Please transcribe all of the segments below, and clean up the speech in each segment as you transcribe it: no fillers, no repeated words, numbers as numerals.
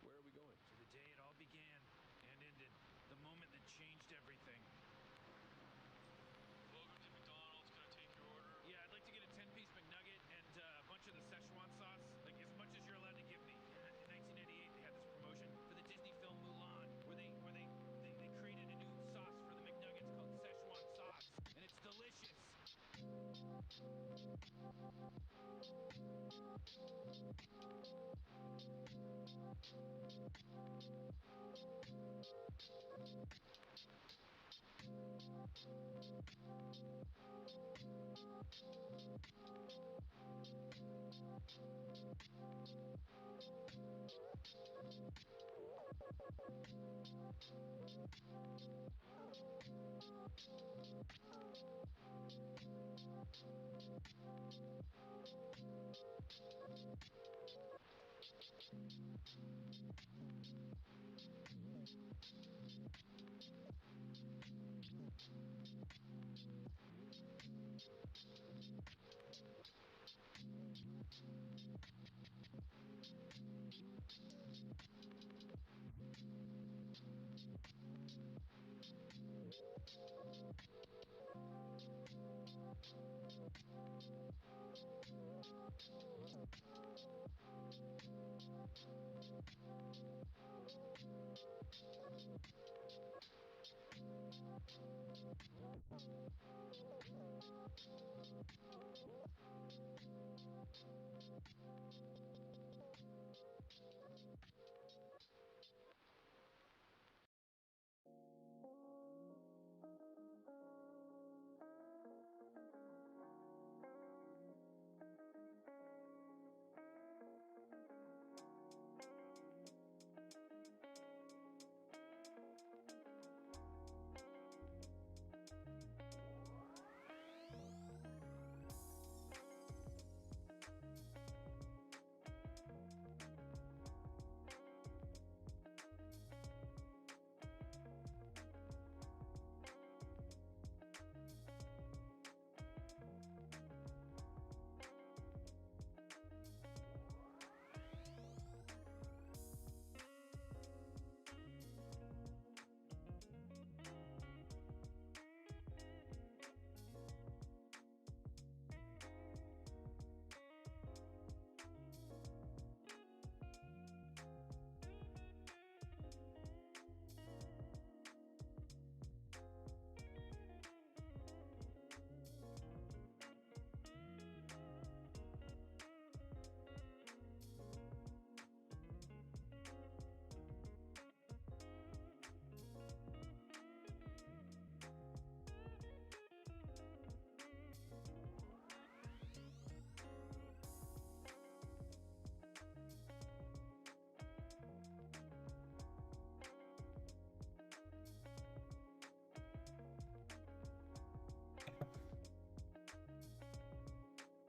Where are we going? To the day it all began and ended. The moment that changed everything. Welcome to McDonald's. Can I take your order? Yeah, I'd like to get a 10-piece McNugget and a bunch of the Szechuan sauce. Like, as much as you're allowed to give me. In 1998, they had this promotion for the Disney film Mulan, where they created a new sauce for the McNuggets called Szechuan sauce. And it's delicious.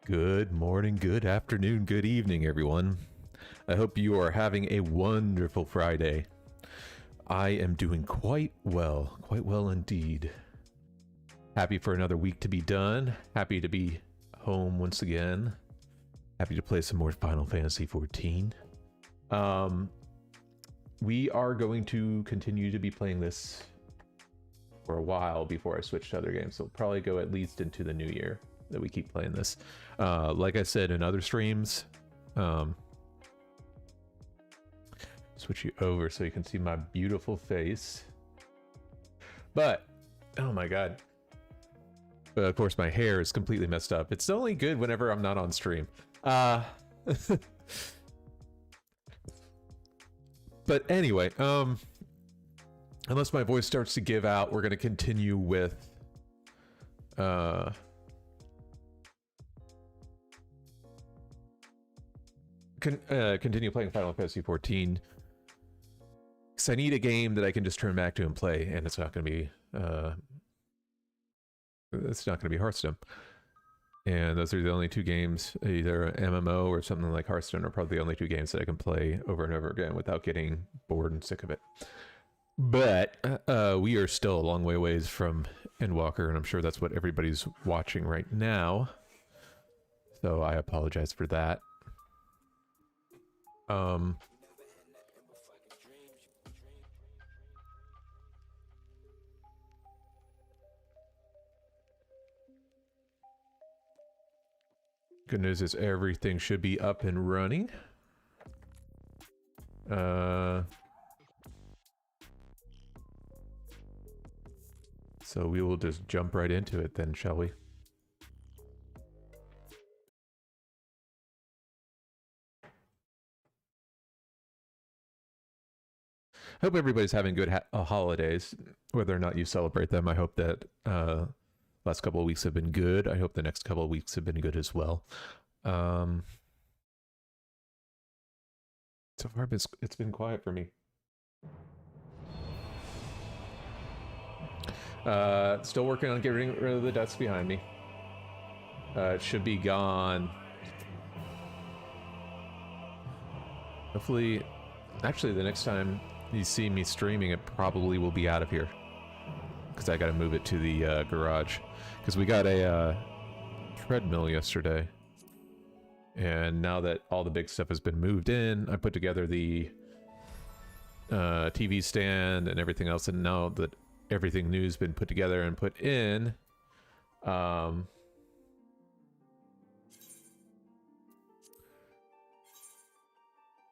Good morning, good afternoon, good evening, everyone. I hope you are having a wonderful Friday. I am doing quite well indeed. Happy for another week to be done. Happy to be home once again. Happy to play some more Final Fantasy XIV. We are going to continue to be playing this for a while before I switch to other games. So we'll probably go at least into the new year that we keep playing this. Like I said in other streams, switch you over so you can see my beautiful face. But, oh my god. But of course my hair is completely messed up. It's only good whenever I'm not on stream. But anyway, unless my voice starts to give out, we're going to continue with continue playing Final Fantasy XIV. Because I need a game that I can just turn back to and play, and it's not going to be Hearthstone. And those are the only two games, either MMO or something like Hearthstone, are probably the only two games that I can play over and over again without getting bored and sick of it. But we are still a long ways from Endwalker, and I'm sure that's what everybody's watching right now. So I apologize for that. Good news is everything should be up and running. So we will just jump right into it then, shall we? Hope everybody's having good holidays, whether or not you celebrate them. I hope that last couple of weeks have been good. I hope the next couple of weeks have been good as well. So far, it's been quiet for me. Still working on getting rid of the dust behind me. It should be gone. Hopefully, Actually, the next time you see me streaming, it probably will be out of here. Because I gotta move it to the garage. Because we got a treadmill yesterday. And now that all the big stuff has been moved in, I put together the TV stand and everything else. And now that everything new's been put together and put in, well,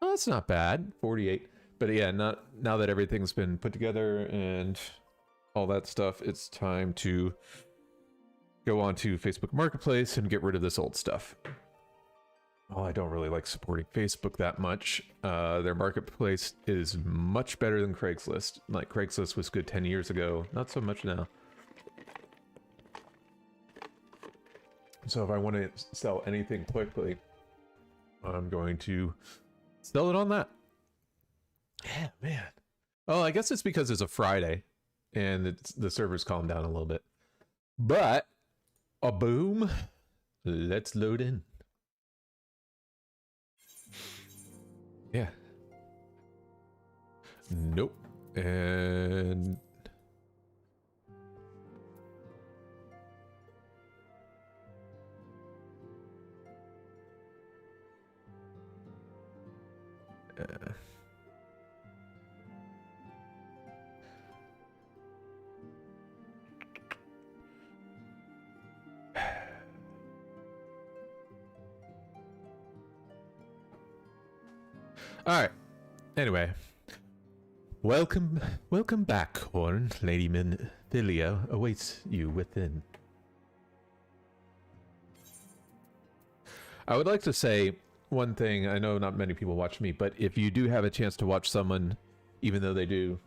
that's not bad. 48. But yeah, now that everything's been put together and all that stuff, it's time to go on to Facebook Marketplace and get rid of this old stuff. Well, I don't really like supporting Facebook that much. Their marketplace is much better than Craigslist. Like, Craigslist was good 10 years ago. Not so much now. So if I want to sell anything quickly, I'm going to sell it on that. Yeah, man. Oh, I guess it's because it's a Friday and the servers calmed down a little bit. But, a boom. Let's load in. Yeah. Nope. And... Alright. Anyway. Welcome back, Horn. Lady Minfilia awaits you within. I would like to say one thing. I know not many people watch me, but if you do have a chance to watch someone, even though they do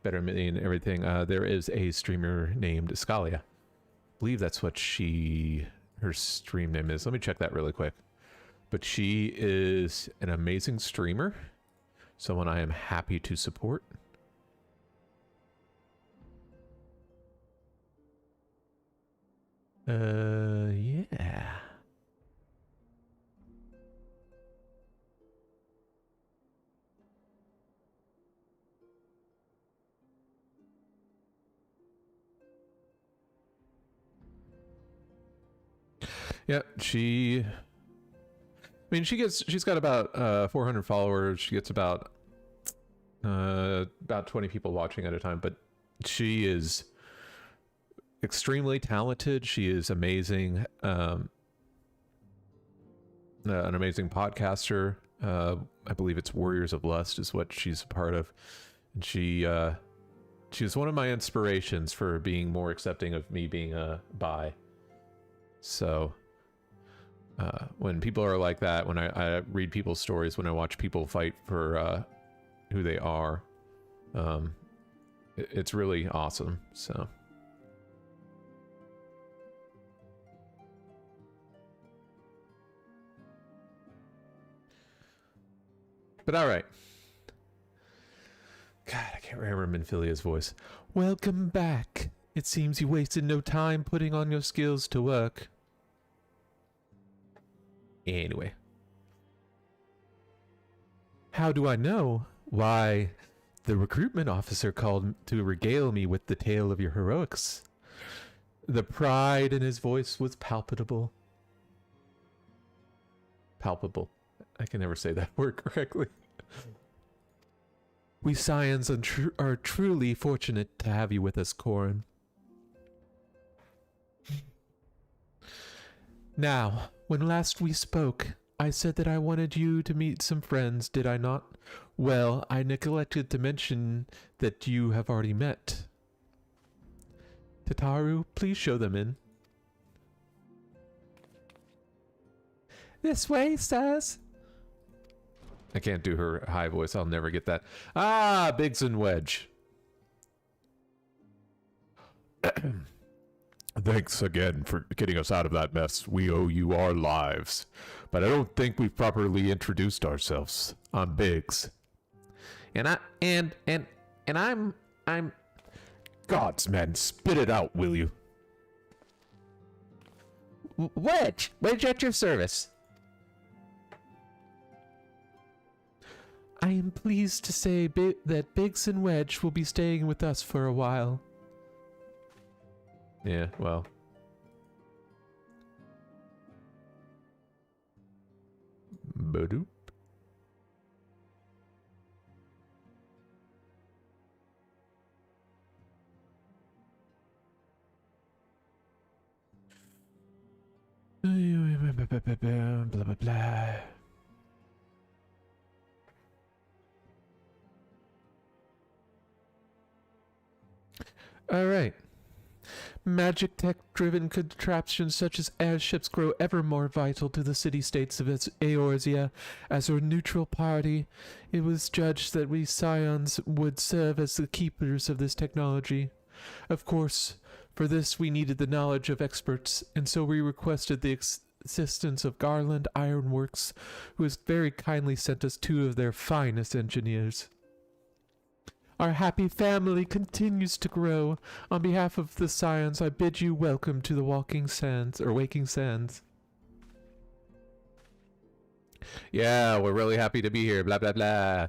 better than me and everything, there is a streamer named Scalia. I believe that's what her stream name is. Let me check that really quick. But she is an amazing streamer, someone I am happy to support. Yeah. Yeah, she's got about 400 followers. She gets about 20 people watching at a time, but she is extremely talented. She is amazing. An amazing podcaster. I believe it's Warriors of Lust is what she's a part of. And she was one of my inspirations for being more accepting of me being bi. So when people are like that, when I read people's stories, when I watch people fight for who they are, it's really awesome. So. But all right. God, I can't remember Minfilia's voice. Welcome back. It seems you wasted no time putting on your skills to work. Anyway. How do I know? Why, the recruitment officer called to regale me with the tale of your heroics. The pride in his voice was palpable. Palpable. I can never say that word correctly. We Scions are truly fortunate to have you with us, Corin. Now, when last we spoke, I said that I wanted you to meet some friends, did I not? Well, I neglected to mention that you have already met. Tataru, please show them in. This way, sirs. I can't do her high voice. I'll never get that. Ah, Biggs and Wedge. Thanks again for getting us out of that mess. We owe you our lives. But I don't think we've properly introduced ourselves. I'm Biggs. And I'm Gods, man, spit it out, will you? Wedge at your service. I am pleased to say that Biggs and Wedge will be staying with us for a while. Yeah, well. Badoop. Blah blah blah. All right. Magic tech-driven contraptions such as airships grow ever more vital to the city-states of Eorzea. As a neutral party, it was judged that we Scions would serve as the keepers of this technology. Of course, for this we needed the knowledge of experts, and so we requested the assistance of Garland Ironworks, who has very kindly sent us 2 of their finest engineers. Our happy family continues to grow. On behalf of the Scions, I bid you welcome to the Waking Sands. Yeah, we're really happy to be here, blah blah blah.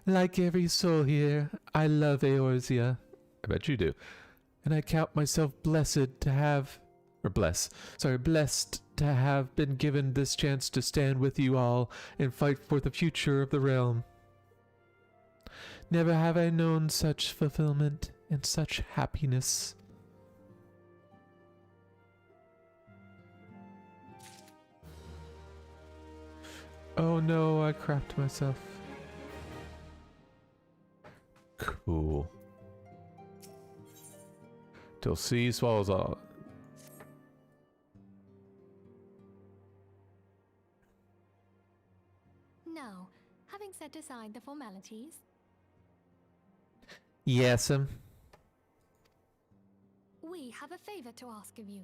Like every soul here, I love Eorzea. I bet you do. And I count myself blessed to have been given this chance to stand with you all and fight for the future of the realm. Never have I known such fulfillment and such happiness. Oh no, I crapped myself. Cool. Till C swallows all. Now, having set aside the formalities, Yes, we have a favor to ask of you.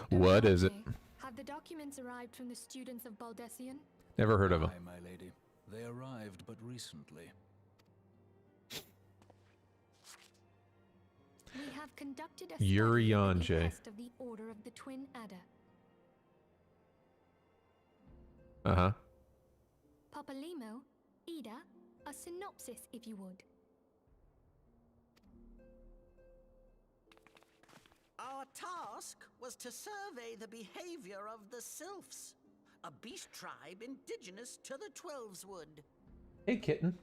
What is it? Have the documents arrived from the students of Baldessian? Never heard of them. Aye, my lady. They arrived but recently. We have conducted a Yuri study at the Yanje. behest of the Order of the Twin Adder. Uh-huh. Papalimo, Ida, a synopsis if you would. Our task was to survey the behavior of the Sylphs, a beast tribe indigenous to the Twelveswood. Hey, kitten.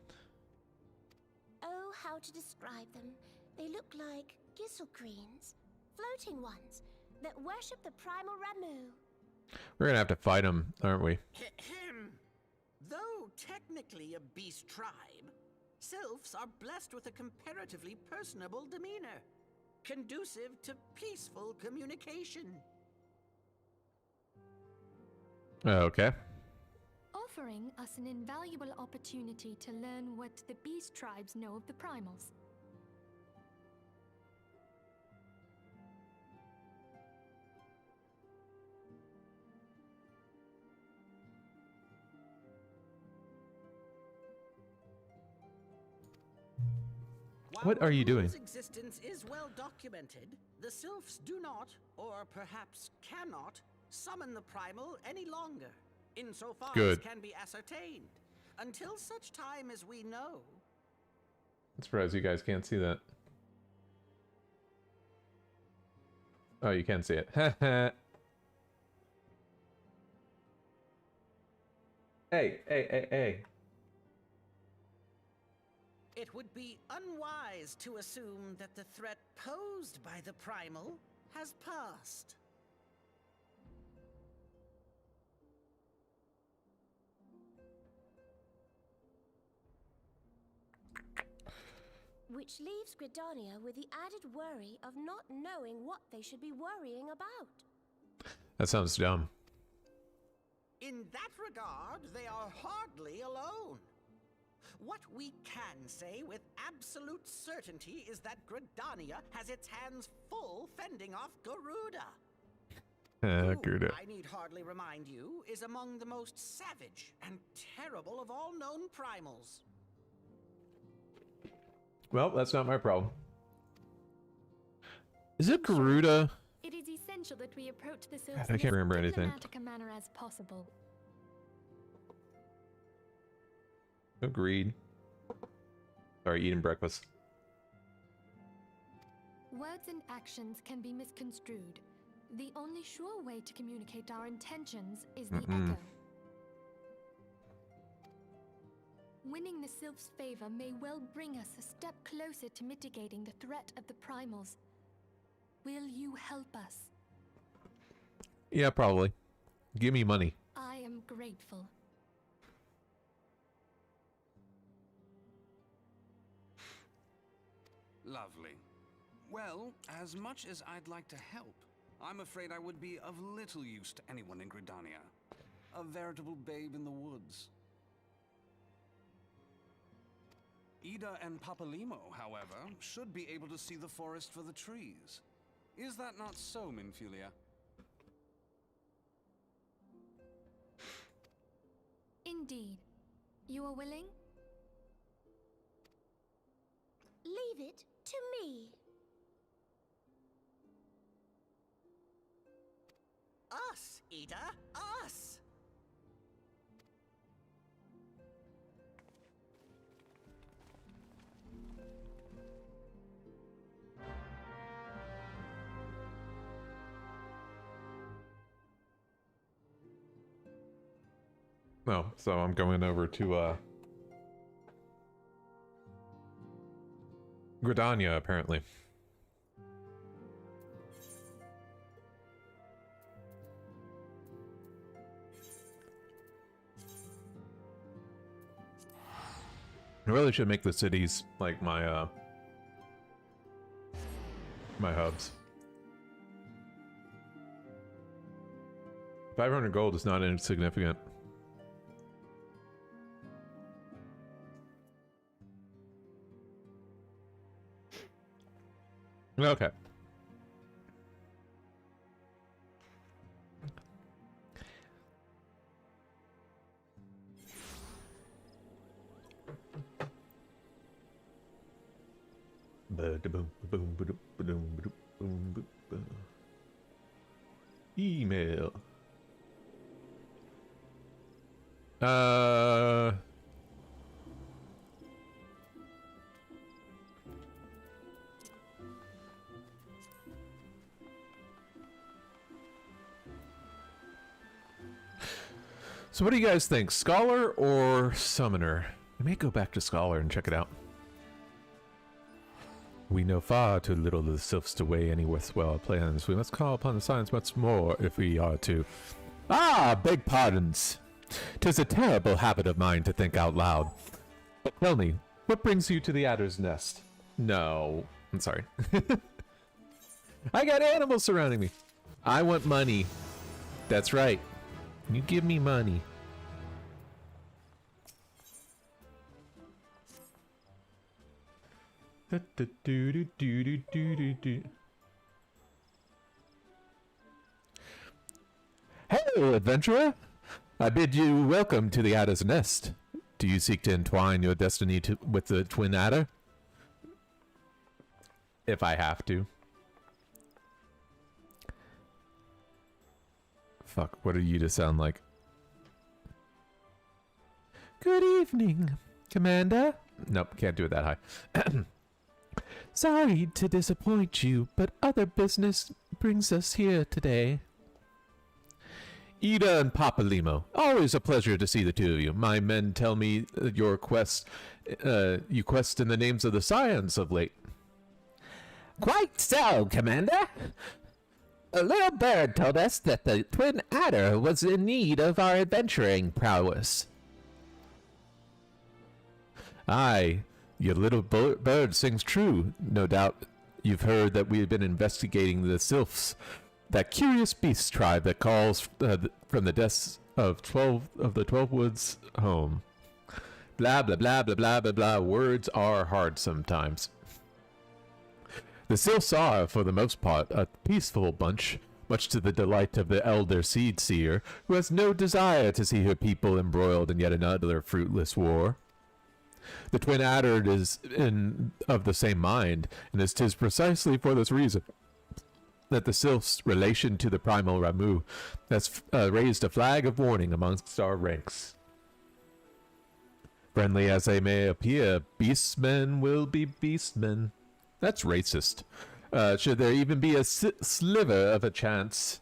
Oh, how to describe them. They look like Gisselcreens, floating ones, that worship the primal Ramu. We're gonna have to fight them, aren't we? Though technically a beast tribe, Sylphs are blessed with a comparatively personable demeanor, conducive to peaceful communication. Okay. Offering us an invaluable opportunity to learn what the beast tribes know of the primals. What are you doing? While Ramu's existence is well documented, the Sylphs do not, or perhaps cannot, summon the primal any longer, insofar as Good. can be ascertained, until such time as we know. I'm surprised you guys can't see that. Oh, you can see it. Hey, hey. It would be unwise to assume that the threat posed by the primal has passed. Which leaves Gridania with the added worry of not knowing what they should be worrying about. That sounds dumb. In that regard, they are hardly alone. What we can say with absolute certainty is that Gridania has its hands full fending off Garuda. Who, Garuda. I need hardly remind you, is among the most savage and terrible of all known primals. Well, that's not my problem. Is it Garuda? It is essential that we approach the I can't remember anything. diplomatic a manner as possible. Agreed. Sorry, eating breakfast. Words and actions can be misconstrued. The only sure way to communicate our intentions is the echo. Winning the Sylph's favor may well bring us a step closer to mitigating the threat of the primals. Will you help us? Yeah, probably. Give me money. I am grateful. Lovely. Well, as much as I'd like to help, I'm afraid I would be of little use to anyone in Gridania. A veritable babe in the woods. Ida and Papalimo, however, should be able to see the forest for the trees. Is that not so, Minfilia? Indeed. You are willing? Leave it to me. Us, Ida, us! No, so I'm going over to Gridania, apparently. I really should make the cities like my my hubs. 500 gold is not insignificant. Okay. Email. So what do you guys think? Scholar or Summoner? I may go back to Scholar and check it out. We know far too little of the Sylphs to weigh any worthwhile plans. We must call upon the science much more if we are to... Ah, beg pardons. 'Tis a terrible habit of mine to think out loud. But tell me, what brings you to the Adder's Nest? No, I'm sorry. I got animals surrounding me. I want money. That's right. You give me money. Hello, adventurer! I bid you welcome to the Adder's Nest. Do you seek to entwine your destiny with the Twin Adder? If I have to. Fuck, what are you to sound like? Good evening, Commander. Nope, can't do it that high. Sorry to disappoint you, but other business brings us here today. Ida and Papalimo, always a pleasure to see the two of you. My men tell me your quest, you quest in the names of the Scions of late. Quite so, Commander. A little bird told us that the Twin Adder was in need of our adventuring prowess. Aye, your little bird sings true. No doubt you've heard that we have been investigating the Sylphs, that curious beast tribe that calls from the depths of the 12 Woods home. Blah, blah, blah, blah, blah, blah, blah. Words are hard sometimes. The Sylphs are, for the most part, a peaceful bunch, much to the delight of the elder Seed Seer, who has no desire to see her people embroiled in yet another fruitless war. The Twin Adder is of the same mind, and it is precisely for this reason that the Sylph's relation to the Primal Ramuh has raised a flag of warning amongst our ranks. Friendly as they may appear, beastmen will be beastmen. That's racist. Should there even be a sliver of a chance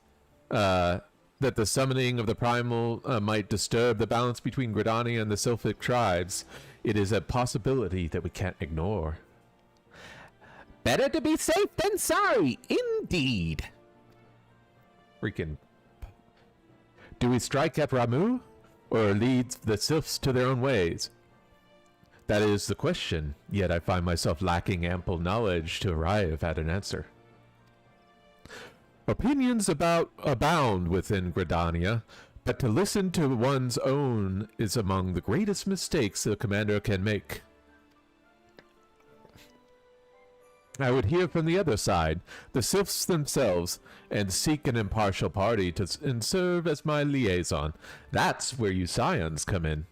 that the summoning of the primal might disturb the balance between Gridania and the Sylphic tribes, it is a possibility that we can't ignore. Better to be safe than sorry, indeed. Freaking. Do we strike at Ramuh, or lead the Sylphs to their own ways? That is the question, yet I find myself lacking ample knowledge to arrive at an answer. Opinions abound within Gridania, but to listen to one's own is among the greatest mistakes a commander can make. I would hear from the other side, the Sylphs themselves, and seek an impartial party and serve as my liaison. That's where you Scions come in.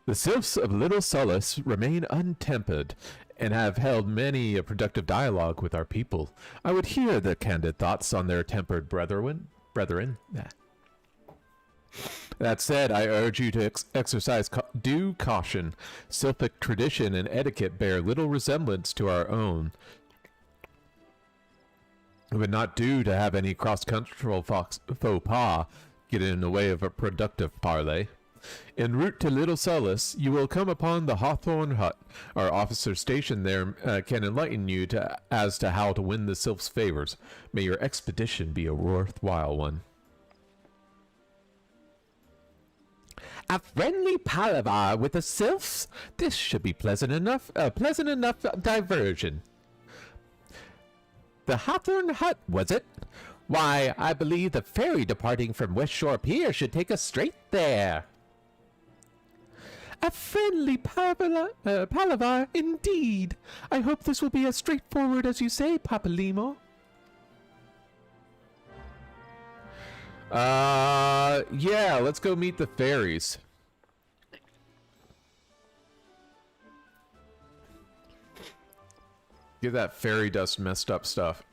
The Sylphs of Little Solace remain untempered, and have held many a productive dialogue with our people. I would hear their candid thoughts on their tempered brethren. That said, I urge you to exercise due caution. Sylphic tradition and etiquette bear little resemblance to our own. It would not do to have any cross-cultural faux pas get in the way of a productive parley. En route to Little Solace, you will come upon the Hawthorne Hut. Our officer stationed there can enlighten you as to how to win the Sylph's favors. May your expedition be a worthwhile one. A friendly palaver with the Sylphs? This should be pleasant enough diversion. The Hawthorne Hut, was it? Why, I believe the ferry departing from West Shore Pier should take us straight there. A friendly palaver, indeed. I hope this will be as straightforward as you say, Papalimo. Yeah, let's go meet the fairies. Get that fairy dust messed up stuff.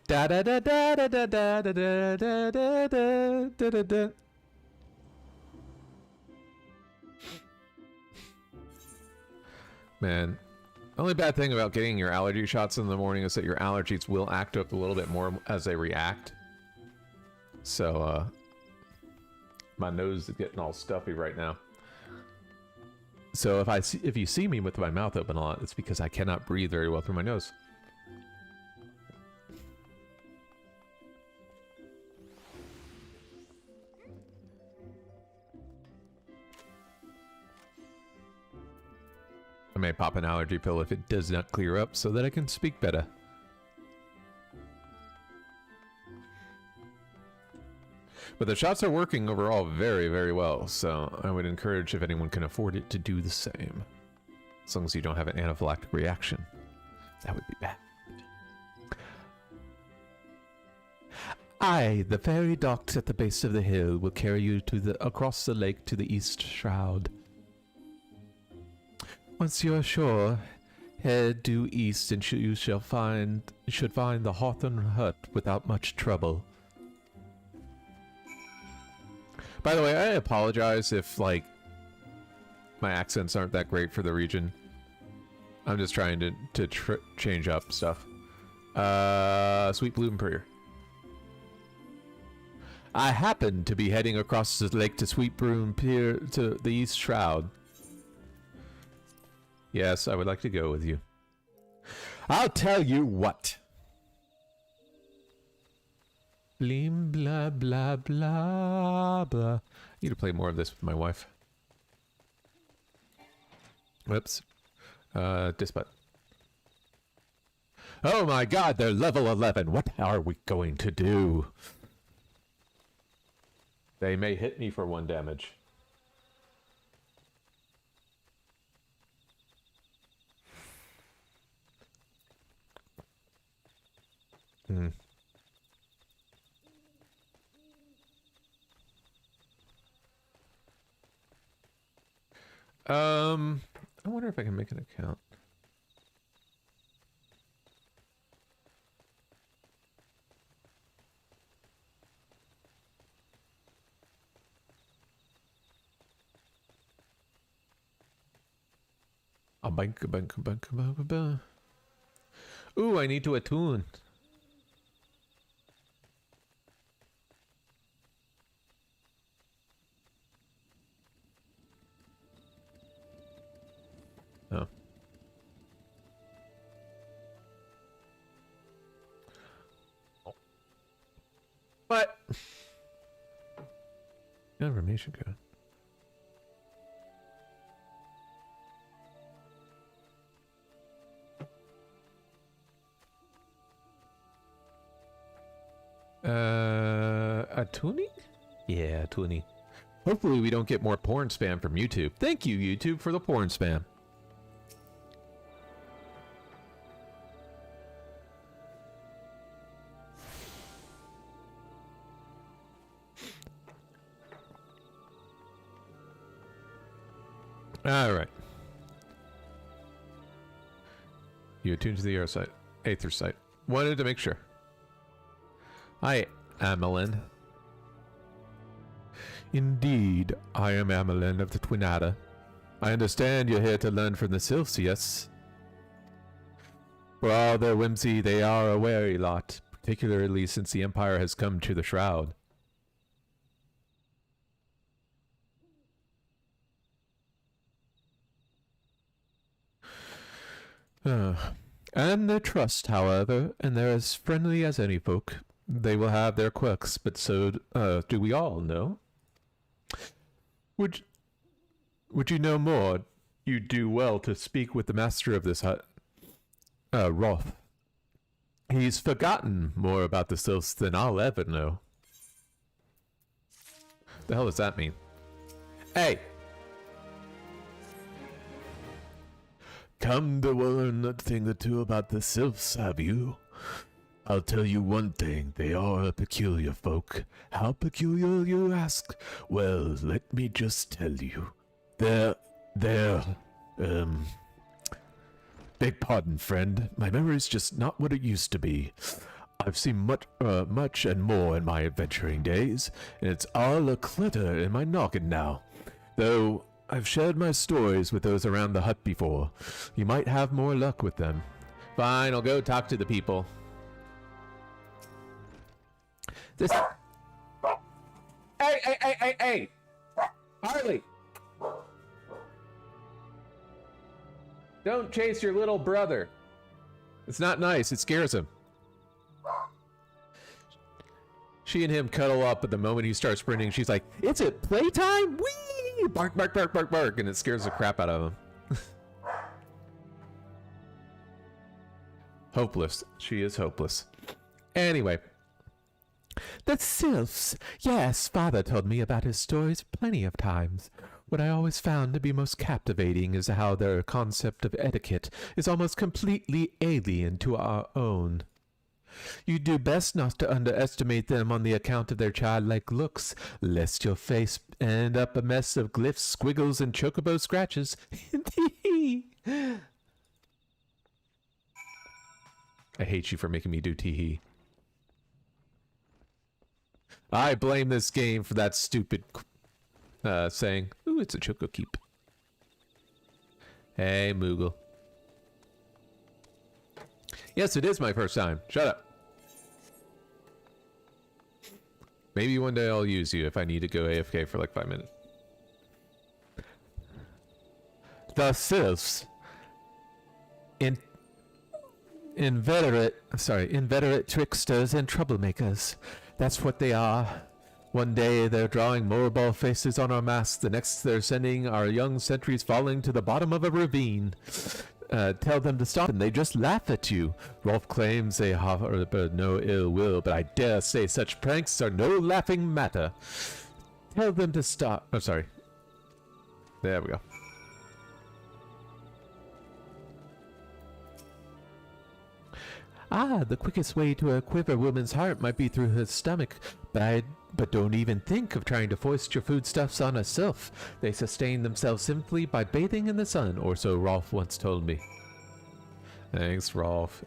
Da da da da da da da da da da da da da da. Man, the only bad thing about getting your allergy shots in the morning is that your allergies will act up a little bit more as they react. So, my nose is getting all stuffy right now. So if you see me with my mouth open a lot, it's because I cannot breathe very well through my nose. I may pop an allergy pill if it does not clear up so that I can speak better. But the shots are working overall very, very well, so I would encourage if anyone can afford it to do the same. As long as you don't have an anaphylactic reaction. That would be bad. Aye, the ferry docks at the base of the hill will carry you across the lake to the East Shroud. Once you're ashore, head due east and you should find the Hawthorne Hut without much trouble. By the way, I apologize if, like, my accents aren't that great for the region. I'm just trying to change up stuff. Sweet Bloom Pier. I happen to be heading across the lake to Sweet Bloom Pier to the East Shroud. Yes, I would like to go with you. I'll tell you what. Blim blah blah blah blah. I need to play more of this with my wife. Whoops. Disput. Oh my god, they're level 11. What are we going to do? They may hit me for 1 damage. I wonder if I can make an account. A bank. Ooh, I need to attune. Oh. What? Information code. Attuning? Yeah, attuning. Hopefully we don't get more porn spam from YouTube. Thank you, YouTube, for the porn spam. All right. You attuned to the Aether site. Wanted to make sure. Hi, Amelin. Indeed, I am Amelin of the Twinata. I understand you're here to learn from the Sylphs, yes? For all their whimsy, they are a wary lot, particularly since the Empire has come to the Shroud. And their trust, however, and they're as friendly as any folk. They will have their quirks, but so do we all, no? Would you know more? You do well to speak with the master of this hut, Roth. He's forgotten more about the Sylphs than I'll ever know. The hell does that mean? Hey! Come to learn a thing or two about the Sylphs, have you? I'll tell you one thing, they are a peculiar folk. How peculiar, you ask? Well, let me just tell you. They're, beg pardon, friend. My memory's just not what it used to be. I've seen much and more in my adventuring days, and it's all a clutter in my noggin now. Though I've shared my stories with those around the hut before. You might have more luck with them. Fine, I'll go talk to the people. This... Hey! Harley! Don't chase your little brother. It's not nice, it scares him. She and him cuddle up, but the moment he starts sprinting, she's like, "It's it playtime? Whee! Bark, bark, bark, bark, bark," and it scares the crap out of him. Hopeless. She is hopeless. Anyway. The Sylphs. Yes, father told me about his stories plenty of times. What I always found to be most captivating is how their concept of etiquette is almost completely alien to our own. You do best not to underestimate them on the account of their childlike looks, lest your face end up a mess of glyphs, squiggles, and chocobo scratches. I hate you for making me do tee-hee. I blame this game for that stupid saying, "Ooh, it's a Choco Keep." Hey, Moogle. Yes, it is my first time. Shut up. Maybe one day I'll use you if I need to go AFK for like 5 minutes. The Sylphs. Inveterate tricksters and troublemakers. That's what they are. One day they're drawing morball faces on our masks. The next they're sending our young sentries falling to the bottom of a ravine. Tell them to stop and they just laugh at you. Rolf claims they harbor no ill will, but I dare say such pranks are no laughing matter. Tell them to stop. Oh, sorry. There we go. Ah, the quickest way to a quiver woman's heart might be through her stomach, But don't even think of trying to foist your foodstuffs on a sylph. They sustain themselves simply by bathing in the sun, or so Rolf once told me. Thanks, Rolf.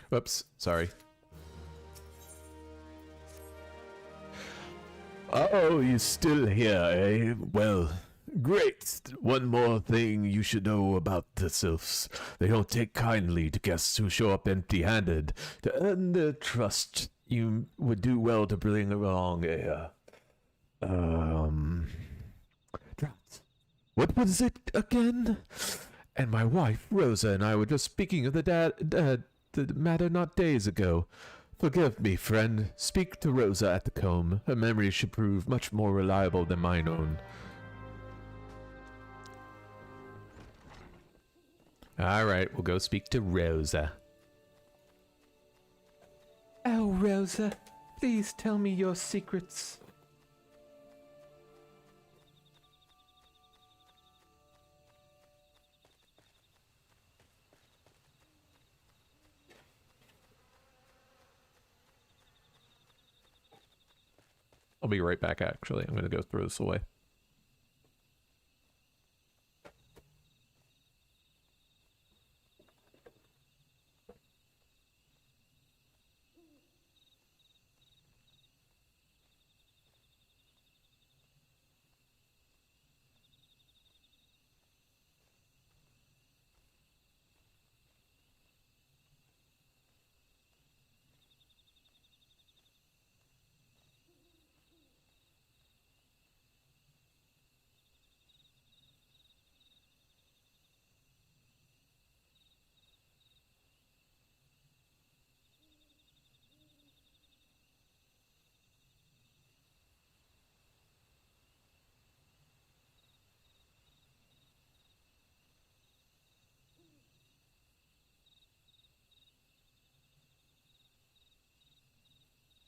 Whoops, sorry. Oh, you're still here, eh? Well, great. One more thing you should know about the sylphs. They don't take kindly to guests who show up empty-handed. To earn their trust, you would do well to bring along a, what was it again? And my wife, Rosa, and I were just speaking of the matter not days ago. Forgive me, friend. Speak to Rosa at the comb. Her memory should prove much more reliable than mine own. Alright, we'll go speak to Rosa. Oh, Rosa, please tell me your secrets. I'll be right back, actually. I'm going to go throw this away.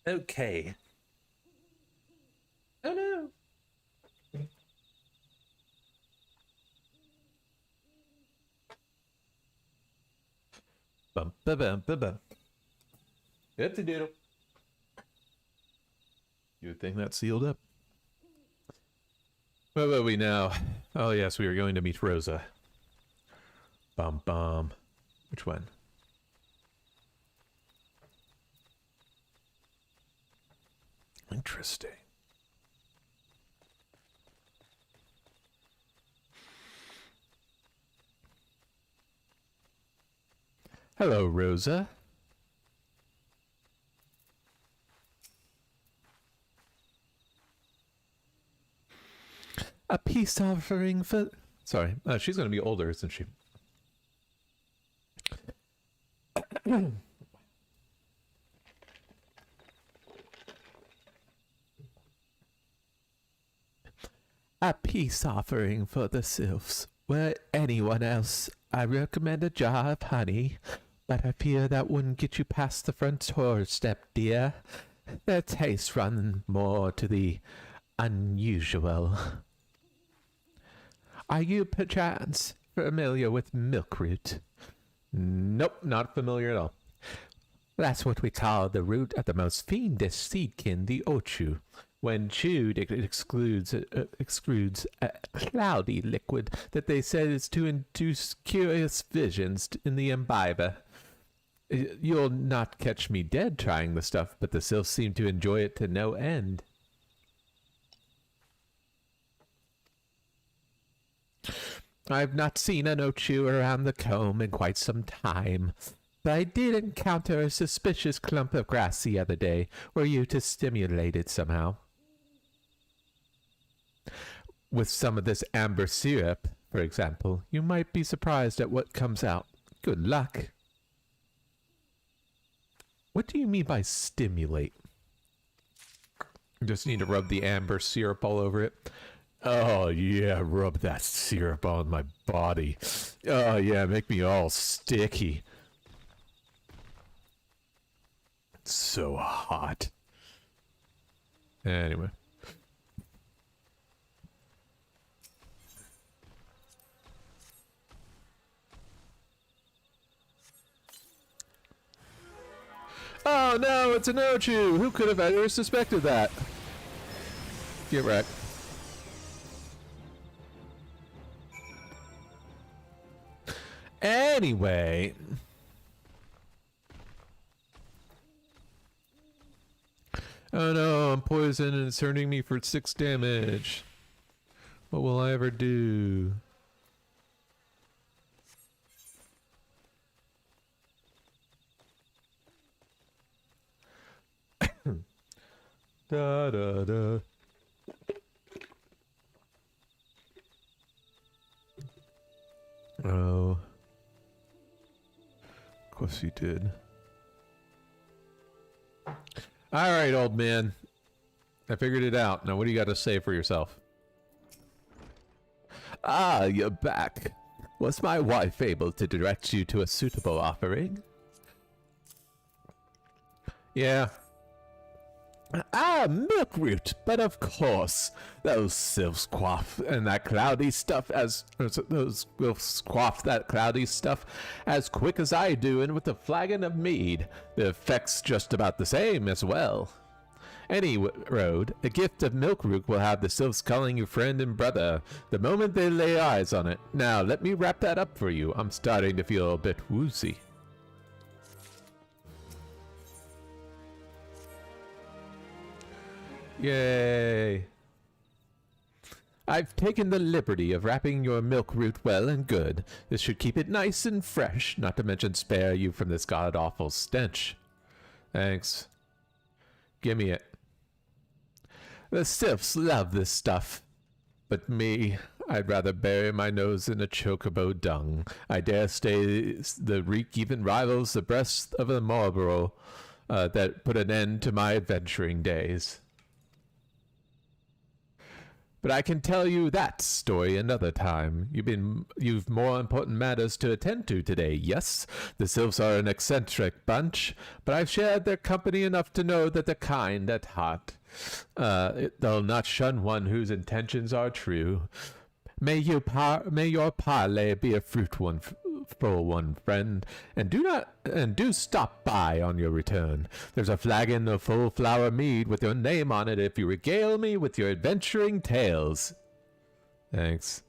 Okay. Oh no. Bum ba bum ba bum. It's a doodle. You would think that sealed up. Where were we now? Oh yes, we were going to meet Rosa. Bum bum. Which one? Interesting. Hello, Rosa. A peace offering for... Sorry, she's going to be older, isn't she? A peace offering for the sylphs. Were anyone else, I recommend a jar of honey, but I fear that wouldn't get you past the front doorstep, dear. Their tastes run more to the unusual. Are you perchance familiar with milkroot? Nope, not familiar at all. That's what we call the root of the most fiendish seedkin, the ochu. When chewed, it exudes a cloudy liquid that they said is to induce curious visions in the imbiber. You'll not catch me dead trying the stuff, but the sylphs seem to enjoy it to no end. I've not seen an ochu around the comb in quite some time. But I did encounter a suspicious clump of grass the other day. Were you to stimulate it somehow? With some of this amber syrup, for example, you might be surprised at what comes out. Good luck. What do you mean by stimulate? You just need to rub the amber syrup all over it. Oh yeah, rub that syrup on my body. Oh yeah, make me all sticky. It's so hot. Anyway. Oh no, it's an Ochu! Who could have ever suspected that? Get wrecked. Anyway. Oh no, I'm poisoned and it's hurting me for 6 damage. What will I ever do? Da da da. Oh. Of course you did. Alright, old man. I figured it out. Now what do you got to say for yourself? Ah, you're back. Was my wife able to direct you to a suitable offering? Yeah. Ah, milkroot, but of course. Those sylphs quaff and that cloudy stuff those sylphs quaff that cloudy stuff as quick as I do, and with a flagon of mead. The effect's just about the same as well. Any road, a gift of milkroot will have the sylphs calling you friend and brother the moment they lay eyes on it. Now, let me wrap that up for you. I'm starting to feel a bit woozy. Yay. I've taken the liberty of wrapping your milkroot well and good. This should keep it nice and fresh, not to mention spare you from this god-awful stench. Thanks. Gimme it. The sylphs love this stuff. But me, I'd rather bury my nose in a chocobo dung. I dare say the reek even rivals the breast of a Marlborough that put an end to my adventuring days. But I can tell you that story another time. You've more important matters to attend to today, yes? The sylphs are an eccentric bunch, but I've shared their company enough to know that they're kind at heart. They'll not shun one whose intentions are true. May your parley be a fruitful one, friend, and do stop by on your return. There's a flagon of full flower mead with your name on it if you regale me with your adventuring tales. Thanks.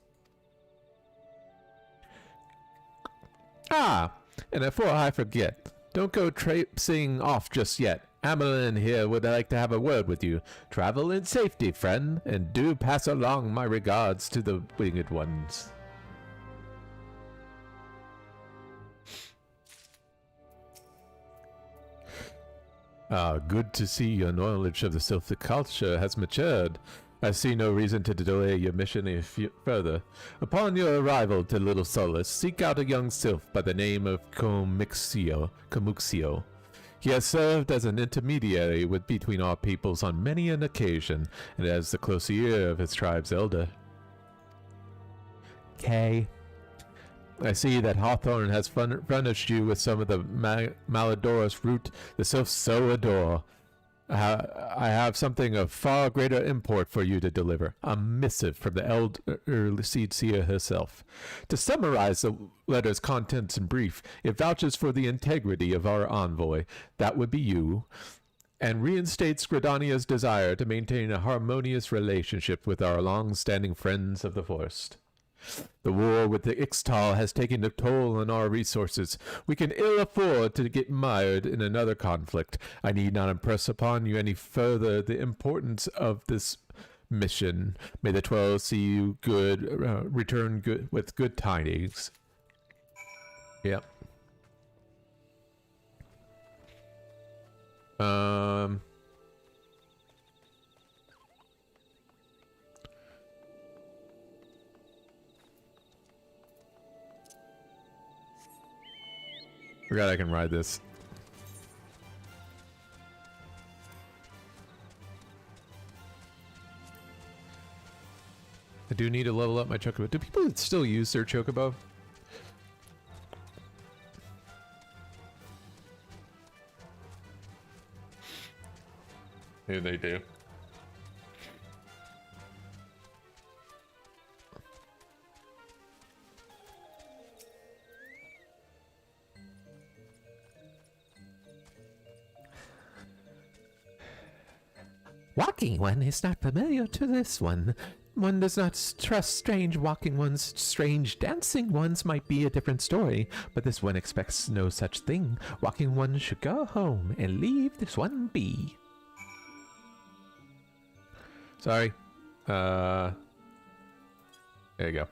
Ah, and before I forget, don't go traipsing off just yet. Amelin here would like to have a word with you. Travel in safety, friend, and do pass along my regards to the winged ones. Good to see your knowledge of the Sylphic culture has matured. I see no reason to delay your mission any further. Upon your arrival to Little Solace, seek out a young sylph by the name of Comuxio. He has served as an intermediary between our peoples on many an occasion, and as the close ear of his tribe's elder. Kay. I see that Hawthorne has furnished you with some of the Malodorous root the sylphs so adore. I have something of far greater import for you to deliver, a missive from the elder seed seer herself. To summarize the letter's contents in brief, it vouches for the integrity of our envoy, that would be you, and reinstates Gridania's desire to maintain a harmonious relationship with our long-standing friends of the forest. The war with the Ixtal has taken a toll on our resources. We can ill afford to get mired in another conflict. I need not impress upon you any further the importance of this mission. May the 12 see you return with good tidings. Yep. Forgot I can ride this. I do need to level up my chocobo. Do people still use their chocobo? Maybe they do. Walking One is not familiar to this one. One does not trust strange walking ones. Strange dancing ones might be a different story, but this one expects no such thing. Walking One should go home and leave this one be. Sorry. There you go.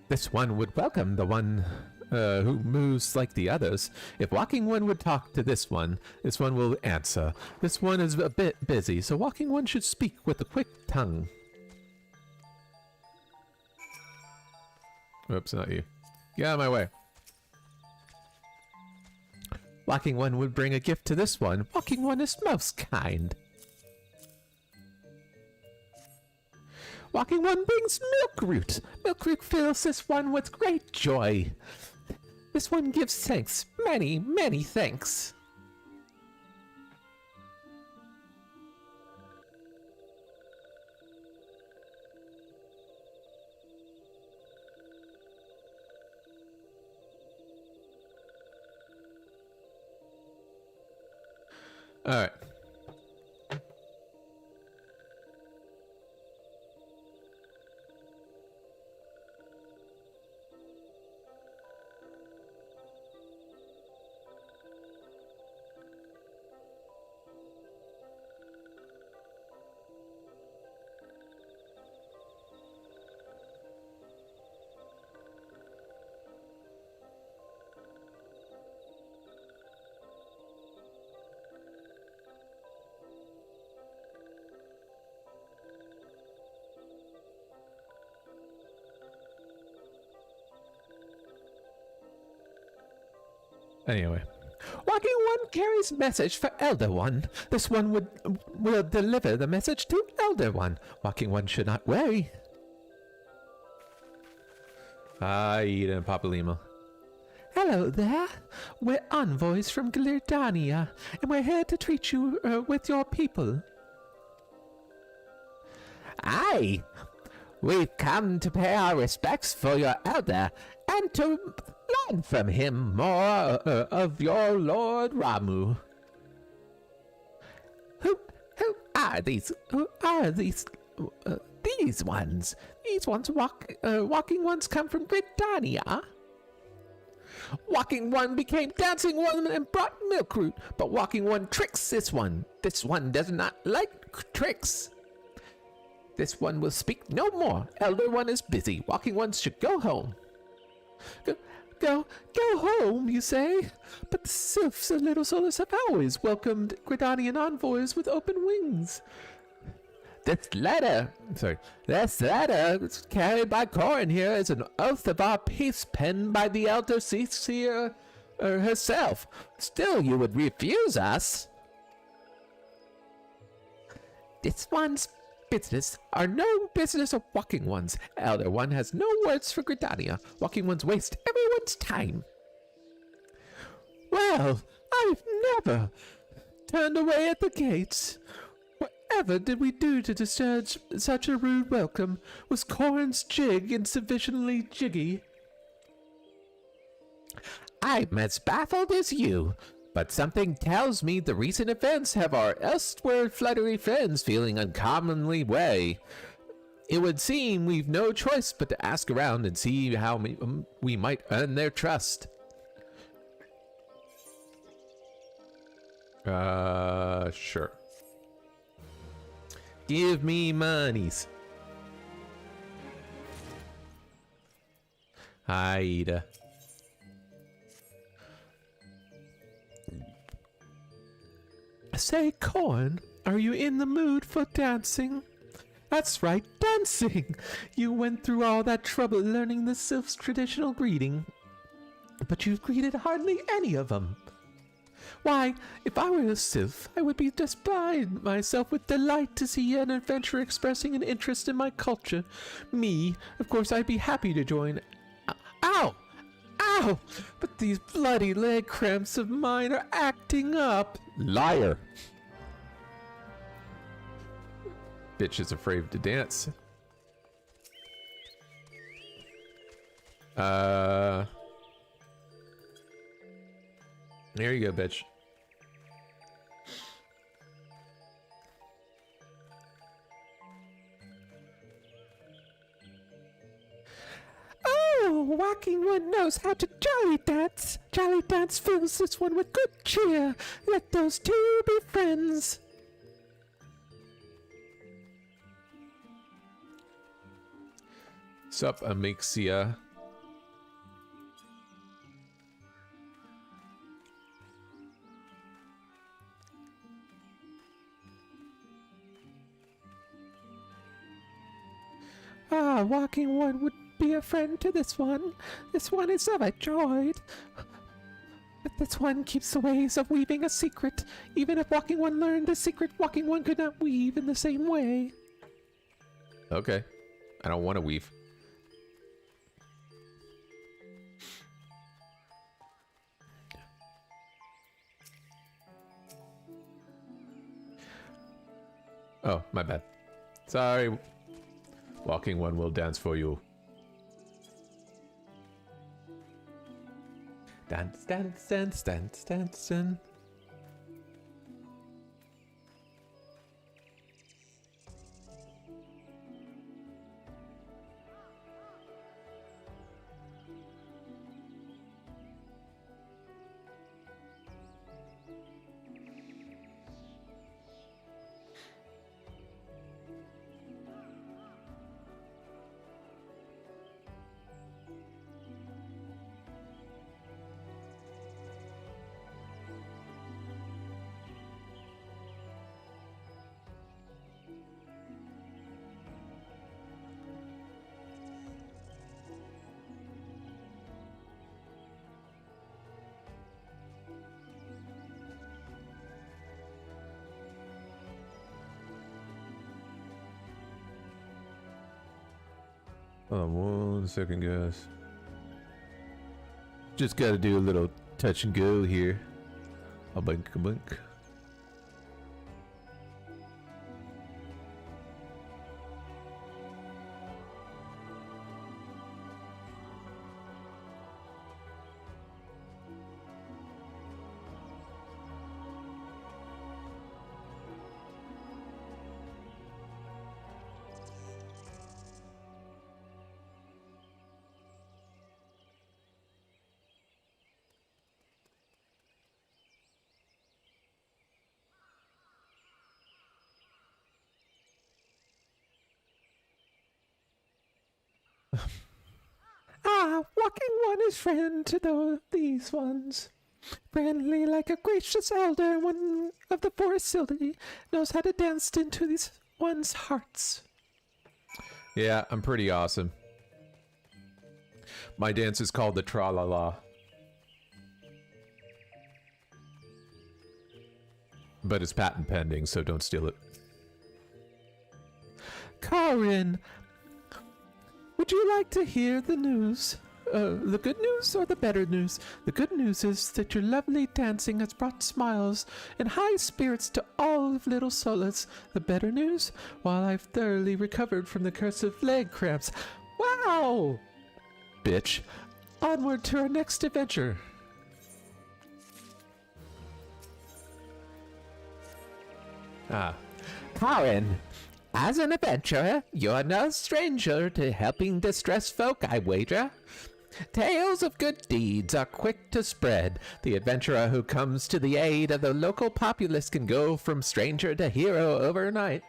This one would welcome the one who moves like the others. If Walking One would talk to this one will answer. This one is a bit busy, so Walking One should speak with a quick tongue. Oops, not you. Get out of my way. Walking One would bring a gift to this one. Walking One is most kind. Walking One brings Milkroot. Milkroot fills this one with great joy. This one gives thanks. Many, many thanks. All right. Anyway. Walking One carries message for Elder One. This one will deliver the message to Elder One. Walking One should not worry. Aida and Papalima. Hello there. We're envoys from Gridania, and we're here to treat you with your people. Aye. We've come to pay our respects for your elder and to learn from him more of your Lord Ramuh. Who are these? Who are these? These ones. These ones walking ones come from Gridania. Walking One became Dancing One and brought Milkroot, but Walking One tricks this one. This one does not like tricks. This one will speak no more. Elder One is busy. Walking One should go home. Go home, you say? But the Sylphs of Little Solus have always welcomed Gridanian envoys with open wings. This letter carried by Corin here is an oath of our peace penned by the Elder Seer herself. Still, you would refuse us. This one's business are no business of Walking One's. Elder One has no words for Gridania. Walking Ones waste everyone's time. Well, I've never turned away at the gates. Whatever did we do to disturb such a rude welcome? Was Corin's jig insufficiently jiggy? I'm as baffled as you, but something tells me the recent events have our elsewhere fluttery friends feeling uncommonly way. It would seem we've no choice but to ask around and see how we might earn their trust. Sure. Give me monies. Aida. Say, Corin, are you in the mood for dancing? That's right, dancing! You went through all that trouble learning the Sylph's traditional greeting, but you've greeted hardly any of them. Why, if I were a Sylph, I would be beside myself with delight to see an adventurer expressing an interest in my culture. Me, of course, I'd be happy to join. Ow! Ow! But these bloody leg cramps of mine are acting up. Liar! Bitch is afraid to dance. There you go, bitch. Oh, Walking One knows how to jolly dance. Jolly dance fills this one with good cheer. Let those two be friends. Sup, Amixia. Ah, Walking One would be a friend to this one. This one is overjoyed. But this one keeps the ways of weaving a secret. Even if Walking One learned the secret, Walking One could not weave in the same way. Okay. I don't want to weave. Oh, my bad. Sorry. Walking One will dance for you. Dance, dance, dance, dance, dance, dance. Hold on 1 second, guys. Just gotta do a little touch and go here. A blink, a blink. Ah, Walking One is friend to these ones. Friendly like a gracious elder, one of the forest Sildy knows how to dance into these ones' hearts. Yeah, I'm pretty awesome. My dance is called the Tra-La-La. But it's patent pending, so don't steal it. Karin, would you like to hear the news? The good news or the better news? The good news is that your lovely dancing has brought smiles and high spirits to all of Little Solas. The better news? While I've thoroughly recovered from the curse of leg cramps. Wow! Bitch. Onward to our next adventure. Ah. Karin, as an adventurer, you're no stranger to helping distressed folk, I wager. Tales of good deeds are quick to spread. The adventurer who comes to the aid of the local populace can go from stranger to hero overnight.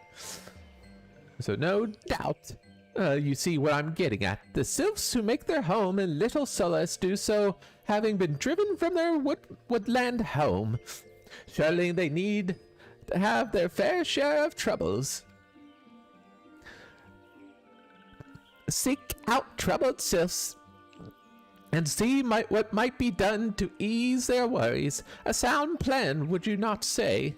So no Doubt. You see what I'm getting at. The sylphs who make their home in Little Solas do so having been driven from their woodland home. Surely they need to have their fair share of troubles. Seek out troubled sylphs and see what might be done to ease their worries. A sound plan, would you not say?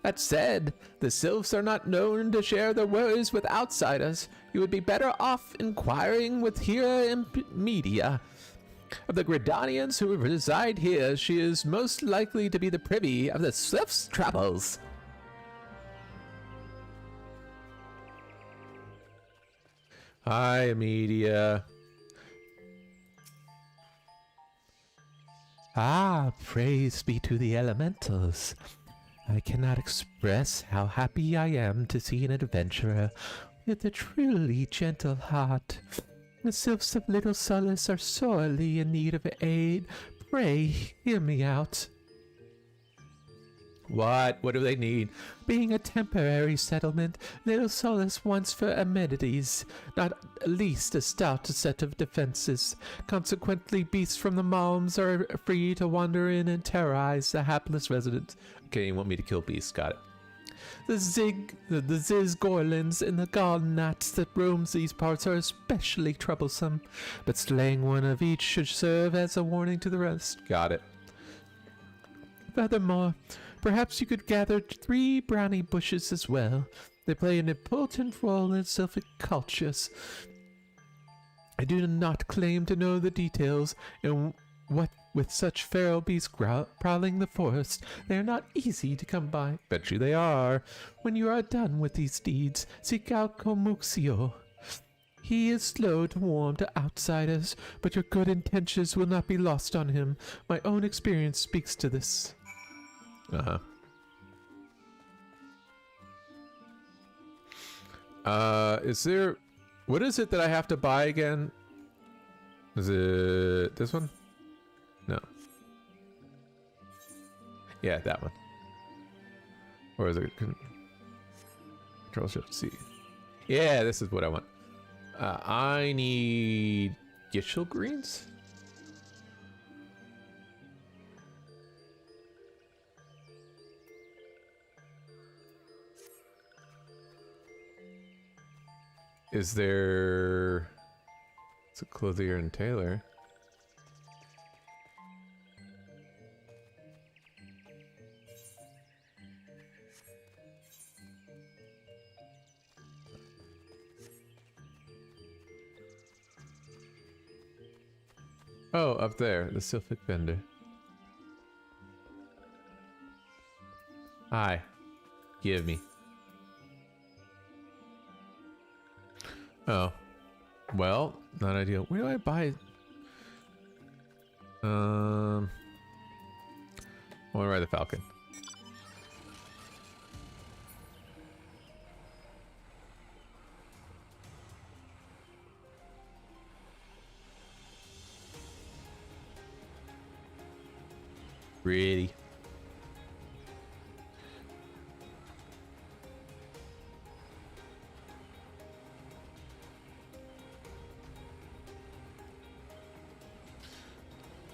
That said, the sylphs are not known to share their worries with outsiders. You would be better off inquiring with Hera in Media. Of the Gridanians who reside here, she is most likely to be the privy of the sylphs' troubles. Hi, Media. Ah, praise be to the elementals. I cannot express how happy I am to see an adventurer with a truly gentle heart. The sylphs of Little Solace are sorely in need of aid. Pray, hear me out. What? What do they need? Being a temporary settlement, Little Solace wants for amenities, not least a stout set of defenses. Consequently, beasts from the Malms are free to wander in and terrorize the hapless residents. Okay, you want me to kill beasts, got it. The Ziz Gorlins and the Galnats that roams these parts are especially troublesome, but slaying one of each should serve as a warning to the rest. Got it. Furthermore, perhaps you could gather 3 brownie bushes as well. They play an important role in sylphic cultures. I do not claim to know the details, and what with such feral beasts prowling the forest, they are not easy to come by. Bet you they are. When you are done with these deeds, seek out Komuxio. He is slow to warm to outsiders, but your good intentions will not be lost on him. My own experience speaks to this. Is there... What is it that I have to buy again? Is it this one? No. Yeah, that one. Or is it... Control Shift C. Yeah, this is what I want. I need... Gishel greens? Is there... It's a clothier and tailor. Oh, up there, the Sylphic vendor. Hi. Give me. Oh. Well, not ideal. Where do I buy? I want to ride the Falcon. Really?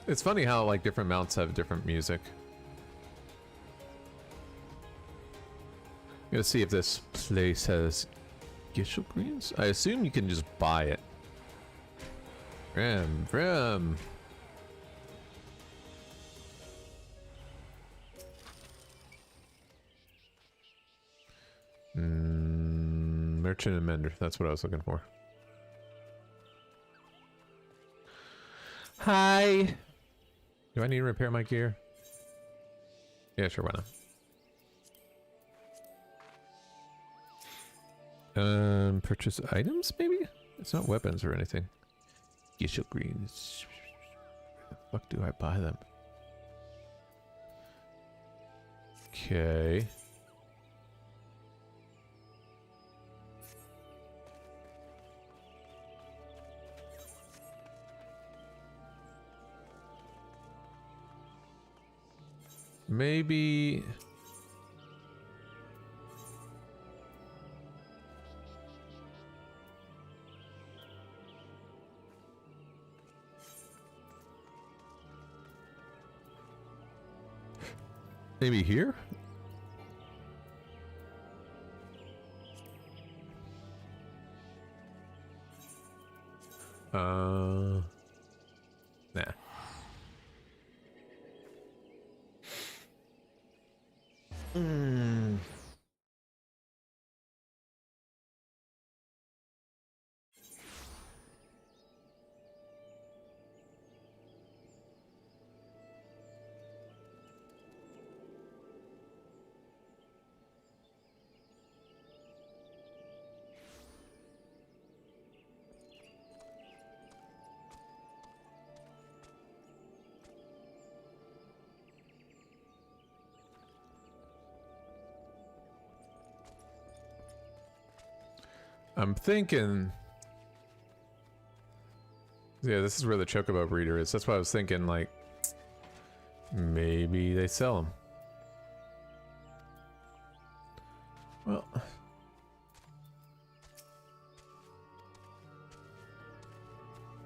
It's funny how like different mounts have different music. I'm gonna see if this place has Gishel greens. I assume you can just buy it. Ram. Merchant and Mender. That's what I was looking for. Hi. Do I need to repair my gear? Yeah, sure, why not? Purchase items, maybe? It's not weapons or anything. Gishel greens. Where the fuck do I buy them? Okay. Maybe... Maybe here? Nah. I'm thinking. Yeah, this is where the Chocobo breeder is. That's why I was thinking, like, maybe they sell them. Well.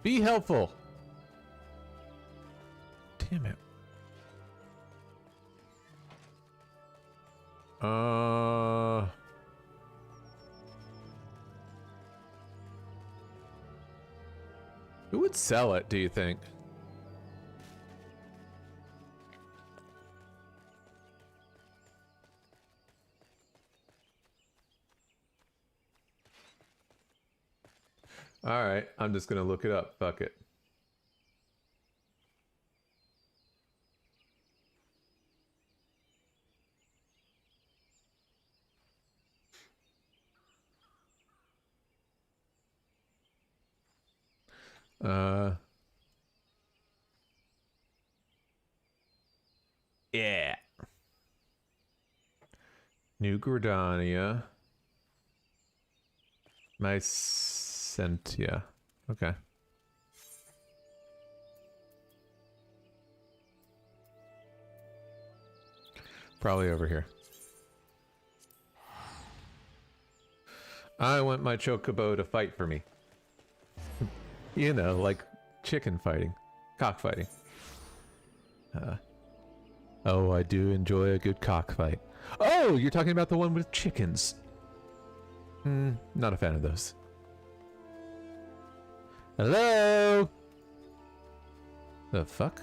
Be helpful. Damn it. Who would sell it, do you think? All right, I'm just gonna look it up. Fuck it. Yeah. New Gridania. Mycentia. Okay. Probably over here. I want my Chocobo to fight for me. You know, like chicken fighting. Cockfighting. Oh, I do enjoy a good cockfight. Oh, you're talking about the one with chickens. Not a fan of those. Hello? The fuck?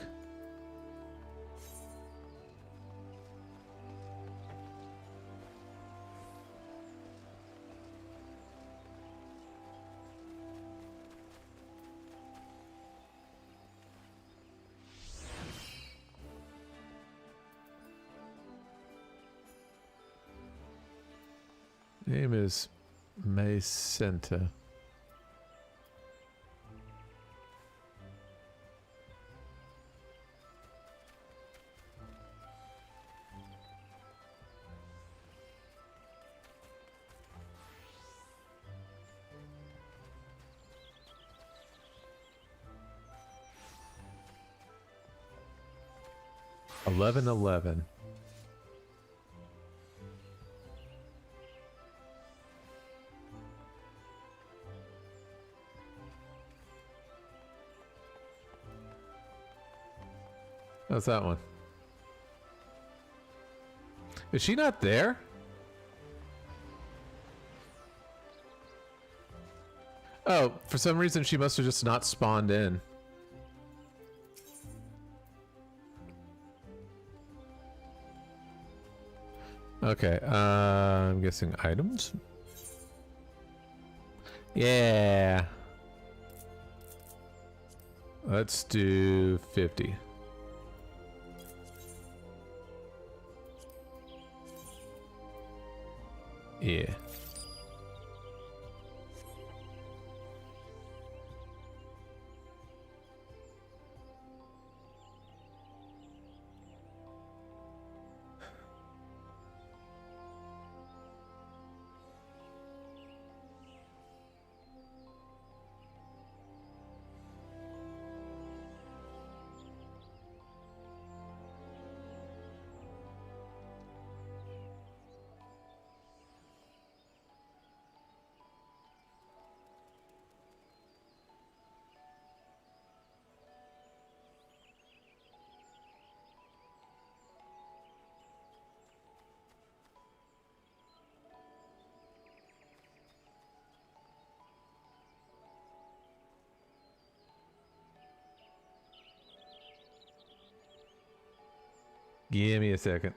Name is Mycenta. $11.11. How's that one? Is she not there? Oh, for some reason she must have just not spawned in. Okay, I'm guessing items? Yeah. Let's do 50. Yeah. Give me a second.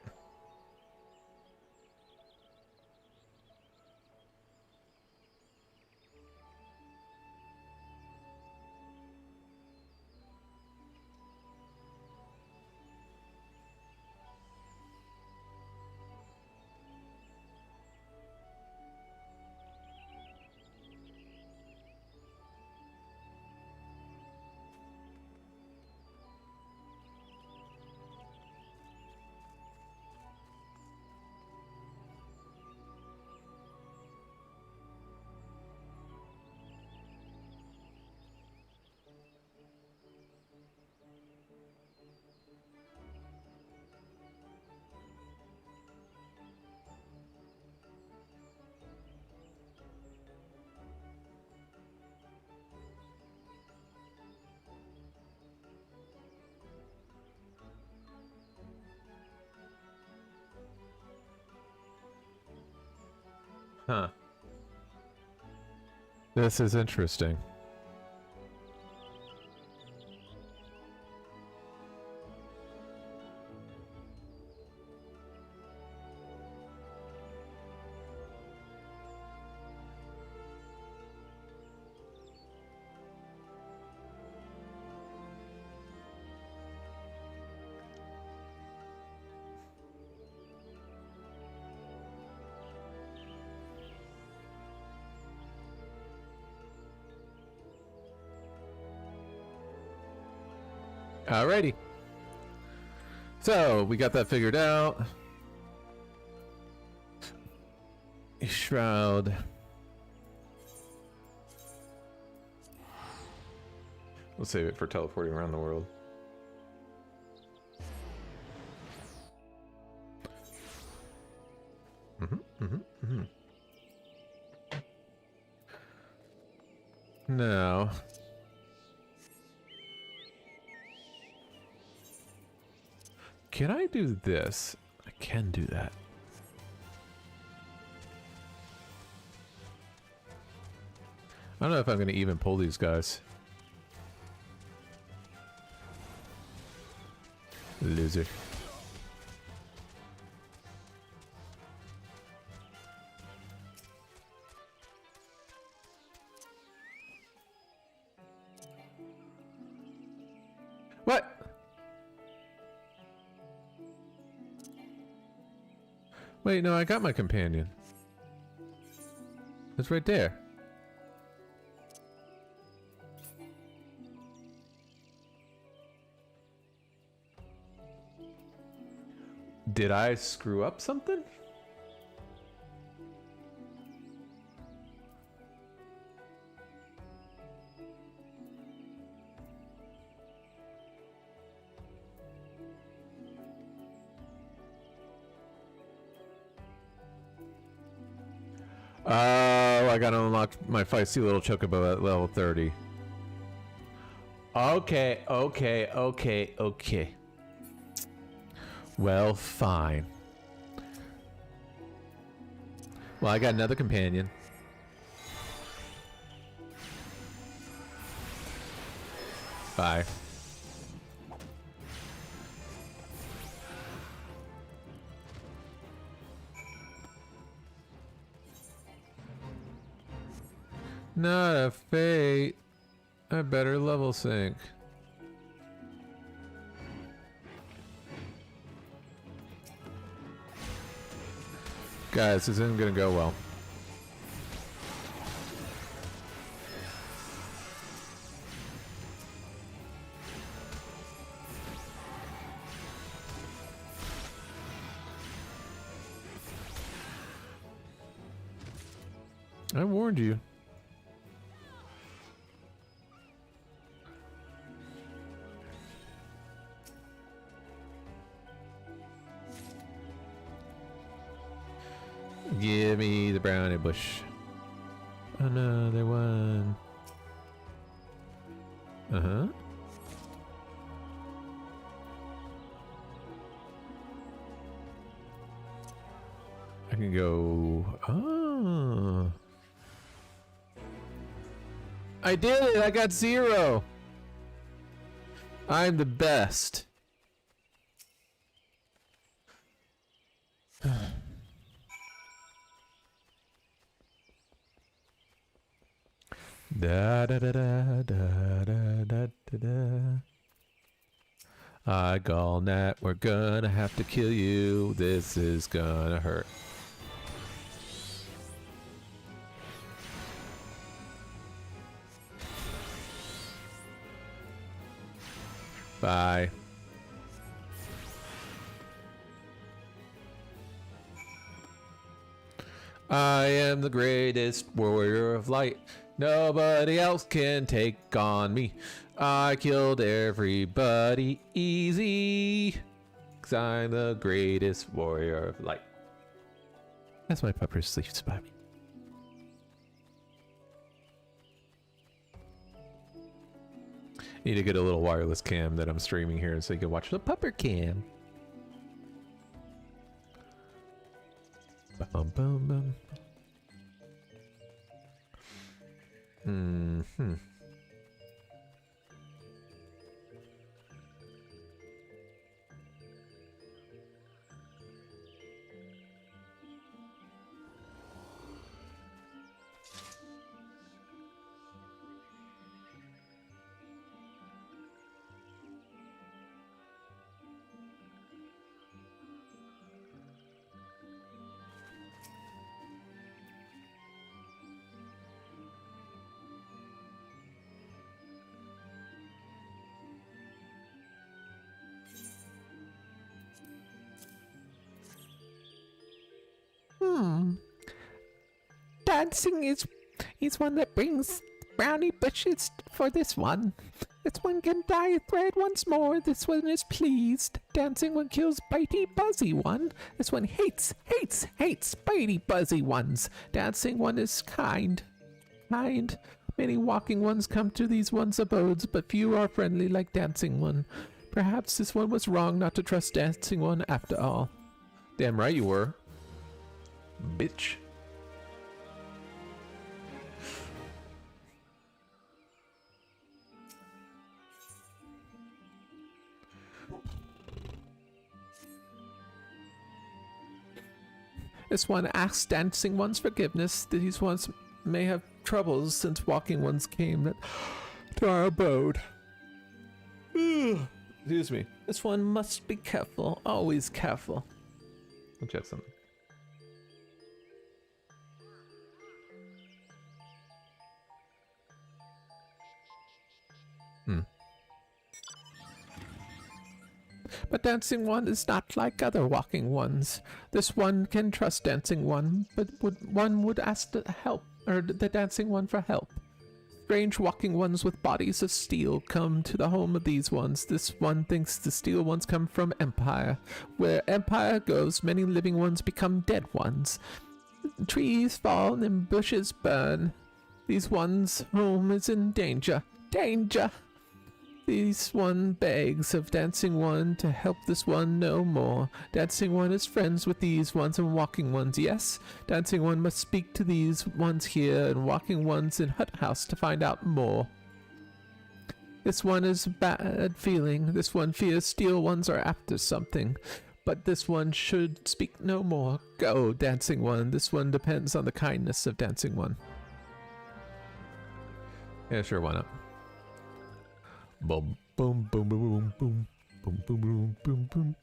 Huh. This is interesting. Alrighty. So, we got that figured out. Shroud. We'll save it for teleporting around the world. Now... can I do this? I can do that. I don't know if I'm going to even pull these guys. Loser. What? Wait, no, I got my companion. It's right there. Did I screw up something? Oh, I gotta unlock my feisty little chocobo at level 30. Okay. Well, fine. Well, I got another companion. Bye. Not a fate. I better level sync. Guys, this isn't gonna go well. I warned you. Give me the brownie bush. Another one. Uh-huh. I can go... oh. I did it! I got 0! I'm the best. Da da da da da da da da. Gallnat, we're gonna have to kill you. This is gonna hurt. Bye. I am the greatest warrior of light. Nobody else can take on me. I killed everybody easy. 'Cause I'm the greatest warrior of light. As my pupper sleeps by me. Need to get a little wireless cam that I'm streaming here so you can watch the pupper cam. Bum, bum, bum. Hmm. Dancing is one that brings brownie bushes for this one. This one can dye a thread once more. This one is pleased. Dancing one kills bitey buzzy one. This one hates bitey buzzy ones. Dancing one is kind. Many walking ones come to these ones' abodes, but few are friendly like dancing one. Perhaps this one was wrong not to trust dancing one after all. Damn right you were. Bitch. This one asks dancing one's forgiveness. These ones may have troubles since walking ones came to our abode. Excuse me. This one must be careful, always careful. I'll check something. But dancing one is not like other walking ones. This one can trust dancing one, but one would ask the dancing one for help. Strange walking ones with bodies of steel come to the home of these ones. This one thinks the steel ones come from Empire. Where Empire goes, many living ones become dead ones. Trees fall and bushes burn. These ones' home is in danger. Danger! These one begs of dancing one to help this one no more. Dancing one is friends with these ones and walking ones, yes. Dancing one must speak to these ones here and walking ones in Hut House to find out more. This one is bad feeling. This one fears steel ones are after something. But this one should speak no more. Go, dancing one. This one depends on the kindness of dancing one. Yeah, sure, why not? Boom, boom, boom, boom, boom, boom, boom, boom, boom, boom.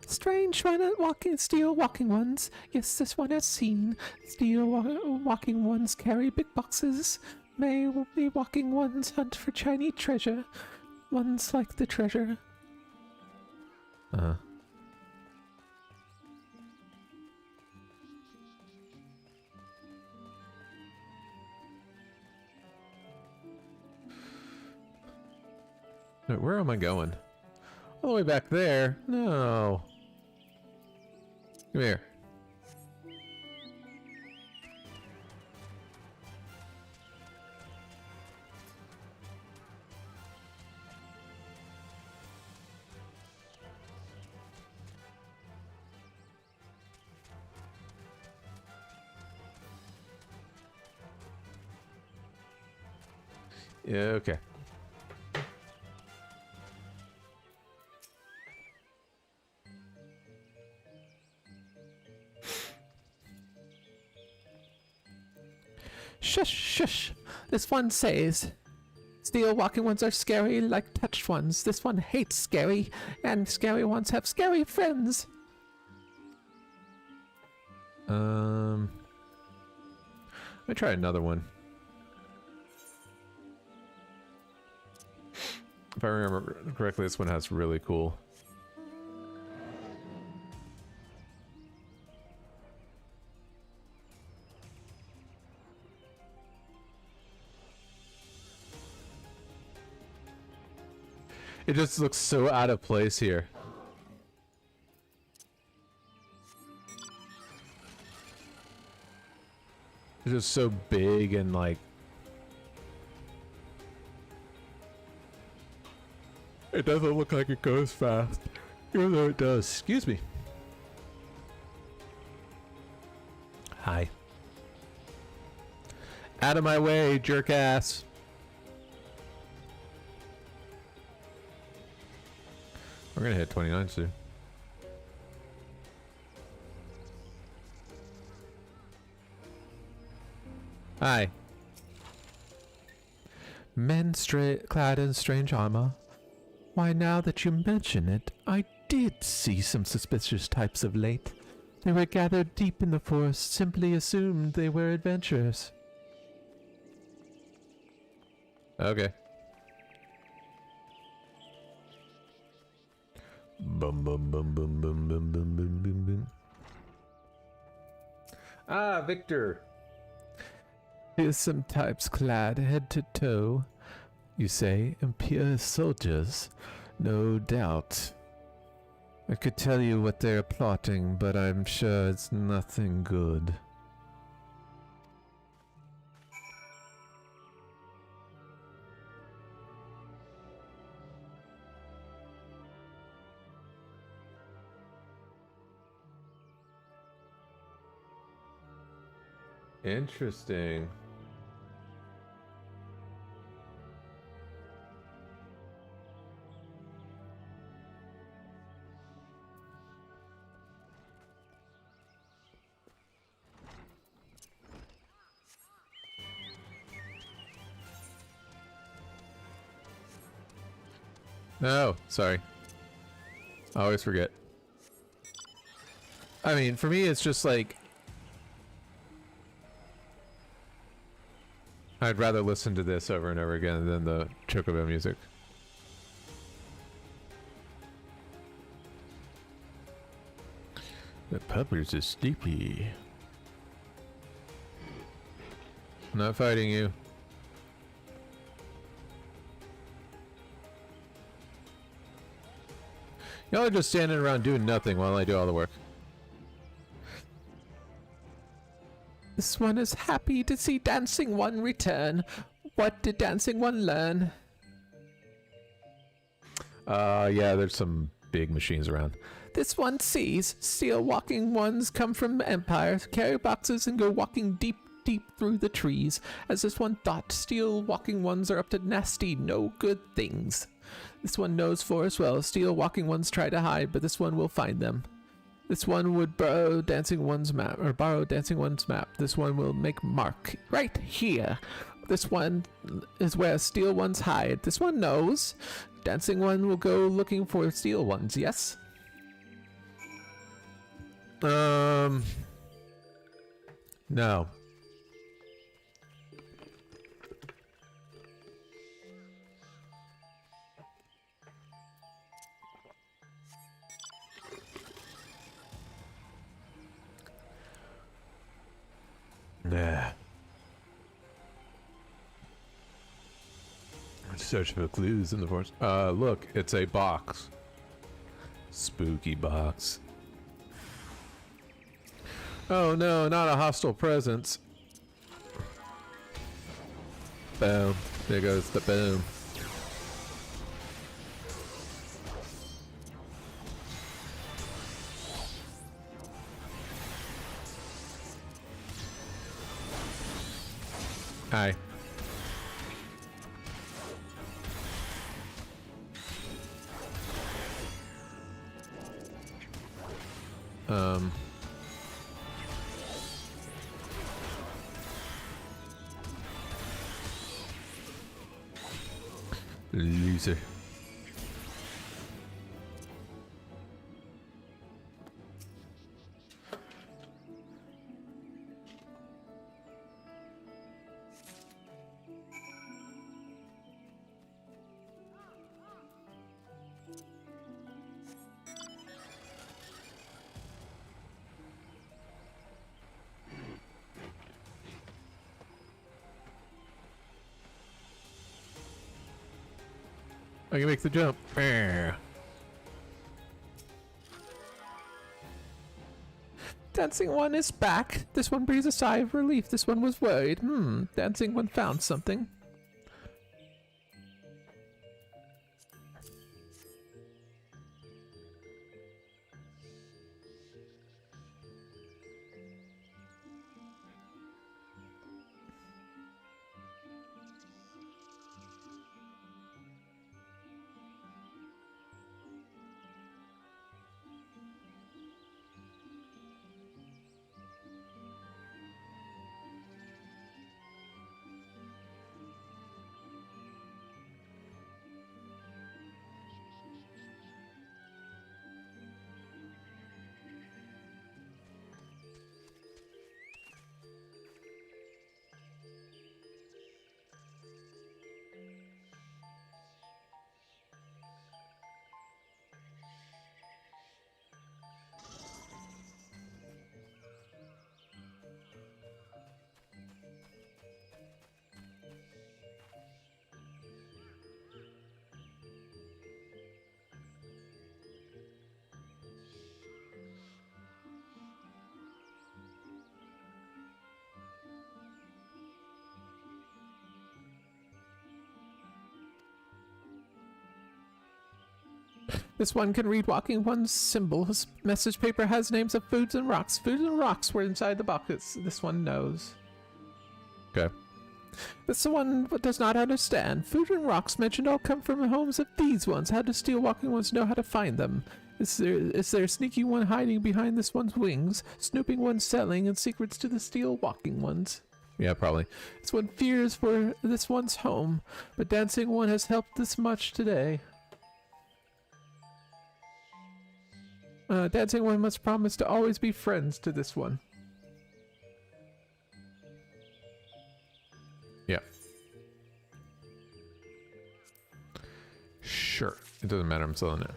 Strange one walking steel walking ones. Yes, this one has seen. Steel walking ones carry big boxes. May be walking ones hunt for shiny treasure. Ones like the treasure. Wait, where am I going? All the way back there? No. Come here. Yeah, okay. Shush, shush. This one says, steel walking ones are scary like touched ones. This one hates scary, and scary ones have scary friends. Let me try another one. If I remember correctly, this one has really cool. It just looks so out of place here. It's just so big and like... It doesn't look like it goes fast, even though it does. Excuse me. Hi. Out of my way, jerk ass. We're gonna hit 29 soon. Hi. Men clad in strange armor. Why, now that you mention it, I did see some suspicious types of late. They were gathered deep in the forest, simply assumed they were adventurers. Okay. Bum bum bum bum bum bum bum bum bum bum. Ah, Victor. Here's some types clad head to toe. You say, imperial soldiers? No doubt. I could tell you what they're plotting, but I'm sure it's nothing good. Interesting. No, sorry. I always forget. I mean, for me, it's just like... I'd rather listen to this over and over again than the Chocobo music. The puppers are sleepy. I'm not fighting you. Y'all are just standing around doing nothing while I do all the work. This one is happy to see Dancing One return. What did Dancing One learn? Yeah, there's some big machines around. This one sees steel walking ones come from Empire, carry boxes and go walking deep through the trees. As this one thought, steel walking ones are up to nasty, no good things. This one knows for as well. Steel walking ones try to hide, but this one will find them. This one would borrow Dancing One's map. This one will make mark right here. This one is where steel ones hide. This one knows. Dancing One will go looking for steel ones, yes? No. Nah. Search for clues in the forest. Look, it's a box. Spooky box. Oh no, not a hostile presence. Boom. There goes the boom. Hi. Loser. I can make the jump. Dancing One is back. This one breathes a sigh of relief. This one was worried. Dancing One found something. This one can read Walking One's symbol. His message paper has names of foods and rocks. Foods and rocks were inside the buckets. This one knows. Okay. This one does not understand. Food and rocks mentioned all come from the homes of these ones. How does Steel Walking Ones know how to find them? Is there a sneaky one hiding behind this one's wings? Snooping one selling and secrets to the Steel Walking Ones? Yeah, probably. This one fears for this one's home, but Dancing One has helped this much today. Dancing One must promise to always be friends to this one. Yeah. Sure. It doesn't matter. I'm selling it.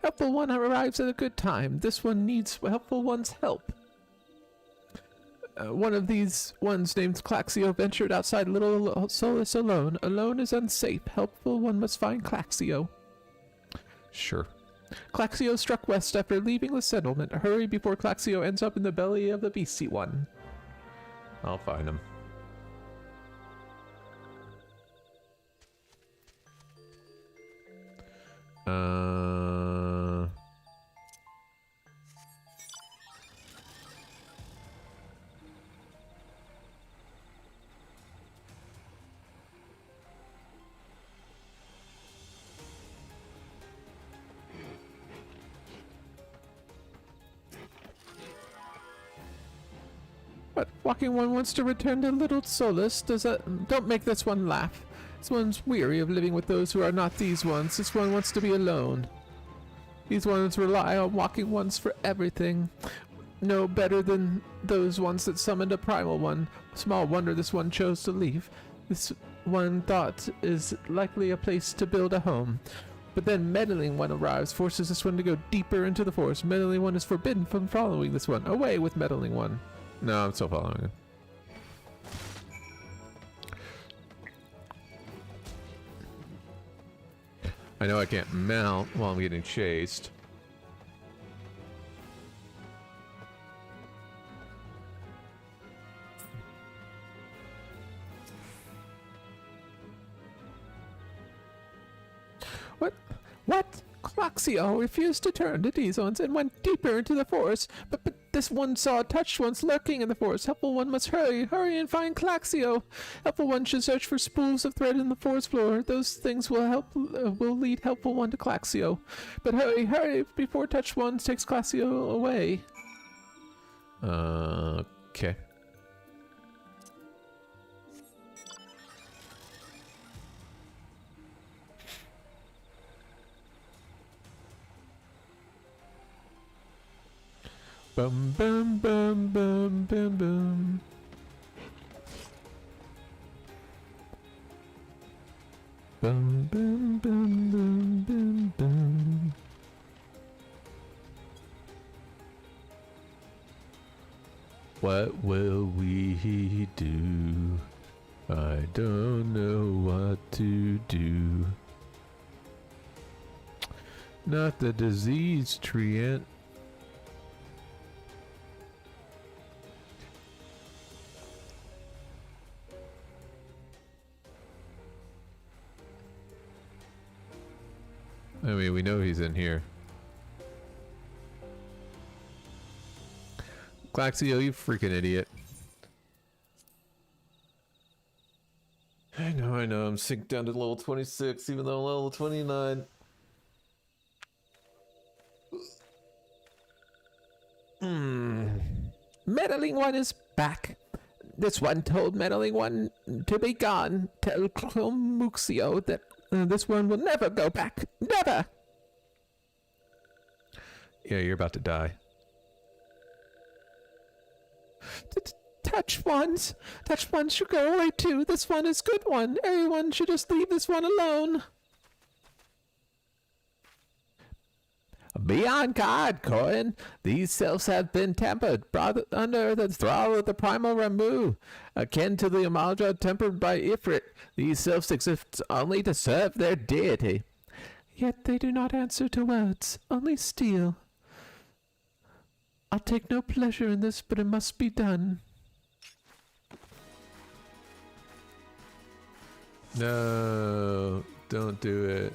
Helpful One arrives at a good time. This one needs Helpful One's help. One of these ones named Claxio ventured outside Little Solus alone. Alone is unsafe. Helpful One must find Claxio. Sure. Claxio struck west after leaving the settlement. Hurry before Claxio ends up in the belly of the beastie one. I'll find him. What? Walking One wants to return to Little Solus? Don't make this one laugh. This one's weary of living with those who are not these ones. This one wants to be alone. These ones rely on Walking Ones for everything. No better than those ones that summoned a primal one. Small wonder this one chose to leave. This one thought is likely a place to build a home. But then Meddling One arrives, forces this one to go deeper into the forest. Meddling One is forbidden from following this one. Away with Meddling One. No, I'm still following him. I know I can't mount while I'm getting chased. What? Claxio refused to turn to these ones and went deeper into the forest. But this one saw touched ones lurking in the forest. Helpful One must hurry and find Claxio. Helpful One should search for spools of thread in the forest floor. Those things will lead Helpful One to Claxio. But hurry before touched ones takes Claxio away. Okay. Bum bum bum bum bum bum. Bum bum bum bum bum bum. What will we do? I don't know what to do. Not the disease treant. I mean, we know he's in here. Claxio, you freaking idiot. I know, I'm synced down to level 26, even though I'm level 29. Meddling One is back. This one told Meddling One to be gone. Tell Clomuxio that this one will never go back. Never! Yeah, you're about to die. Touch ones should go away too. This one is good one. Everyone should just leave this one alone. Be on guard, Corin. These selves have been tempered, brought under the thrall of the primal Ramu, akin to the Amalja tempered by Ifrit. These selves exist only to serve their deity. Yet they do not answer to words, only steel. I'll take no pleasure in this, but it must be done. No, don't do it.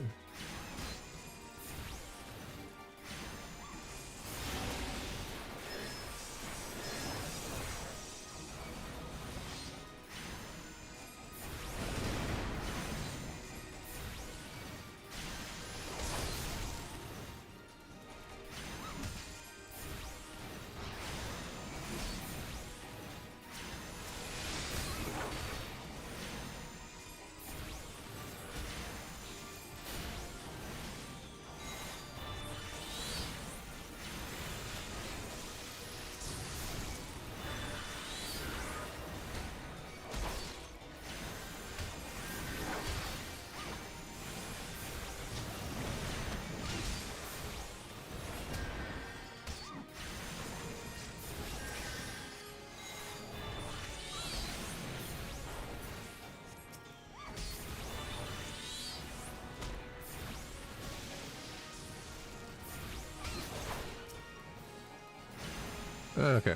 Okay.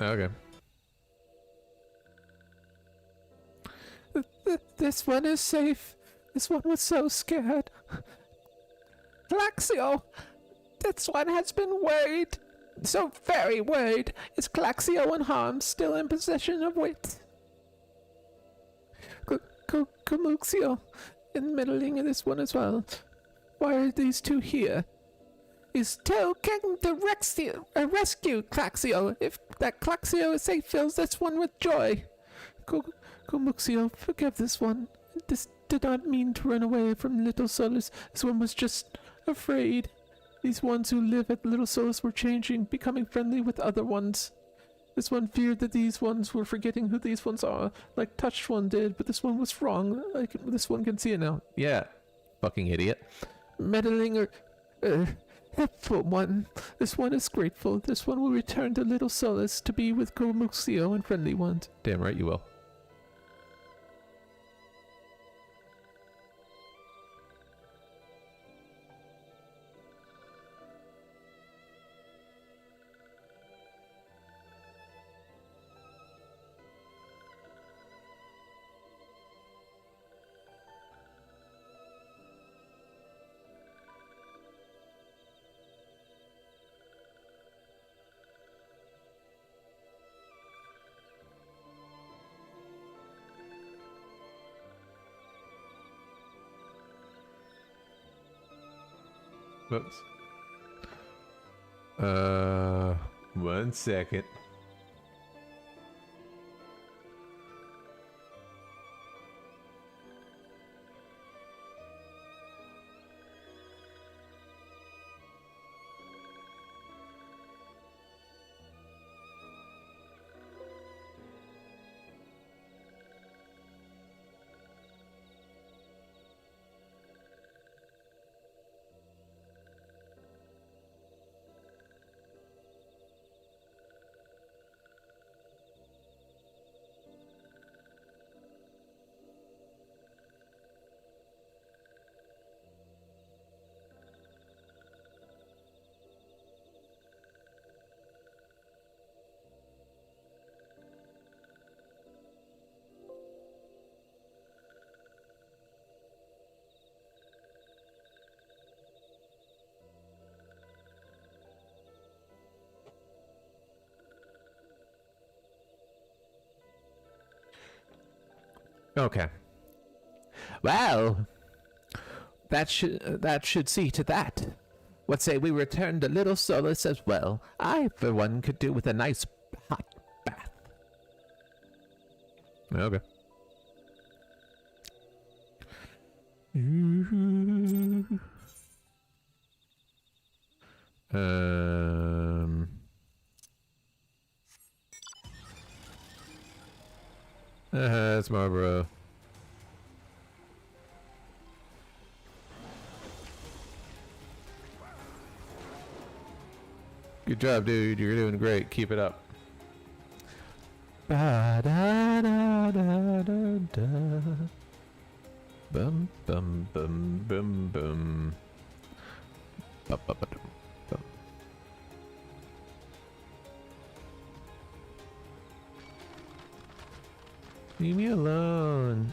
Okay. This one is safe. This one was so scared. Glaxio! This one has been worried. So very worried. Is Glaxio unharmed, still in possession of wit? Camuxio, in meddling in this one as well. Why are these two here? Is King to rescue Glaxio? If that Glaxio is safe, fills this one with joy. Camuxio, forgive this one. This did not mean to run away from Little Solus. This one was just afraid. These ones who live at Little Solus were changing, becoming friendly with other ones. This one feared that these ones were forgetting who these ones are, like Touched One did, but this one was wrong. This one can see it now. Yeah, fucking idiot. Meddling or... helpful one. This one is grateful. This one will return to Little Solus to be with Camuxio and friendly ones. Damn right you will. Whoops. 1 second. Okay. Well, that should see to that. What say we return to Little Solus as well? I, for one, could do with a nice hot bath. Okay. That's Marlboro. Good job, dude. You're doing great. Keep it up. Ba da da da da da. Bum bum bum bum bum. Bum, bum, bum, bum. Leave me alone.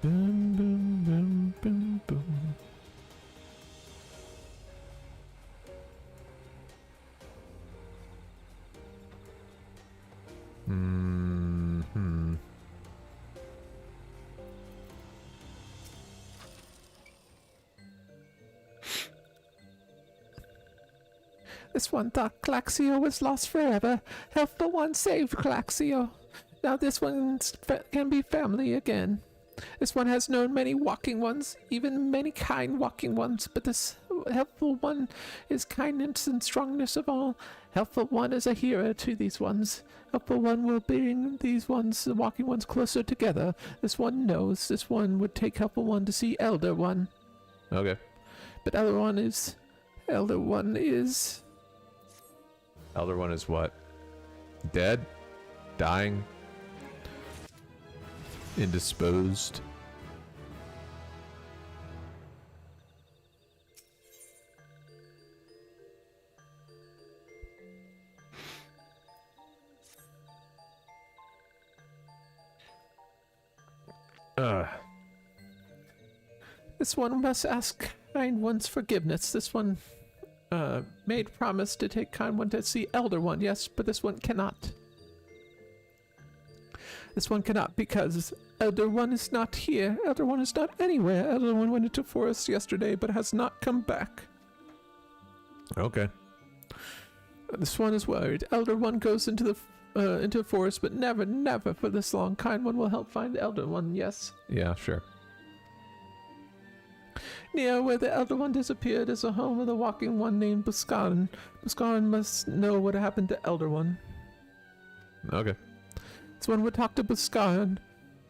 Boom, boom, boom, boom, boom. Hmm. This one thought Claxio was lost forever. Helpful one saved Claxio. Now this one can be family again. This one has known many walking ones, even many kind walking ones, but this helpful one is kindness and strongness of all. Helpful one is a hero to these ones. Helpful one will bring these ones, the walking ones, closer together. This one knows. This one would take helpful one to see elder one. Okay. But elder one is... Elder one is... Elder one is what? Dead? Dying? Indisposed? This one must ask kind one's forgiveness. This one made promise to take kind one to see elder one, yes, but this one cannot. This one cannot because elder one is not here. Elder one is not anywhere. Elder one went into forest yesterday but has not come back. Okay. This one is worried. Elder one goes into the forest, but never, never for this long. Kind one will help find elder one, yes. Yeah, sure. Near where the elder one disappeared is a home of the walking one named Buscarin. Buscarin must know what happened to elder one. Okay. This one would talk to Buscarin,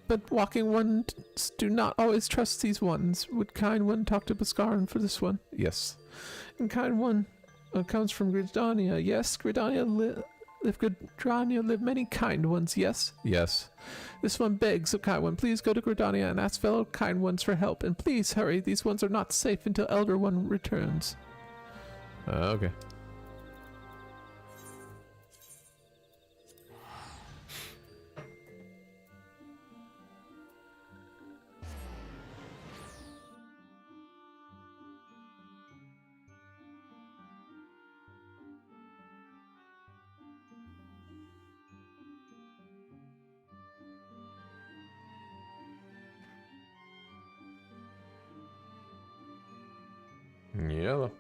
but walking ones do not always trust these ones. Would kind one talk to Buscarin for this one? Yes. And kind one comes from Gridania. Yes, Gridania live many kind ones, yes? Yes. This one begs of kind one, please go to Gridania and ask fellow kind ones for help. And please hurry, these ones are not safe until elder one returns. Okay. Yellow.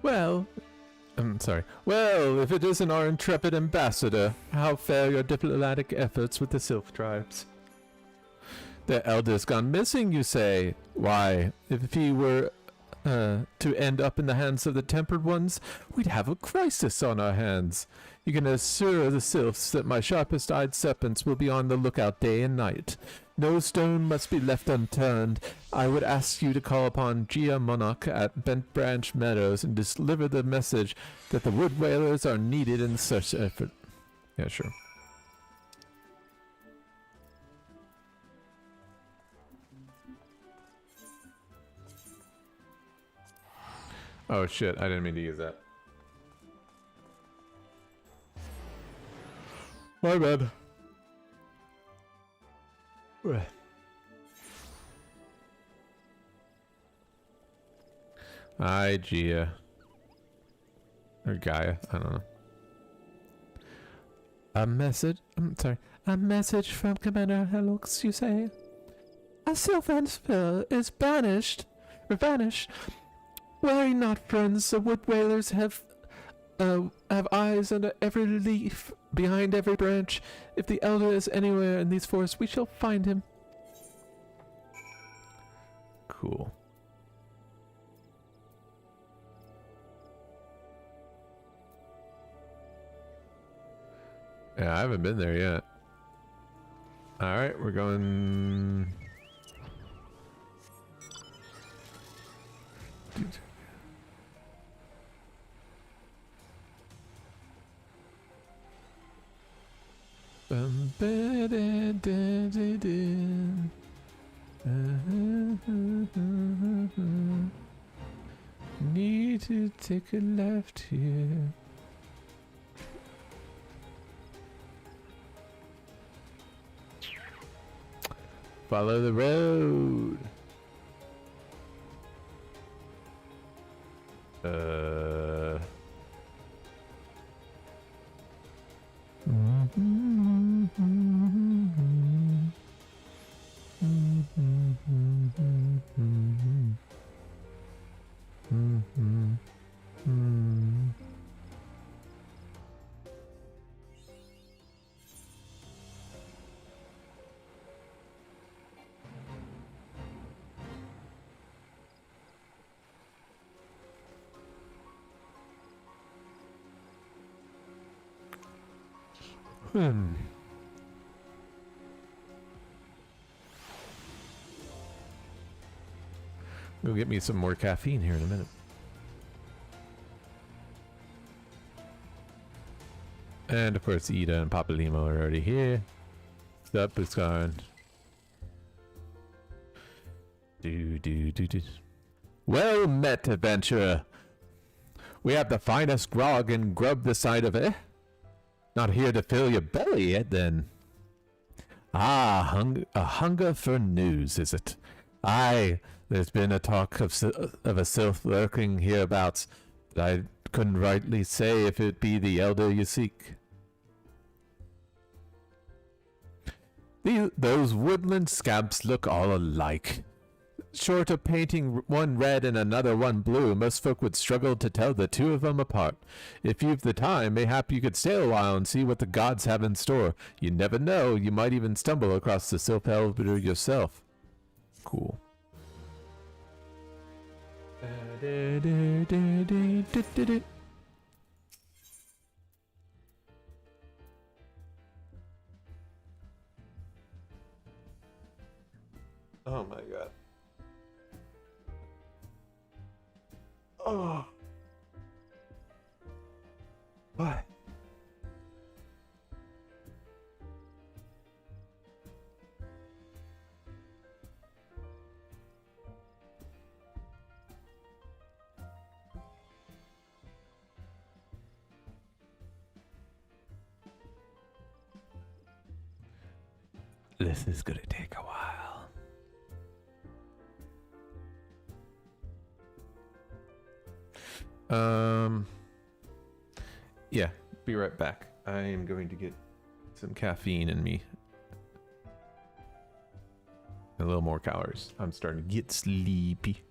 Well, I'm sorry. well, if it isn't our intrepid ambassador, how fare your diplomatic efforts with the Sylph tribes? Their elder's gone missing, you say? Why, if he were to end up in the hands of the Tempered Ones, we'd have a crisis on our hands. You can assure the Sylphs that my sharpest-eyed serpents will be on the lookout day and night. No stone must be left unturned. I would ask you to call upon Gia Monarch at Bent Branch Meadows and deliver the message that the wood whalers are needed in the search effort. Yeah, sure. Oh shit, I didn't mean to use that. My bad. Hi, Gia. Or Gaia, I don't know. A message, a message from Commander Helix, you say? A Sylvansphere is vanished. Worry not, friends, the wood whalers have eyes under every leaf, behind every branch. If the Elder is anywhere in these forests, we shall find him. Cool. Yeah, I haven't been there yet. Alright, we're going... Dude. Need to take a left here. Follow the road. Go get me some more caffeine here in a minute. And of course, Ida and Papa Limo are already here. Sup, it's gone. Do. Well met, adventurer. We have the finest grog and grub this side of it. Not here to fill your belly yet, then. Ah, a hunger for news, is it? Aye, there's been a talk of a sylph lurking hereabouts, but I couldn't rightly say if it be the elder you seek. Those woodland scamps look all alike. Short of painting one red and another one blue, most folk would struggle to tell the two of them apart. If you've the time, mayhap you could stay a while and see what the gods have in store. You never know, you might even stumble across the Sylph Elder yourself. Cool. Oh my god. Oh. What? This is gonna take a while. Yeah, be right back. I am going to get some caffeine in me. A little more calories. I'm starting to get sleepy.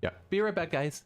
Yeah, be right back, guys.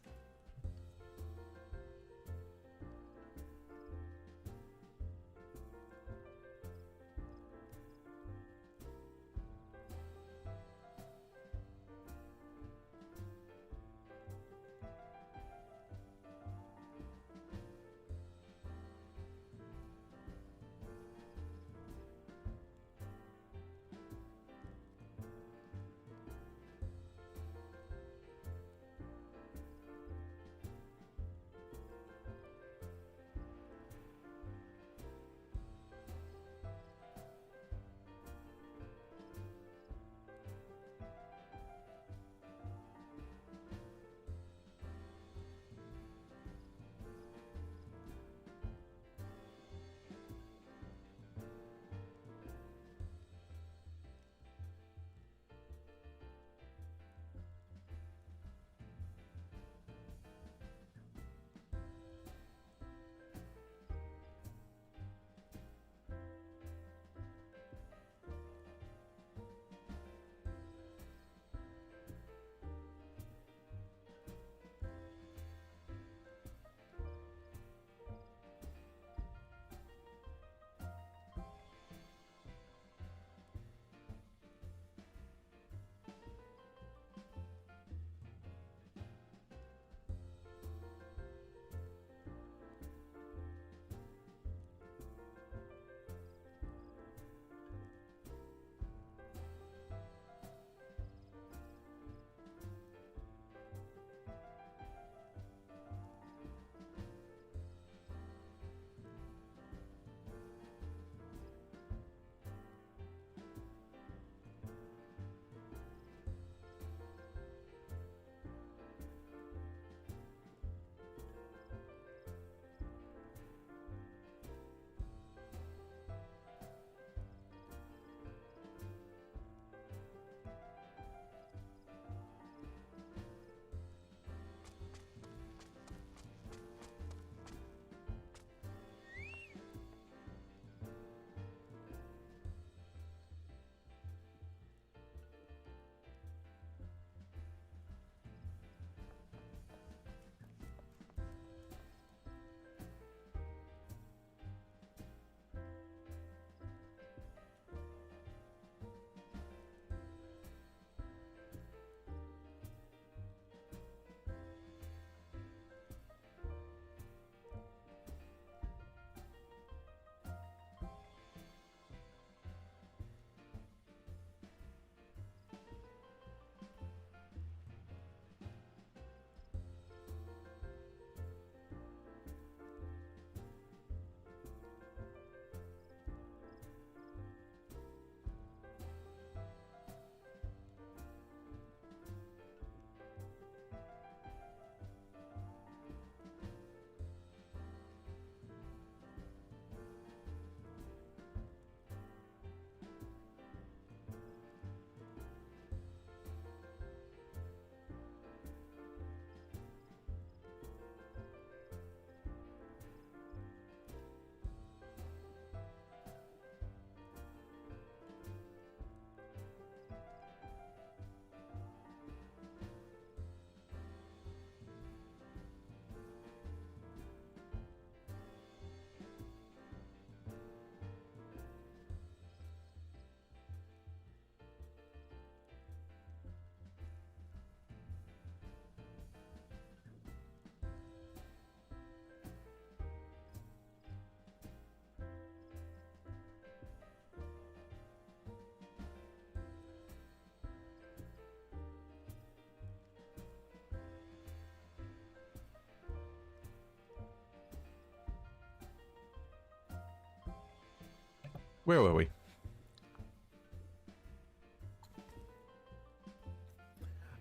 Where were we?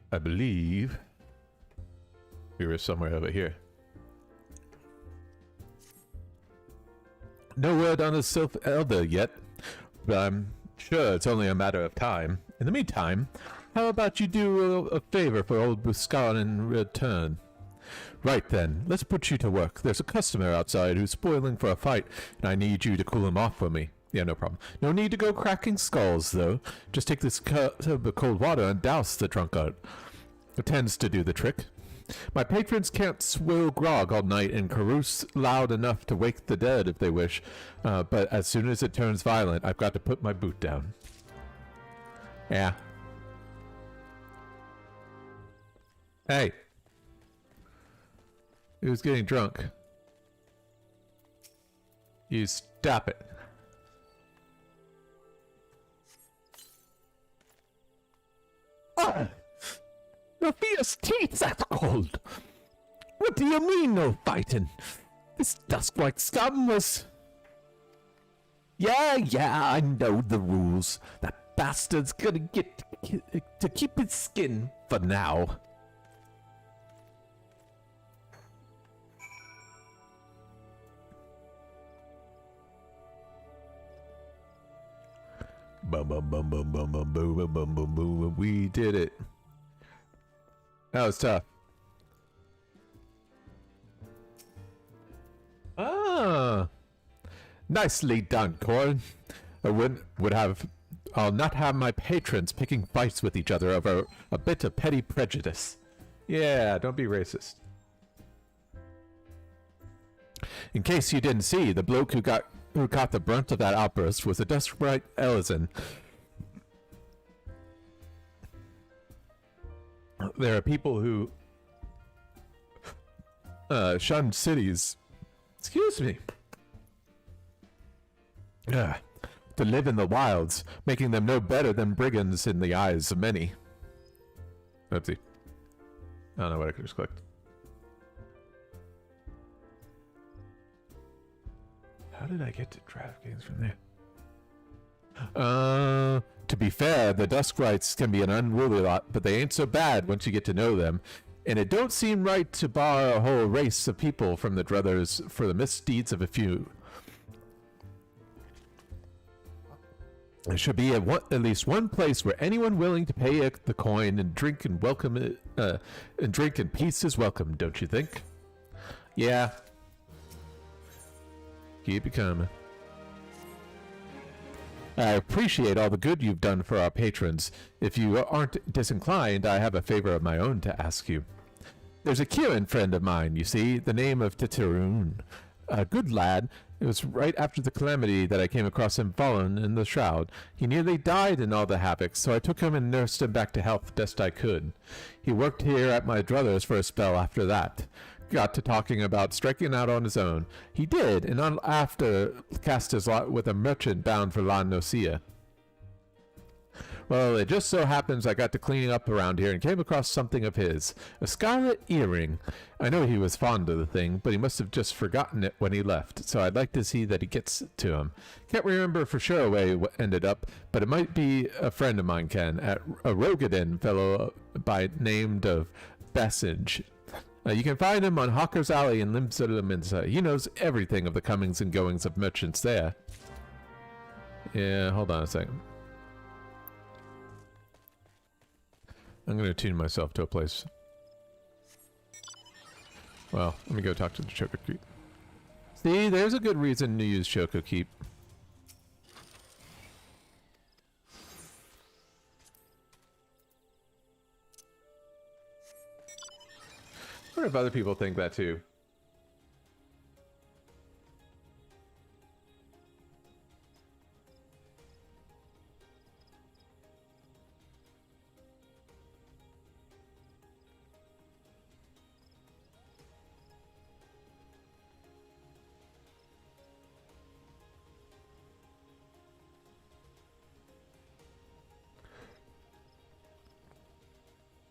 I believe we were somewhere over here. No word on the Sylph Elder yet, but I'm sure it's only a matter of time. In the meantime, how about you do a favor for old Buscan in return? Right then, let's put you to work. There's a customer outside who's spoiling for a fight, and I need you to cool him off for me. Yeah, no problem. No need to go cracking skulls, though. Just take this cup of cold water and douse the drunkard. tends to do the trick. My patrons can't swill grog all night and carouse loud enough to wake the dead if they wish, but as soon as it turns violent, I've got to put my boot down. Yeah. Hey. Who's getting drunk? You stop it. The fierce teeth, that's cold. What do you mean, no fighting? This Duskwhite scum was... Yeah, I know the rules. That bastard's gonna get to keep his skin for now. Bum bum bum bum bum bum bum bum bum bum bum. We did it. That was tough. Ah, nicely done, Corn. I'll not have my patrons picking fights with each other over a bit of petty prejudice. Yeah, don't be racist. In case you didn't see, the bloke who got the brunt of that outburst was the Duskwhite Ellison. There are people who shun cities. Excuse me. To live in the wilds, making them no better than brigands in the eyes of many. Oopsie. I don't know what I could just clicked. How did I get to DraftKings from there? To be fair, the Duskwites can be an unruly lot, but they ain't so bad once you get to know them. And it don't seem right to bar a whole race of people from the Druthers for the misdeeds of a few. There should be at least one place where anyone willing to pay the coin and drink and drink in peace is welcome, don't you think? Yeah. Keep it coming. I appreciate all the good you've done for our patrons. If you aren't disinclined, I have a favor of my own to ask you. There's a Kieran friend of mine, you see, the name of Titaroon. A good lad. It was right after the calamity that I came across him fallen in the shroud. He nearly died in all the havoc, so I took him and nursed him back to health best I could. He worked here at my druthers for a spell after that. Got to talking about striking out on his own. He did, and after cast his lot with a merchant bound for La Nocia. Well, it just so happens I got to cleaning up around here and came across something of his. A scarlet earring. I know he was fond of the thing, but he must have just forgotten it when he left, so I'd like to see that he gets it to him. Can't remember for sure where he ended up, but it might be a friend of mine can, at a Rogadin fellow by named of Bassage. You can find him on Hawker's Alley in Limsa. He knows everything of the comings and goings of merchants there. Yeah, hold on a second. I'm going to tune myself to a place. Well, let me go talk to the Choco Keep. See, there's a good reason to use Choco Keep. I wonder if other people think that too.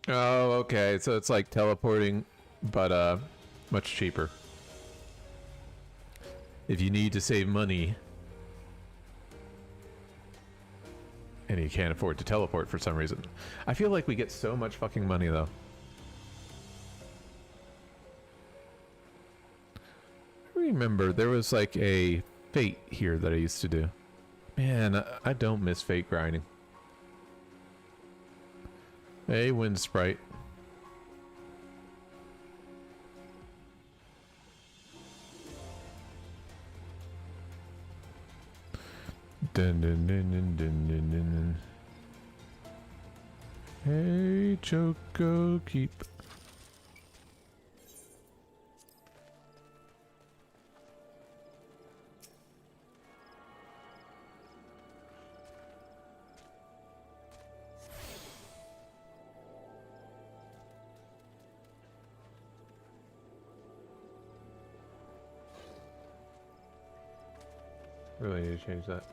Oh, okay. So it's like teleporting, but much cheaper. If you need to save money and you can't afford to teleport for some reason. I feel like we get so much fucking money though. I remember there was like a Fate here that I used to do. Man, I don't miss Fate grinding. Hey, Wind Sprite. Dun, dun, dun, dun, dun, dun, dun. Hey, Choco, keep. Really need to change that.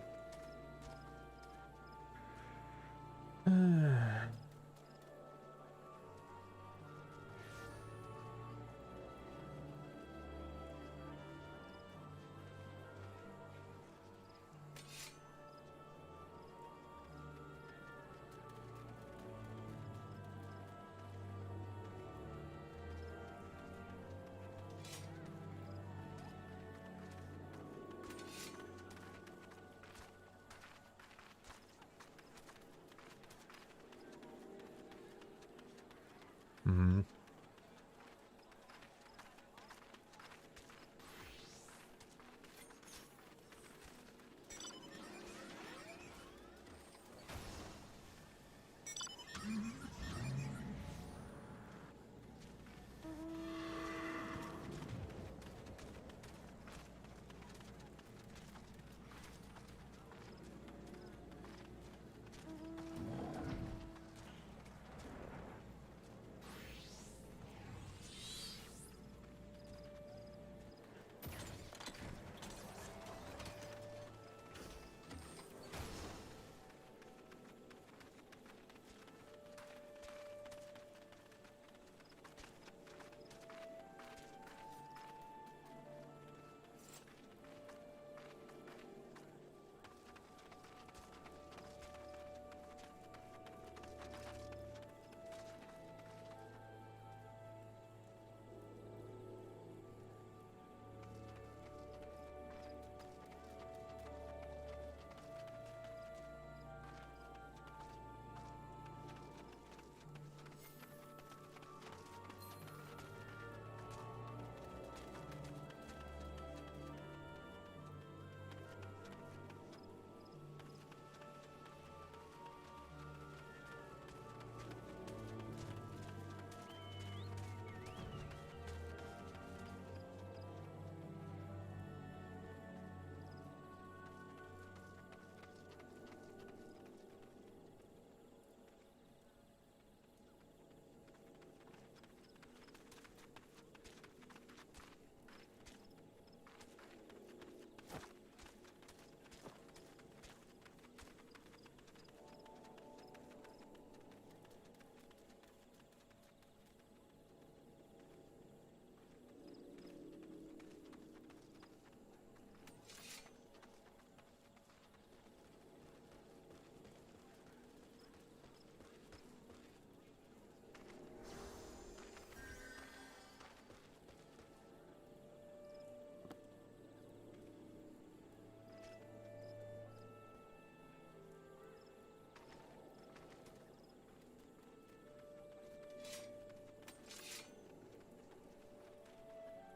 Mm-hmm.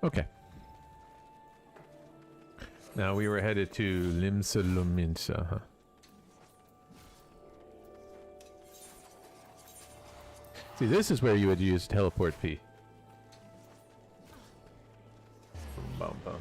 Okay. Now we were headed to Limsa, huh? See, this is where you would use teleport P. Bum, bum.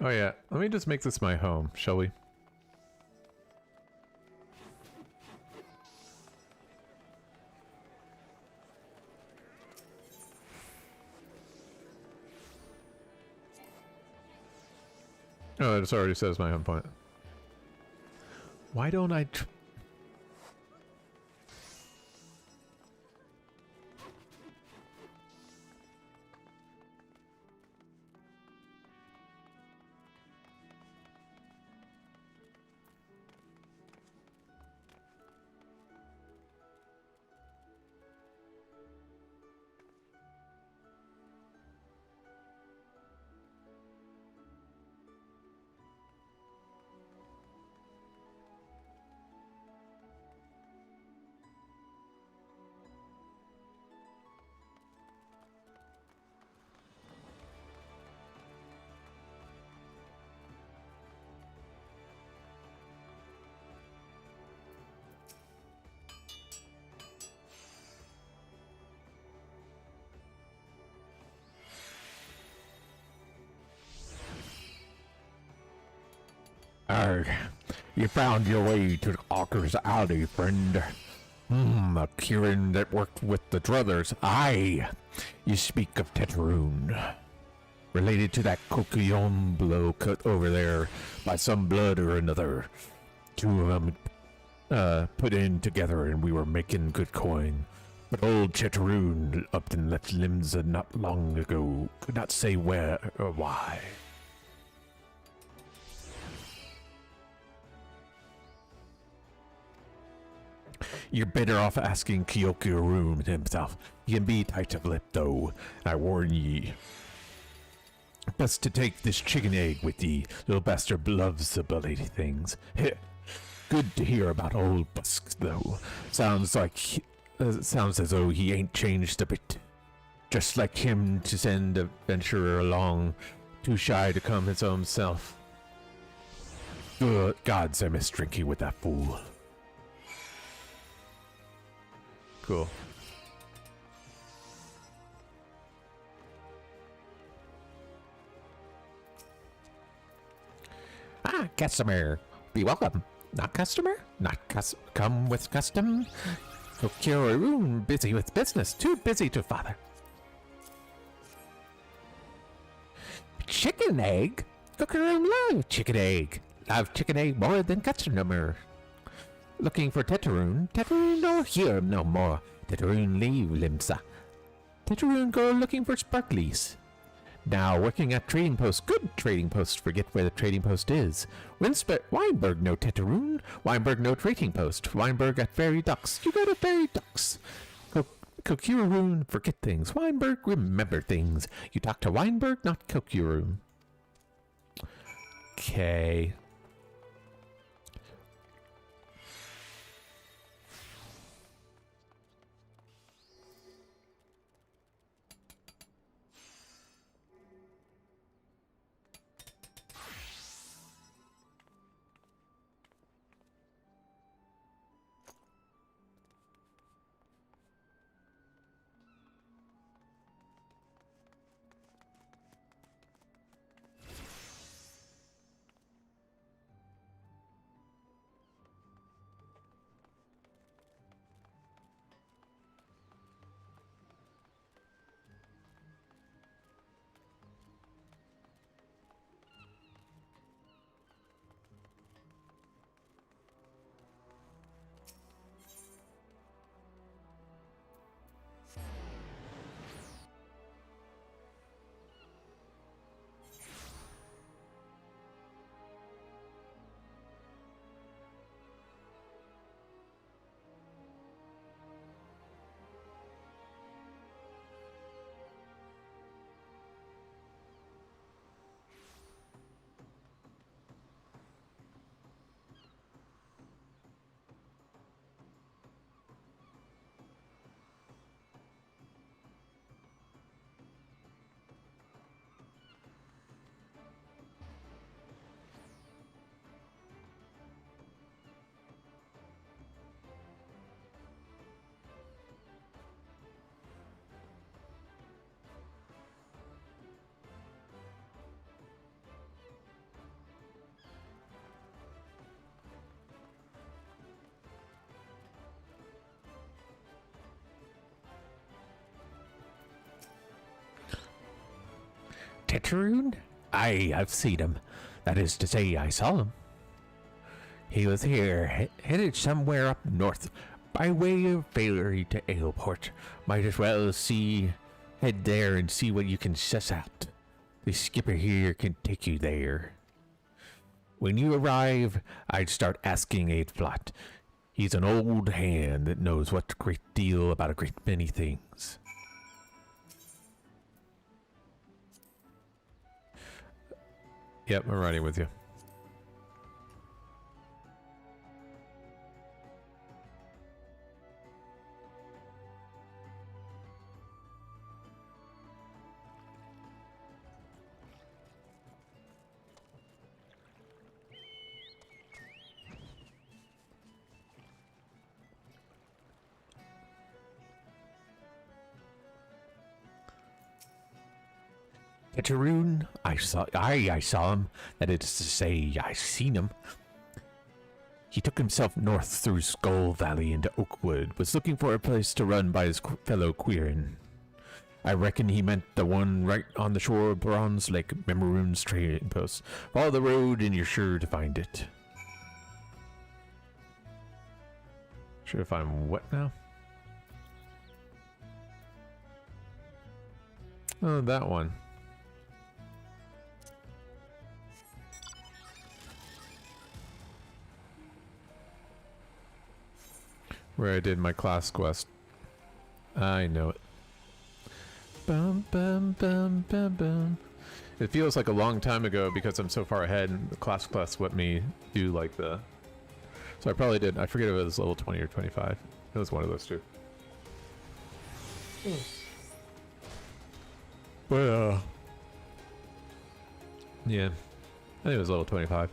Oh yeah, let me just make this my home, shall we? Oh, it already says my home point. Why don't I... You found your way to Arker's Alley, friend. A Kieran that worked with the Druthers. Aye, you speak of Teteroon. Related to that Coquillon blow cut over there by some blood or another. Two of them put in together and we were making good coin. But old Teteroon up and left Limsa not long ago. Could not say where or why. You're better off asking Kyokurun himself. He can be tight-lipped, though. I warn ye. Best to take this chicken egg with ye. Little bastard loves the bloody things. Good to hear about old Busk, though. Sounds as though he ain't changed a bit. Just like him to send a venturer along, too shy to come his own self. Good gods, I miss drinking with that fool. Cool. Customer. Be welcome. Not customer? Not come with custom? Kyokurun busy with business. Too busy to father. Chicken egg? Kyokurun love chicken egg. Love chicken egg more than customer. Looking for Teteroon. Teteroon no here no more. Teteroon leave Limsa. Teteroon go looking for sparklies. Now working at trading post. Good trading post. Forget where the trading post is. Weinberg no Teteroon. Weinberg no trading post. Weinberg at Fairy Ducks. You go to Fairy Ducks. Kyokurun forget things. Weinberg remember things. You talk to Weinberg, not Kyokurun. Okay. Teteroon? Aye, I've seen him. That is to say, I saw him. He was here, headed somewhere up north, by way of Fairy to Aleport. Might as well head there and see what you can suss out. The skipper here can take you there. When you arrive, I'd start asking Aidflot. He's an old hand that knows what great deal about a great many things. Yep, I'm riding with you. Teteroon, I saw him. That is to say, I seen him. He took himself north through Skull Valley into Oakwood, was looking for a place to run by his fellow Quirin. I reckon he meant the one right on the shore of Bronze Lake, Memorune's trading post. Follow the road and you're sure to find it. Sure to find what now? Oh, that one. Where I did my class quest. I know it. Bum, bum, bum, bum, bum. It feels like a long time ago because I'm so far ahead and the class quest let me do like the... So I probably did. I forget if it was level 20 or 25. It was one of those two. But, yeah. I think it was level 25.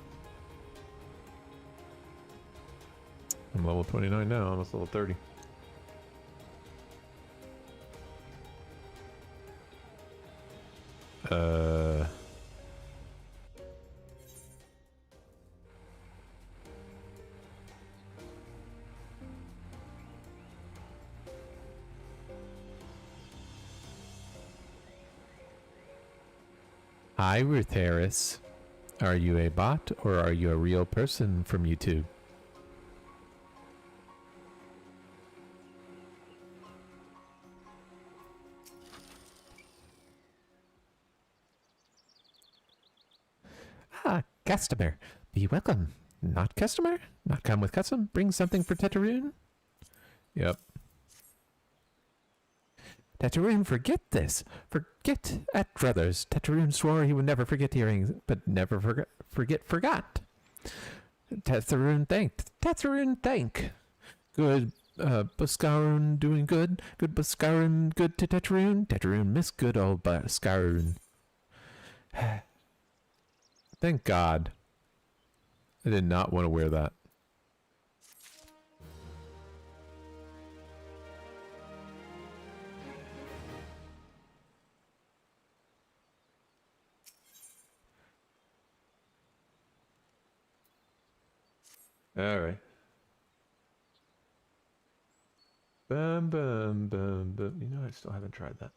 I'm level 29 now, almost level 30. Hi, Ruth Harris. Are you a bot or are you a real person from YouTube? Ah, customer. Be welcome. Not customer? Not come with custom? Bring something for Teteroon? Yep. Teteroon, forget this. Forget at Druthers. Teteroon swore he would never forget hearing, but never forgot. Teteroon thanked. Teteroon thank. Good, Buscaroon doing good. Good Buscaroon good to Teteroon. Teteroon miss good old Buscaroon. Thank God. I did not want to wear that. All right. Bum, bum, bum, bum. You know, I still haven't tried that.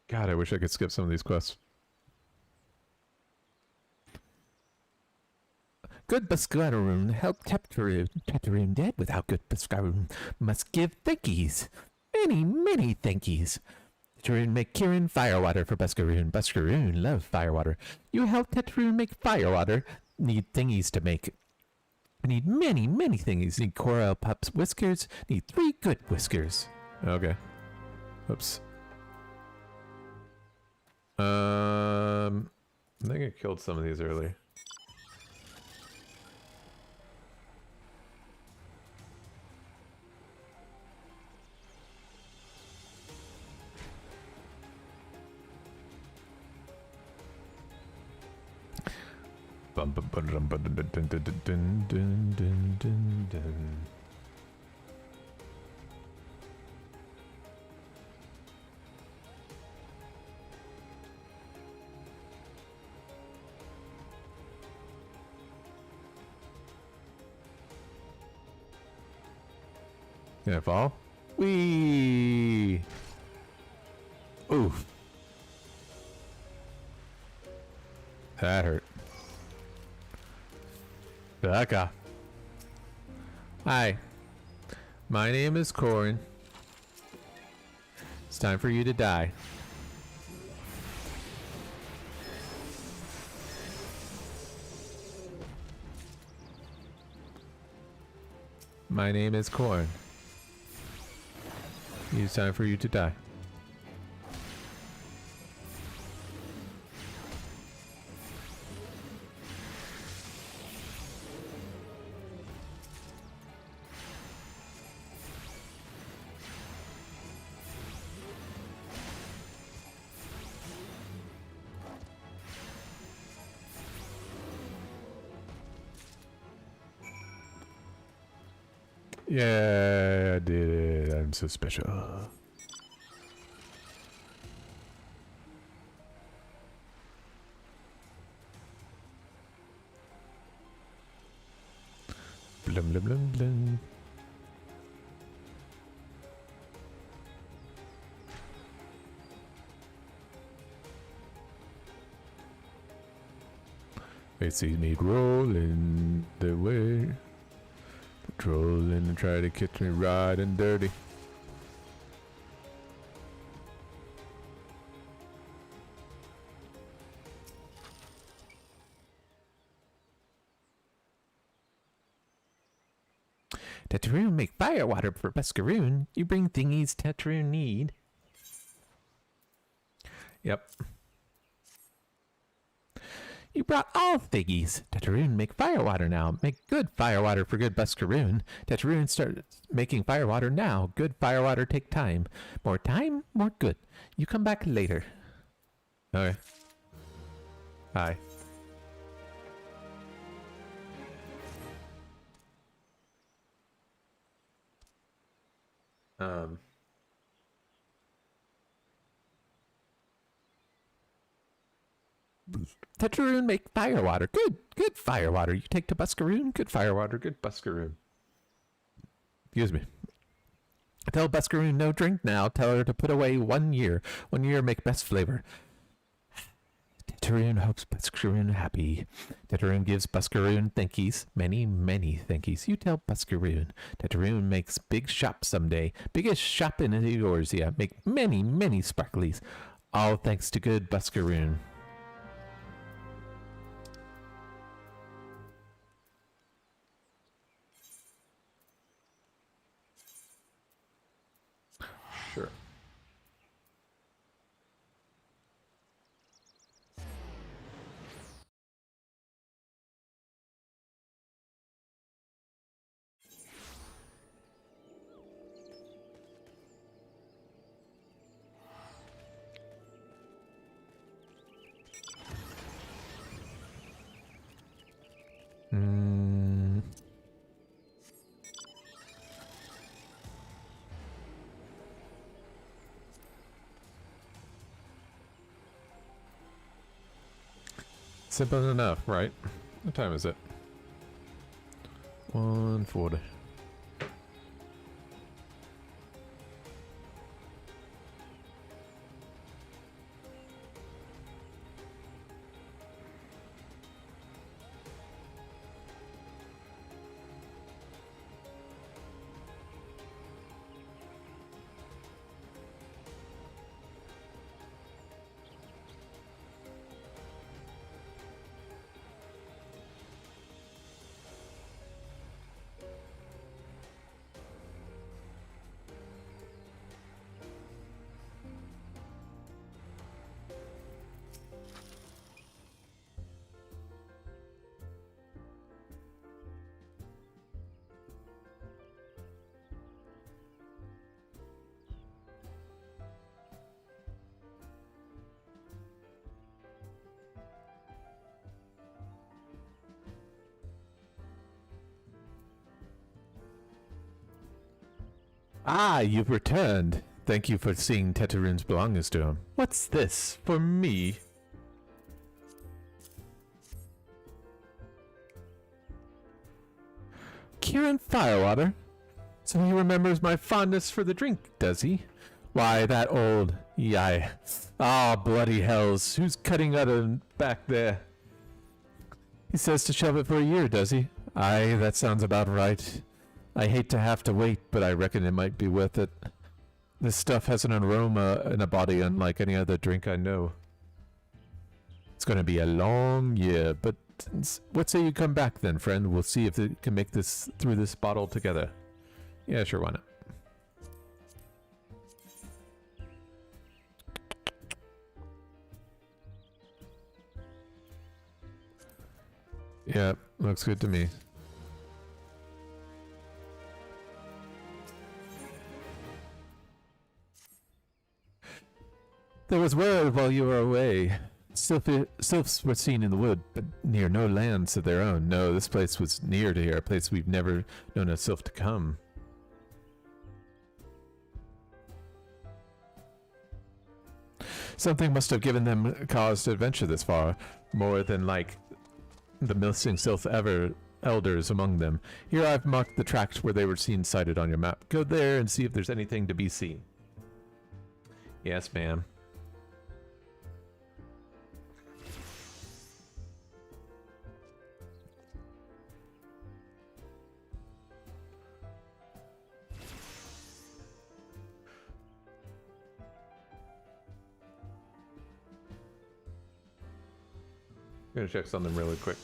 God, I wish I could skip some of these quests. Good Buscaroon help Teteroon dead without good Buscaroon must give thankies. Many, many thankies. Teteroon make Kirin firewater for Buscaroon. Buscaroon love firewater. You help Teteroon make firewater. Need thingies to make. Need many, many thingies. Need Coral Pup's whiskers. Need 3 good whiskers. Okay. Oops. I think I killed some of these earlier. Can I fall? Whee! Oof. That hurt. Back off. Hi. My name is Corin. It's time for you to die. My name is Corin. It's time for you to die. Yeah, I did it. I'm so special. Blum blum blum blum. They see me rolling the way. Patrolling and try to catch me riding dirty. Tetraroon make fire water for Buscaroon. You bring thingies Tetraroon need. Yep. You brought all thingies. Tetraroon make fire water now. Make good fire water for good Buscaroon. Tetraroon start making fire water now. Good fire water take time. More time, more good. You come back later. Okay. Hi. Tetraroon make fire water. Good fire water. You take to Buscaroon. Good fire water. Good Buscaroon. Excuse me. Tell Buscaroon no drink now. Tell her to put away 1 year. 1 year make best flavor. Tetraroon hopes Buscaroon happy. Tetraroon gives Buscaroon thankies. Many, many thankies. You tell Buscaroon. Tetraroon makes big shop someday. Biggest shop in Eorzea. Make many, many sparklies. All thanks to good Buscaroon. Sure. Simple enough, right? What time is it? 1:40. Ah, you've returned. Thank you for seeing Tetraroon's belongings to him. What's this? For me? Kieran Firewater? So he remembers my fondness for the drink, does he? Why, that old... Yai. Ah, bloody hells. Who's cutting out back there? He says to shove it for a year, does he? Aye, that sounds about right. I hate to have to wait, but I reckon it might be worth it. This stuff has an aroma in a body unlike any other drink I know. It's gonna be a long year, but what say you come back then, friend? We'll see if we can make this through this bottle together. Yeah, sure, why not? Yeah, looks good to me. There was word while you were away. Sylphs were seen in the wood, but near no lands of their own. No, this place was near to here, a place we've never known a sylph to come. Something must have given them cause to adventure this far, more than like the missing sylph elders among them. Here I've marked the tracks where they were seen sighted on your map. Go there and see if there's anything to be seen. Yes, ma'am. I'm gonna check something really quick.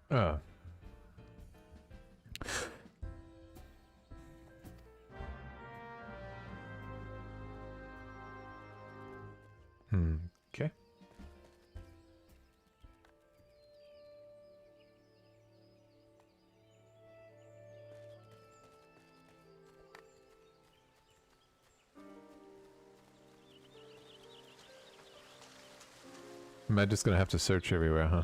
Oh. Okay. Am I just gonna have to search everywhere, huh?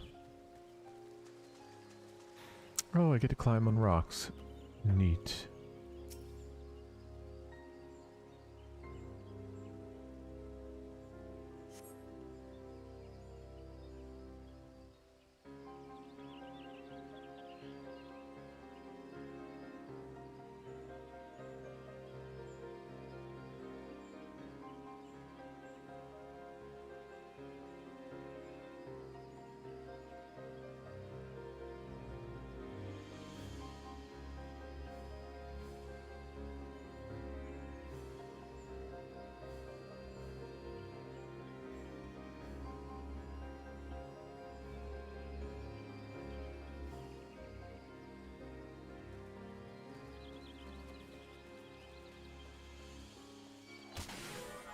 Oh, I get to climb on rocks. Neat.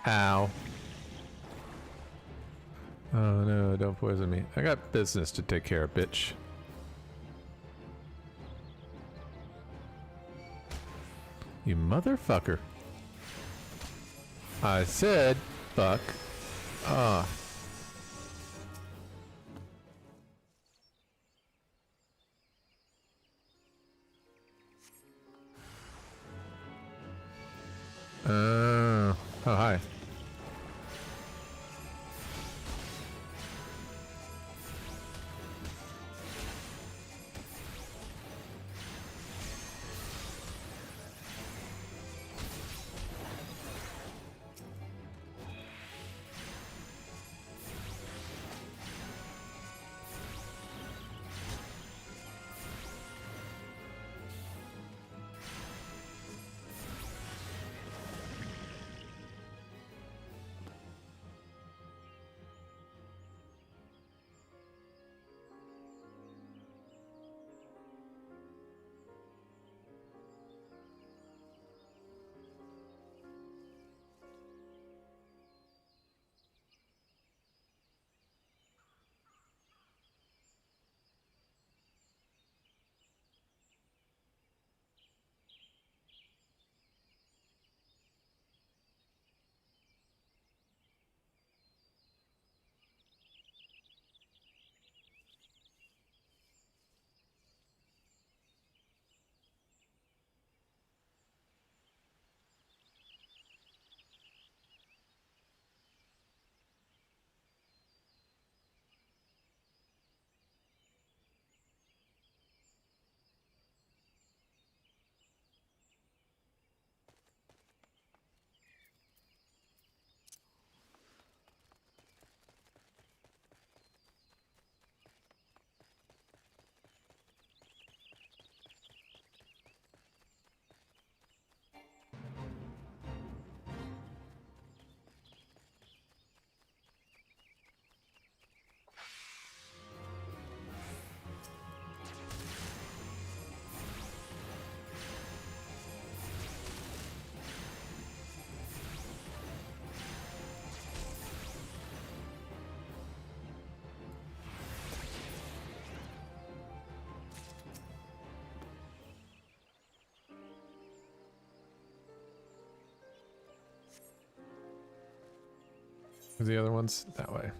Ow. Oh no, don't poison me. I got business to take care of, bitch. You motherfucker. I said, fuck Ah. Oh, hi. The other ones that way.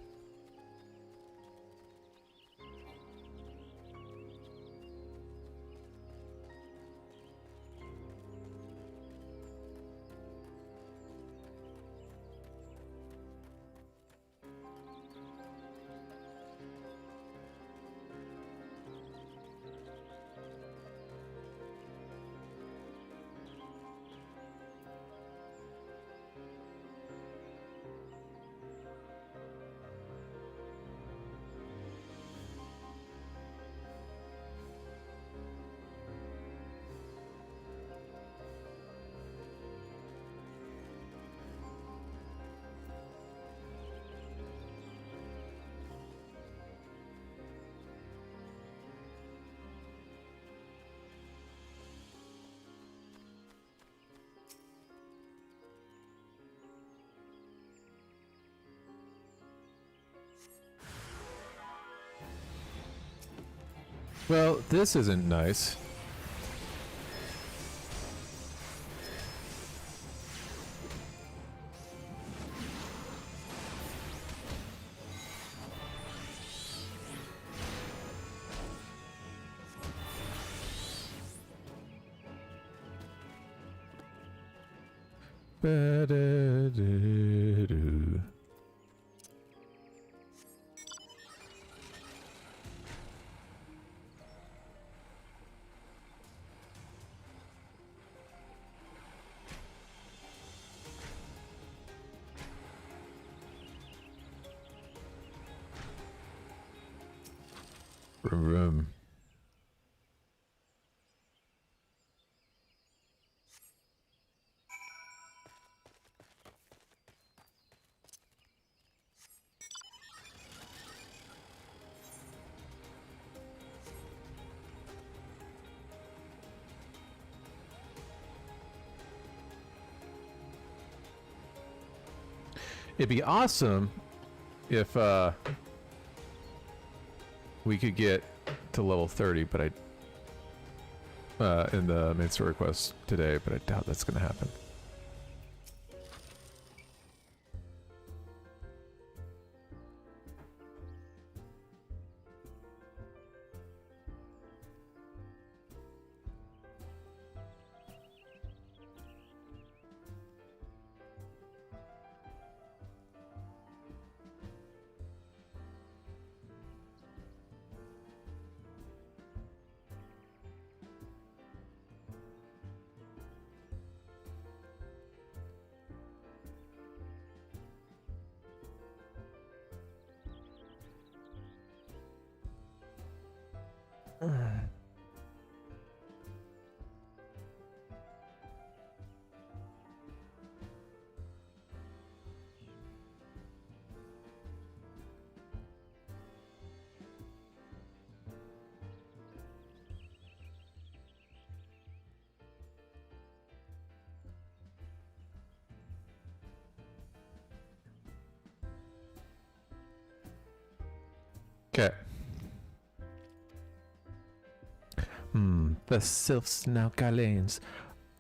Well, this isn't nice. Ba-da-da-doo. Vroom, vroom. It'd be awesome if we could get to level 30, but in the main story quest today, but I doubt that's gonna happen. Okay. The Sylphs, now Garleans,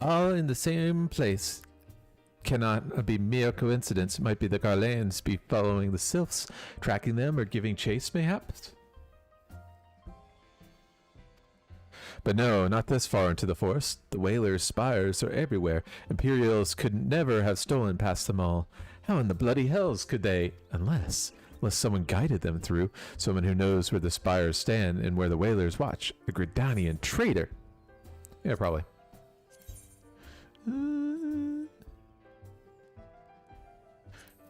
all in the same place. Cannot be mere coincidence. Might be the Garleans be following the Sylphs, tracking them, or giving chase, mayhaps? But no, not this far into the forest. The Whalers' spires are everywhere. Imperials could never have stolen past them all. How in the bloody hells could they, unless someone guided them through, someone who knows where the spires stand and where the Whalers watch. A Gridanian traitor. Yeah, probably.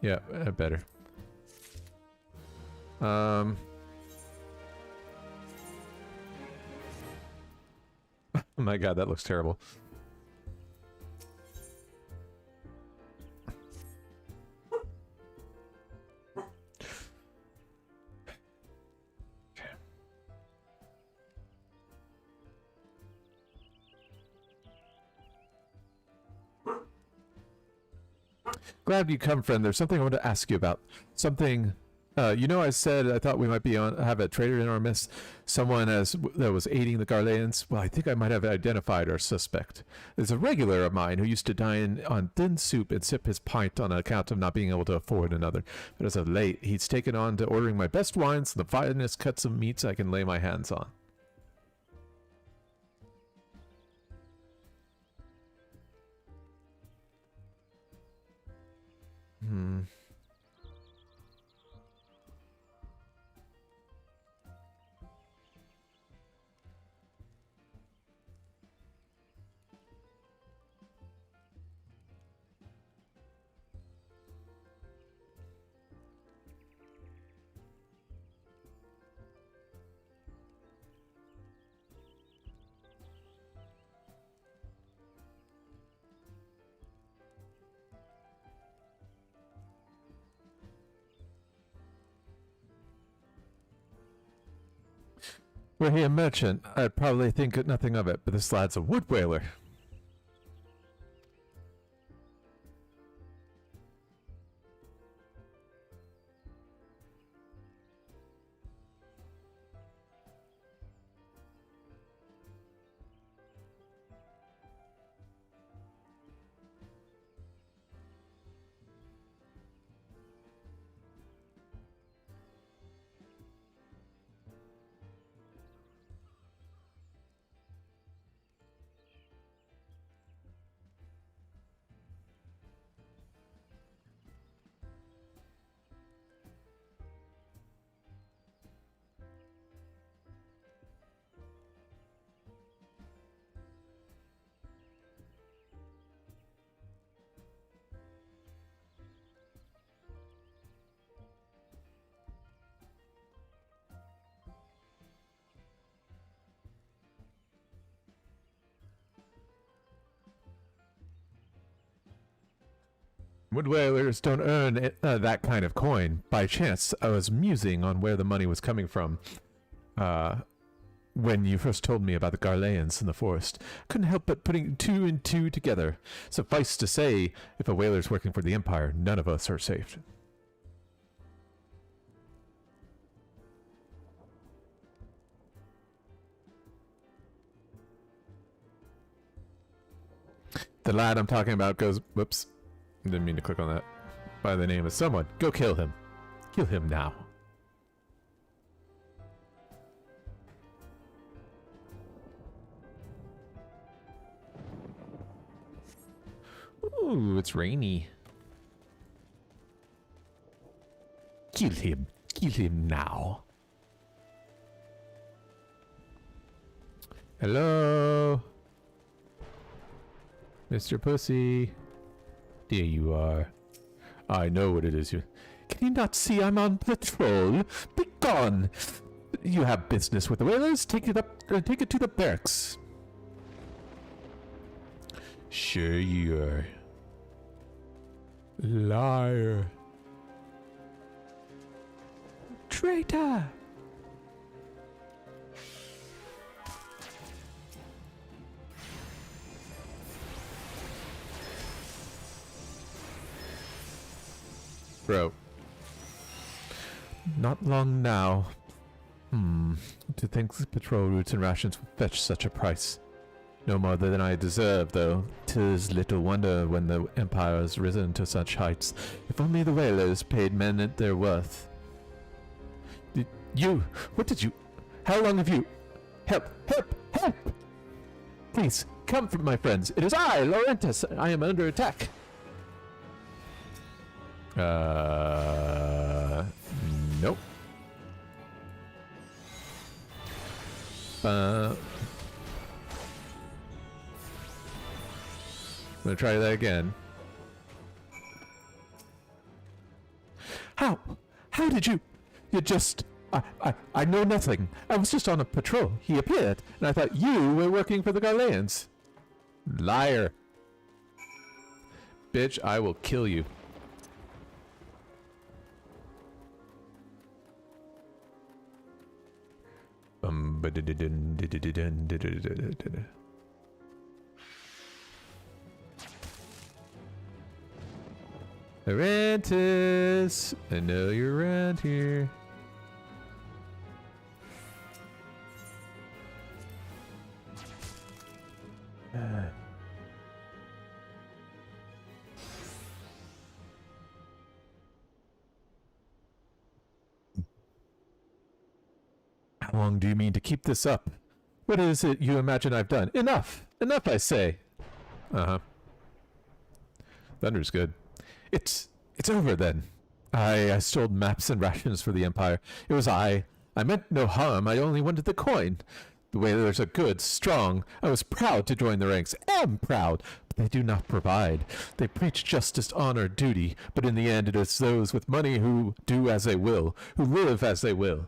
Yeah, better. Oh my god, that looks terrible. Glad you come, friend. There's something I want to ask you about. Something, you know, I said I thought we might be have a traitor in our midst. Someone that was aiding the Garleans. Well, I think I might have identified our suspect. There's a regular of mine who used to dine on thin soup and sip his pint on account of not being able to afford another. But as of late, he's taken on to ordering my best wines and the finest cuts of meats I can lay my hands on. Were he a merchant, I'd probably think nothing of it, but this lad's a wood whaler. Wood whalers don't earn that kind of coin. By chance, I was musing on where the money was coming from. When you first told me about the Garleans in the forest, couldn't help but putting two and two together. Suffice to say, if a whaler's working for the Empire, none of us are safe. The lad I'm talking about goes, whoops, didn't mean to click on that, by the name of someone. Go kill him. Kill him now. Ooh, it's rainy. Kill him. Kill him now. Hello? Mr. Pussy. There you are. I know what it is. Can you not see I'm on patrol? Be gone! you have business with the whalers, take it to the barracks. Sure you are. Liar. Traitor. Bro. Not long now. To think the patrol routes and rations would fetch such a price. No more than I deserve, though. 'Tis little wonder when the Empire has risen to such heights. If only the whalers paid men at their worth. What did you... How long have you... Help! Help! Help! Please, come from my friends. It is I, Laurentus. I am under attack. Nope. I'm gonna try that again. How? How did you... You just... I know nothing. I was just on a patrol. He appeared, and I thought you were working for the Garleans. Liar. Bitch, I will kill you. Arantis, I know you're around here. How long do you mean to keep this up? What is it you imagine I've done? Enough! Enough, I say! Uh-huh. Thunder's good. It's over then. I stole maps and rations for the Empire. It was I meant no harm. I only wanted the coin. The whalers are good, strong. I was proud to join the ranks. Am proud. But they do not provide. They preach justice, honor, duty. But in the end, it is those with money who do as they will, who live as they will.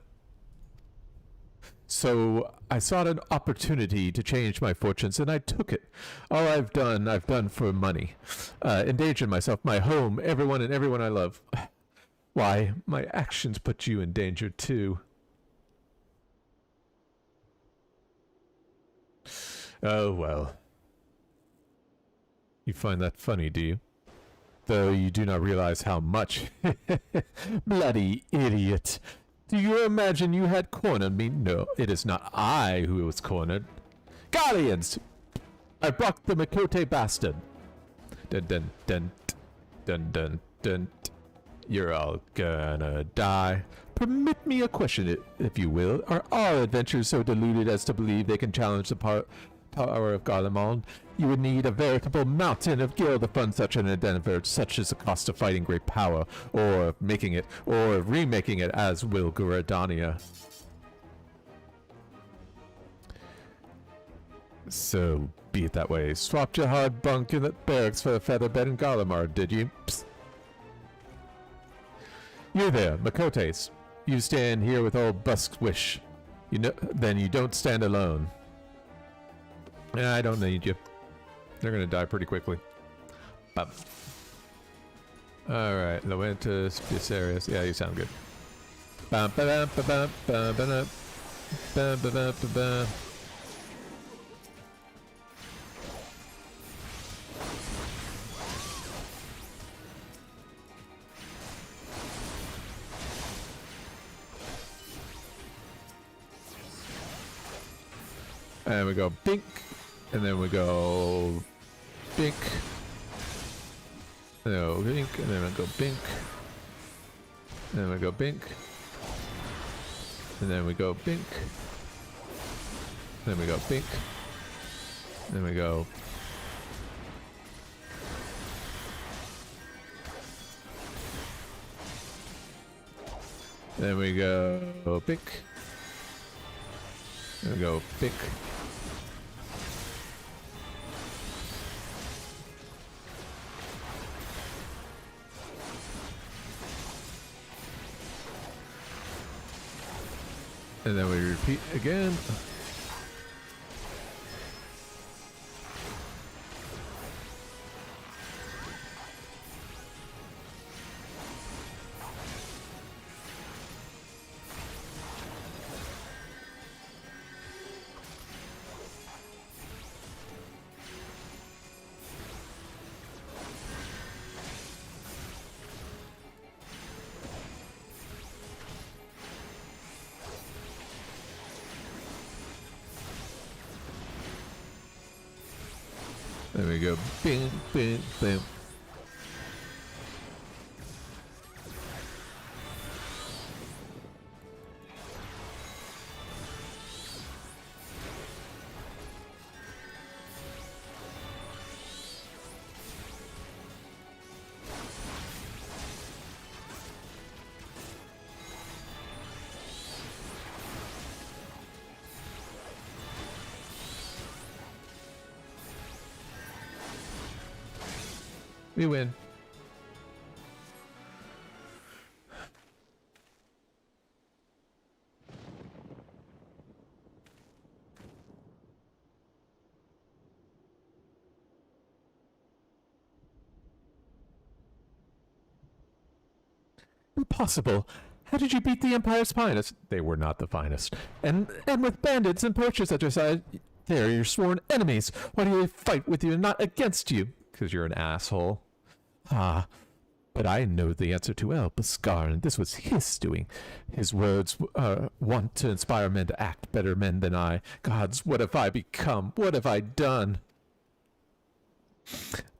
So I sought an opportunity to change my fortunes, and I took it. All I've done for money. Endangered myself, my home, everyone I love. Why, my actions put you in danger too. Oh, well. You find that funny, do you? Though you do not realize how much. Bloody idiot. Do you imagine you had cornered me? No, it is not I who was cornered. Garleans! I blocked the Mikote bastard. Dun dun dun dun dun dun. You're all gonna die. Permit me a question, if you will. Are all adventurers so deluded as to believe they can challenge the power of Garlemald? You would need a veritable mountain of gil to fund such an endeavor, such as the cost of fighting great power, or making it, or remaking it, as will Gridania. So, be it that way. Swapped your hard bunk in the barracks for a feather bed in Garlemald, did you? Psst. You there, Mikotes. You stand here with old Buskwish. You know, then you don't stand alone. I don't need you. They're gonna die pretty quickly. Bop. Alright, Laurentus, Bucerius. Yeah, you sound good. Bum, ba-dum, ba-bum, ba-ba-dum, ba-ba-dum, ba-bum. And we go bink, and then we go bink, and then we go bink, and then we go bink, and then we go bink, and then we go bink, then we go bink, then we go. Then we go bink. Then we go bink. And then we repeat again. There we go. Bing, bing, bing. We win. Impossible. How did you beat the Empire's finest? They were not the finest. And with bandits and poachers at your side, they're your sworn enemies. Why do they fight with you and not against you? Because you're an asshole. Ah, but I know the answer to El Beskar, and this was his doing. His words want to inspire men to act better men than I. Gods, what have I become? What have I done?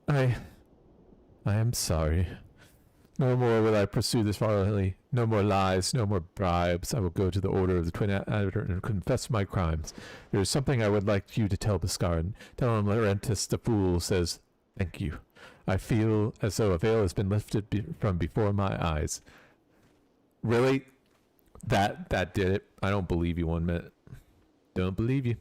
I am sorry. No more will I pursue this folly. No more lies, no more bribes. I will go to the Order of the Twin Adder and confess my crimes. There is something I would like you to tell Beskar. Tell him Laurentis the Fool says thank you. I feel as though a veil has been lifted from before my eyes. Really? That did it? I don't believe you 1 minute. Don't believe you.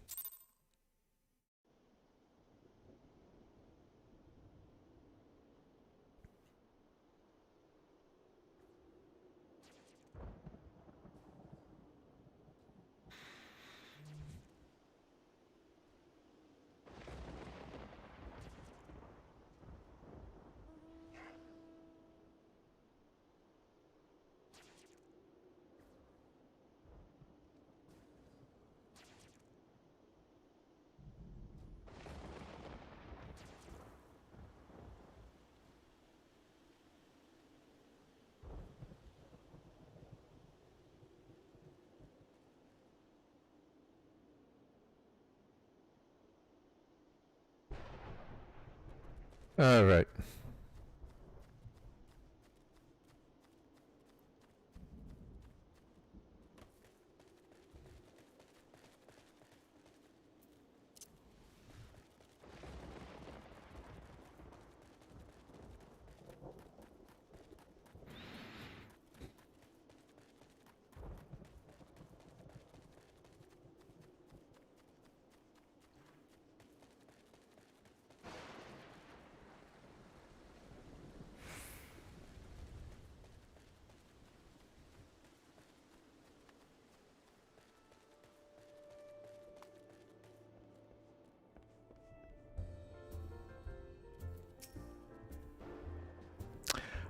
All right.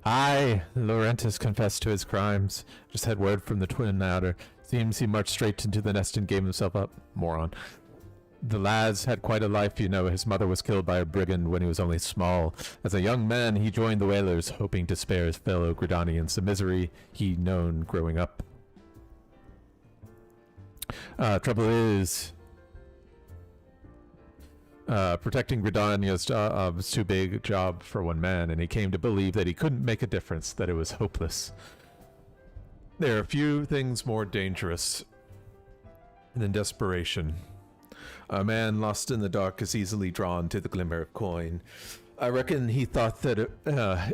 Aye, Laurentis confessed to his crimes. Just had word from the Twin Adder. Seems he marched straight into the nest and gave himself up. Moron. The lad's had quite a life, you know. His mother was killed by a brigand when he was only small. As a young man, he joined the Whalers, hoping to spare his fellow Gridanians the misery he'd known growing up. Trouble is, protecting Gridania's job was too big a job for one man, and he came to believe that he couldn't make a difference, that it was hopeless. There are few things more dangerous than desperation. A man lost in the dark is easily drawn to the glimmer of coin. I reckon he thought that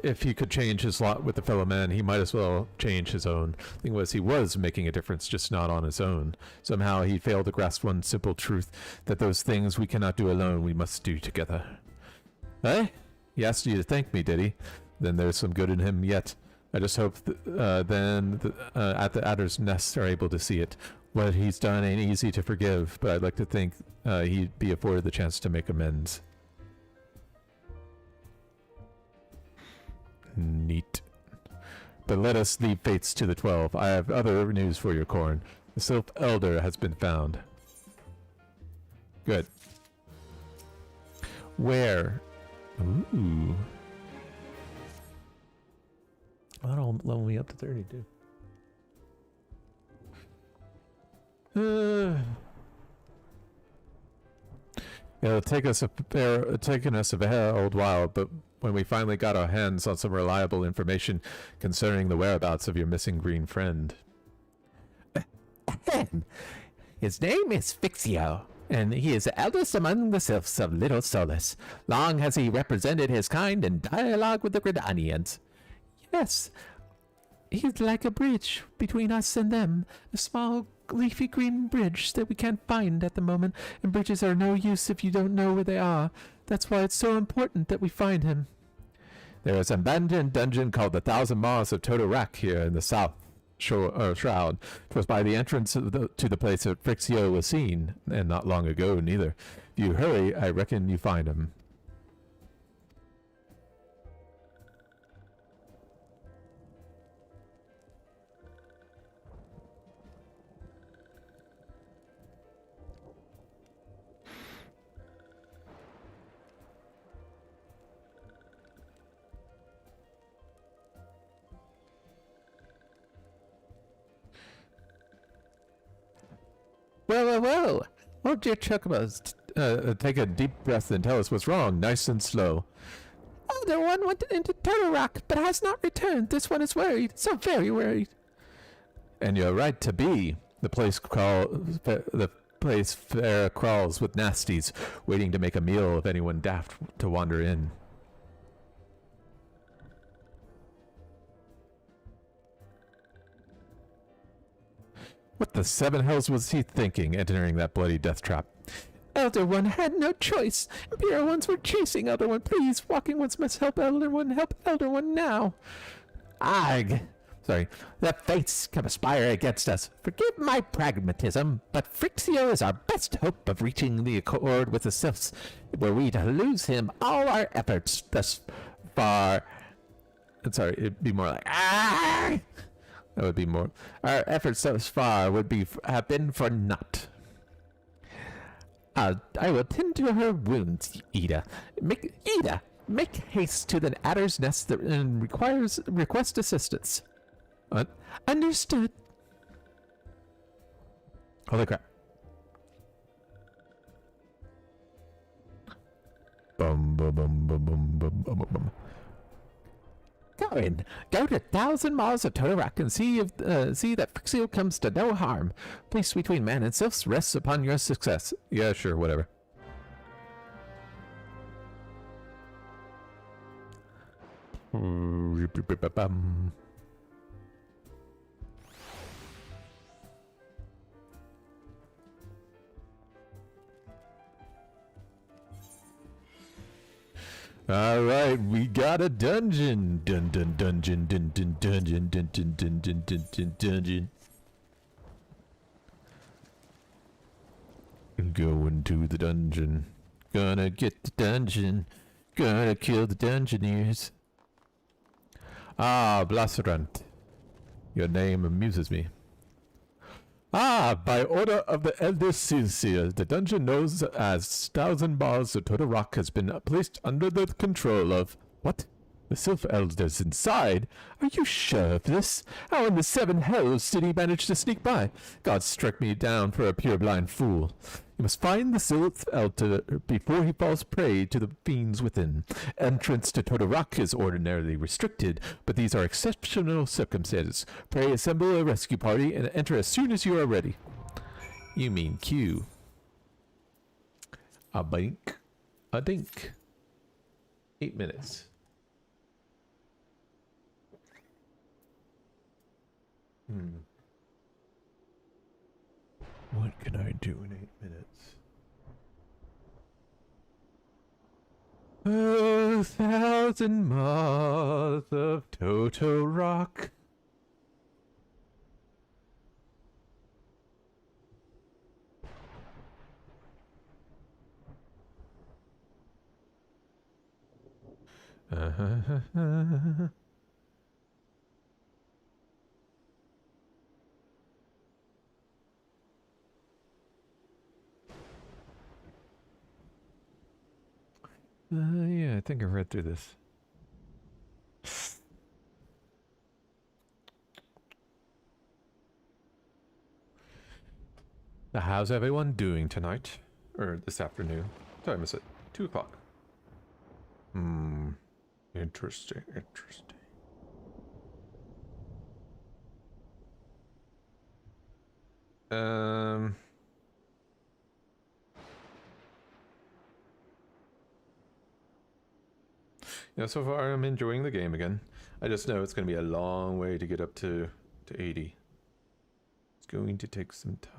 if he could change his lot with a fellow man, he might as well change his own. The thing was, he was making a difference, just not on his own. Somehow he failed to grasp one simple truth, that those things we cannot do alone, we must do together. Eh? He asked you to thank me, did he? Then there's some good in him yet. I just hope then at the Adder's Nest are able to see it. What he's done ain't easy to forgive, but I'd like to think he'd be afforded the chance to make amends. Neat. But let us leave fates to the 12. I have other news for your Corn. The Sylph Elder has been found. Good. Where? Ooh. That'll level me up to 32. It'll taken us a very old while, but when we finally got our hands on some reliable information concerning the whereabouts of your missing green friend. His name is Fixio, and he is the eldest among the Sylphs of Little Solus. Long has he represented his kind in dialogue with the Gridanians. Yes, he's like a bridge between us and them, a small leafy green bridge that we can't find at the moment, and bridges are no use if you don't know where they are. That's why it's so important that we find him. There is an abandoned dungeon called the Thousand Maws of Totorak here in the south shroud. 'Twas by the entrance to the place that Frixio was seen, and not long ago neither. If you hurry, I reckon you find him. Well. Won't you chocobos take a deep breath and tell us what's wrong, nice and slow. Elder One went into Turtle Rock, but has not returned. This one is worried, so very worried. And you're right to be. The place fair crawls with nasties, waiting to make a meal of anyone daft to wander in. What the seven hells was he thinking, entering that bloody death trap? Elder One had no choice. Imperial Ones were chasing Elder One. Please, Walking Ones must help Elder One. Help Elder One now. Sorry. The fates conspire against us. Forgive my pragmatism, but Frixio is our best hope of reaching the accord with the Sylphs. Were we to lose him, all our efforts thus far... Sorry, it'd be more like... That would be more... Our efforts thus far would have been for naught. I will tend to her wounds, Ida. Make haste to the Adder's Nest and request assistance. Understood. Holy crap. Bum, bum, bum, bum, bum, bum, bum, bum. Go to 1,000 Maws of Totorak and see that Frixio comes to no harm. Peace between man and sylphs rests upon your success. Yeah, sure, whatever. All right, we got a dungeon. Dungeon. Going to the dungeon. Gonna get the dungeon. Gonna kill the dungeoneers. Blasserant. Your name amuses me. By order of the Elder Silcia, the dungeon known as 1,000 Maws of Totorak has been placed under the control of... What? The Sylph Elders inside? Are you sure of this? How in the seven hells did he manage to sneak by? God struck me down for a purblind fool. You must find the Sylph Elder before he falls prey to the fiends within. Entrance to Totorak is ordinarily restricted, but these are exceptional circumstances. Pray assemble a rescue party and enter as soon as you are ready. You mean Q. A bink. A dink. 8 minutes. What can I do in 8 minutes? 2,000 moths of Toto Rock. Yeah, I think I've read through this. How's everyone doing tonight? Or this afternoon? Did I miss it? 2 o'clock. Interesting, interesting. Yeah, so far I'm enjoying the game again. I just know it's going to be a long way to get up to 80. It's going to take some time.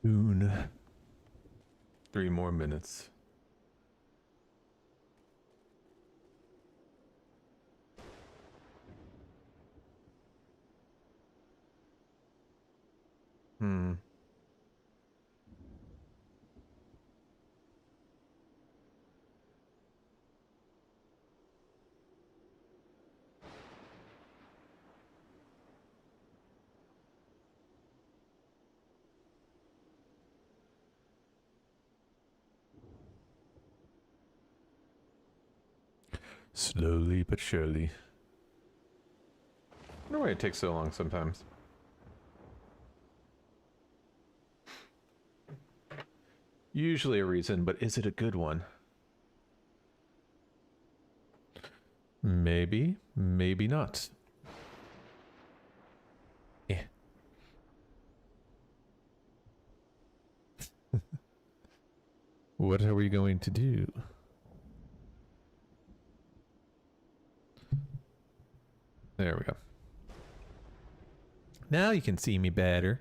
Soon. 3 more minutes. Slowly but surely. I wonder why it takes so long sometimes. Usually a reason, but is it a good one? Maybe, maybe not. Eh. What are we going to do? There we go. Now you can see me better.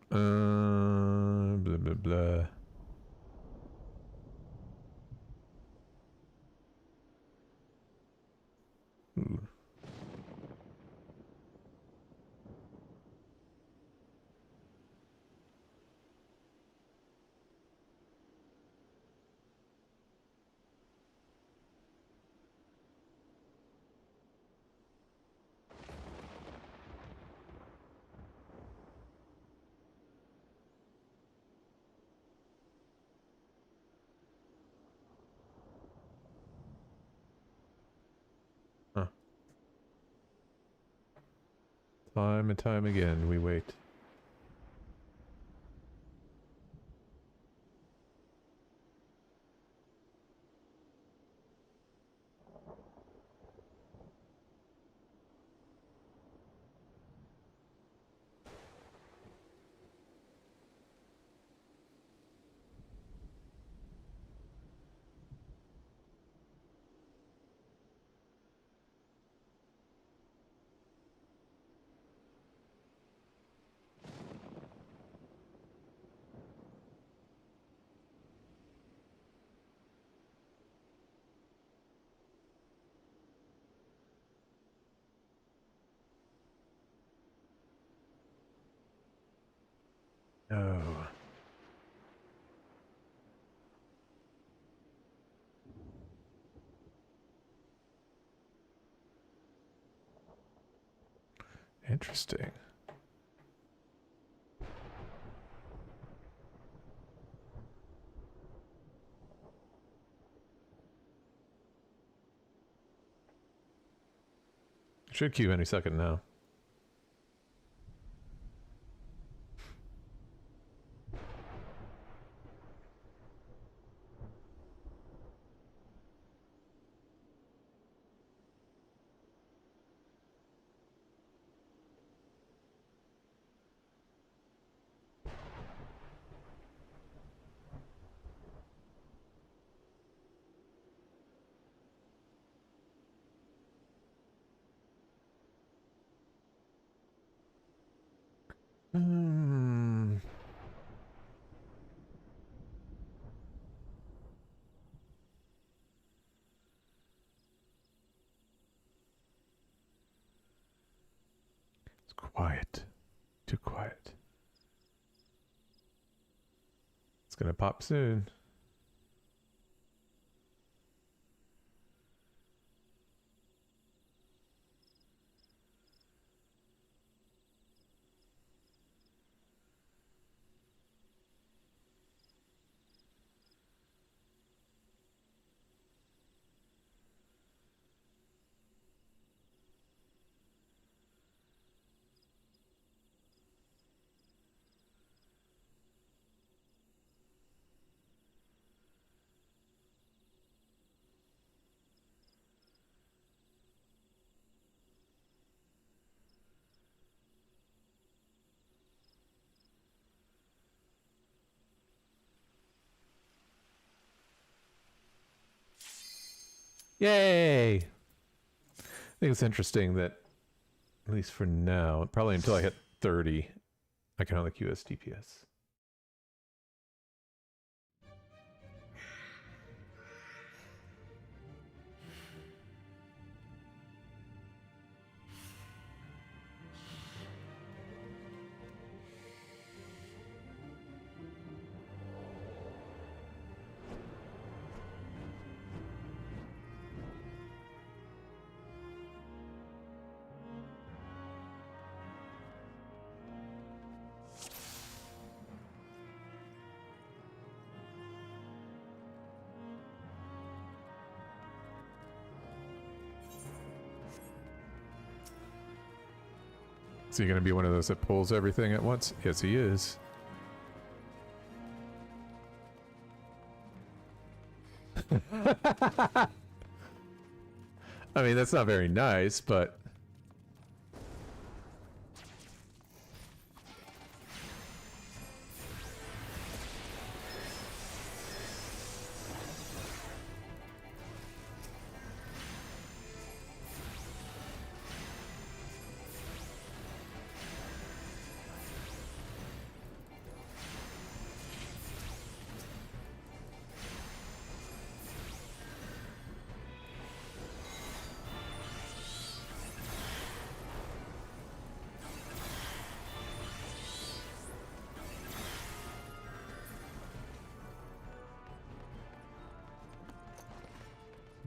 Blah blah blah. Ooh. Huh. Time and time again, we wait. Oh. Interesting. Should queue any second now. Hmm. It's quiet. Too quiet. It's gonna pop soon. Yay! I think it's interesting that, at least for now, probably until I hit 30, I can only queue as DPS. Is he going to be one of those that pulls everything at once? Yes, he is. I mean, that's not very nice, but...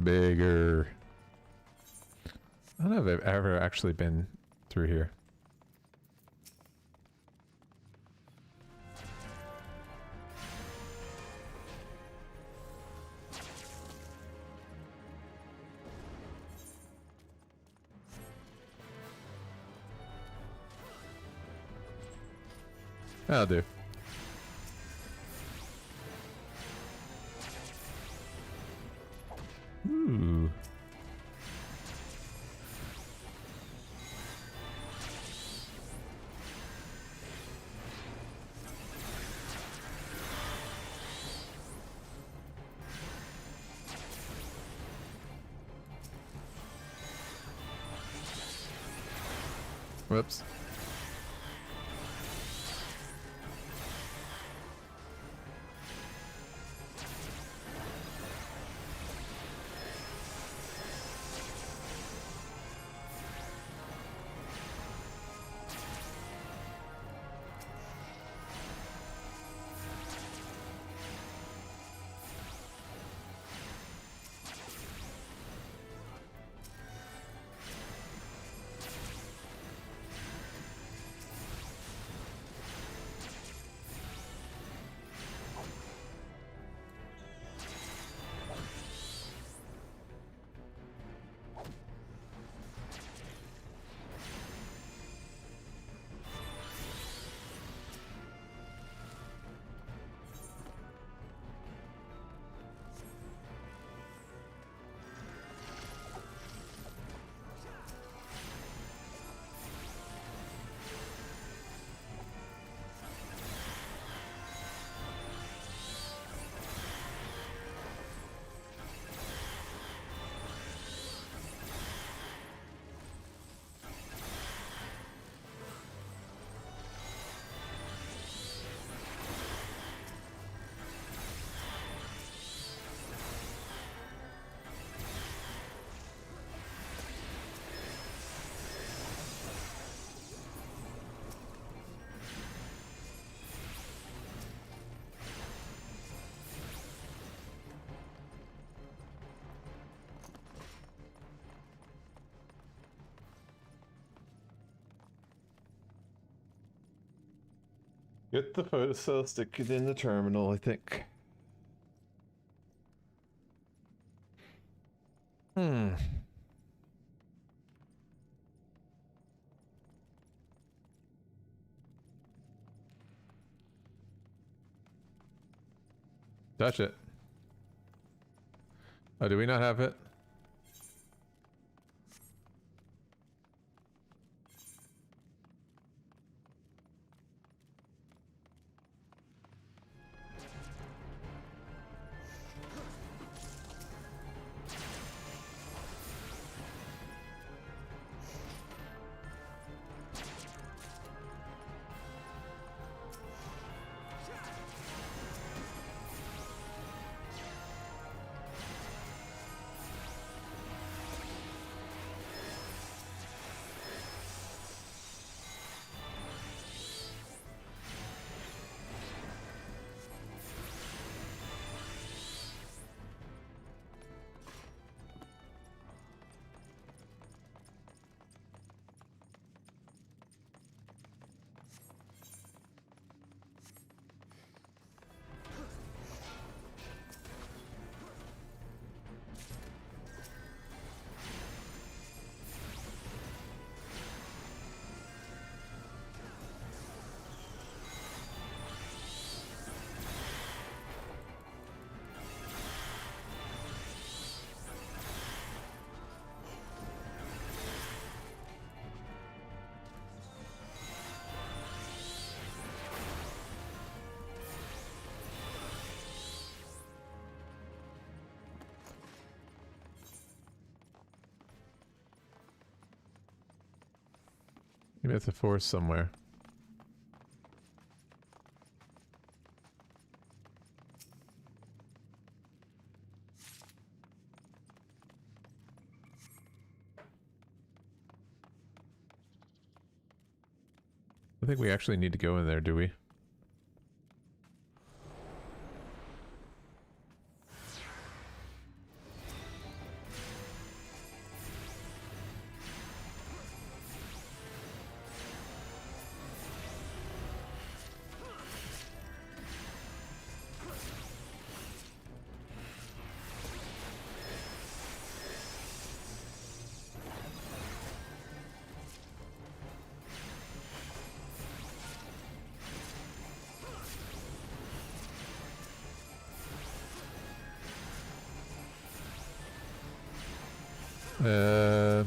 bigger. I don't know if I've ever actually been through here. That'll do. Ooh. Whoops. Get the photocell, stick it in the terminal, I think. Touch it. Oh, do we not have it? Maybe it's a force somewhere. I think we actually need to go in there, do we? Uh.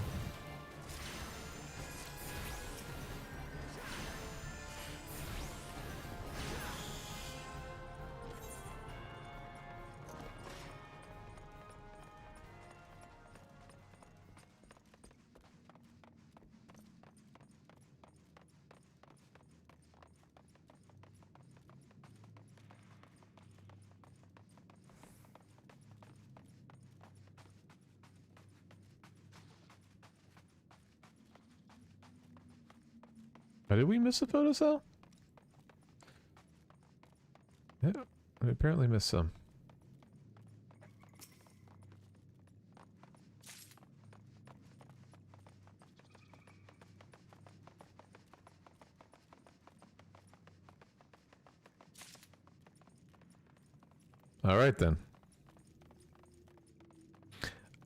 Did we miss a photo cell? Yeah, we apparently missed some. All right then.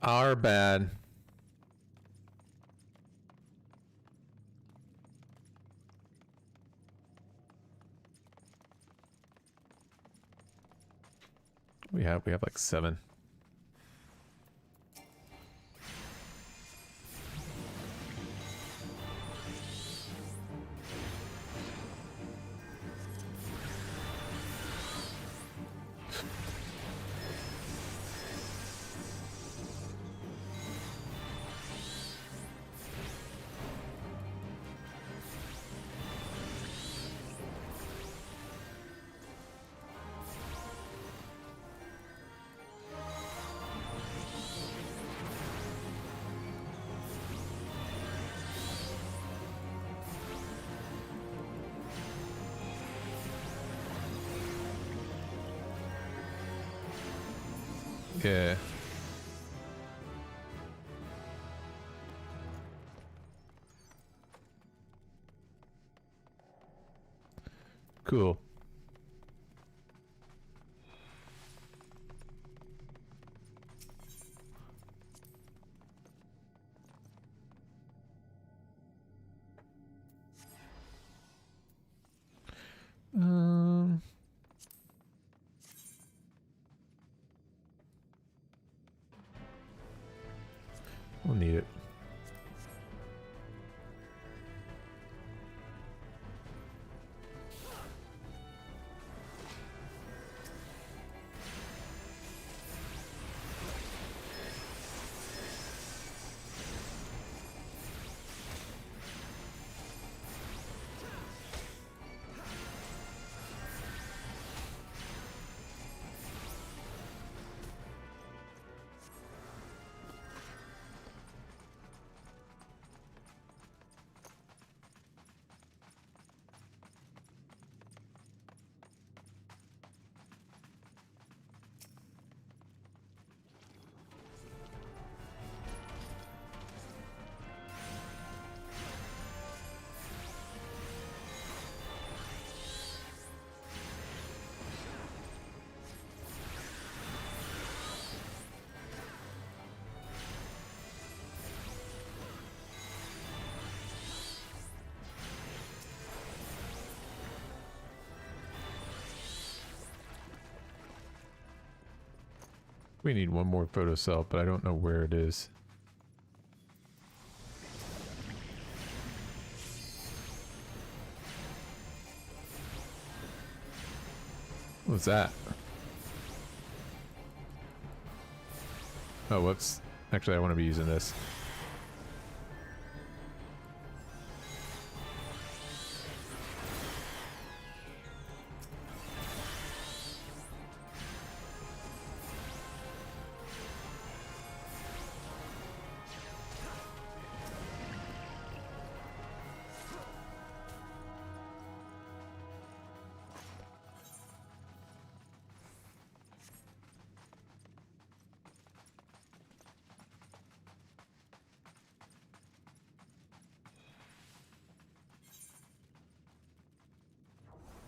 Our bad. We have like 7. Yeah. Cool. We'll need it. We need one more photo cell, but I don't know where it is. What's that? Oh, whoops. Actually, I want to be using this.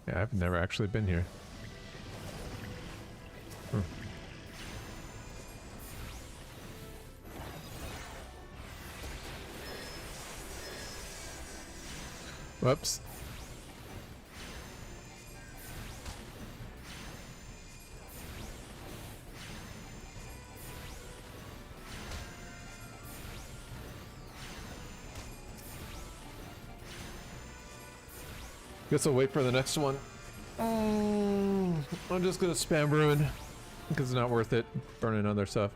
Yeah, I've never actually been here. Whoops. Guess I'll wait for the next one. I'm just gonna spam ruin because it's not worth it burning other stuff.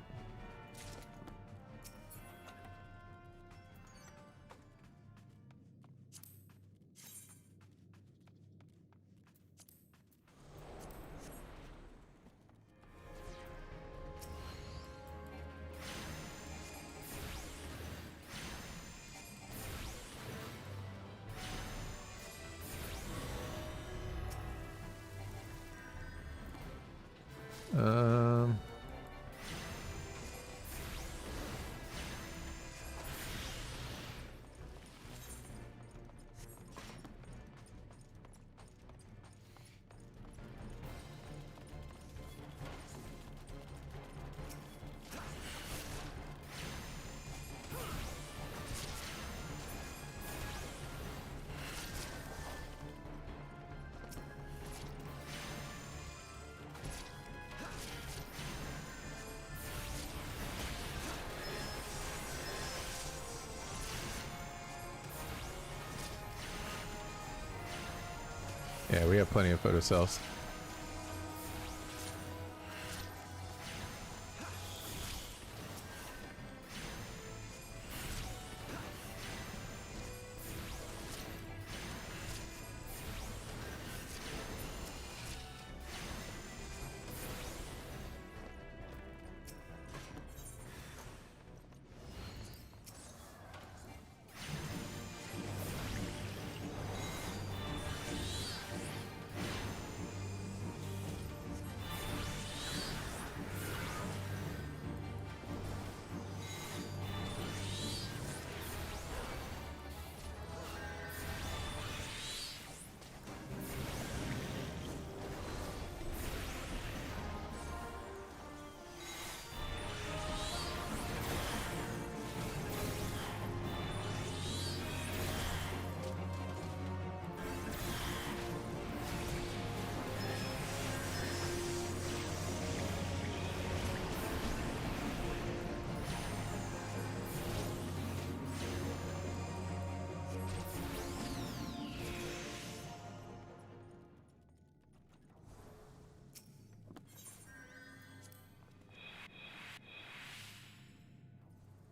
Yeah, we have plenty of photocells.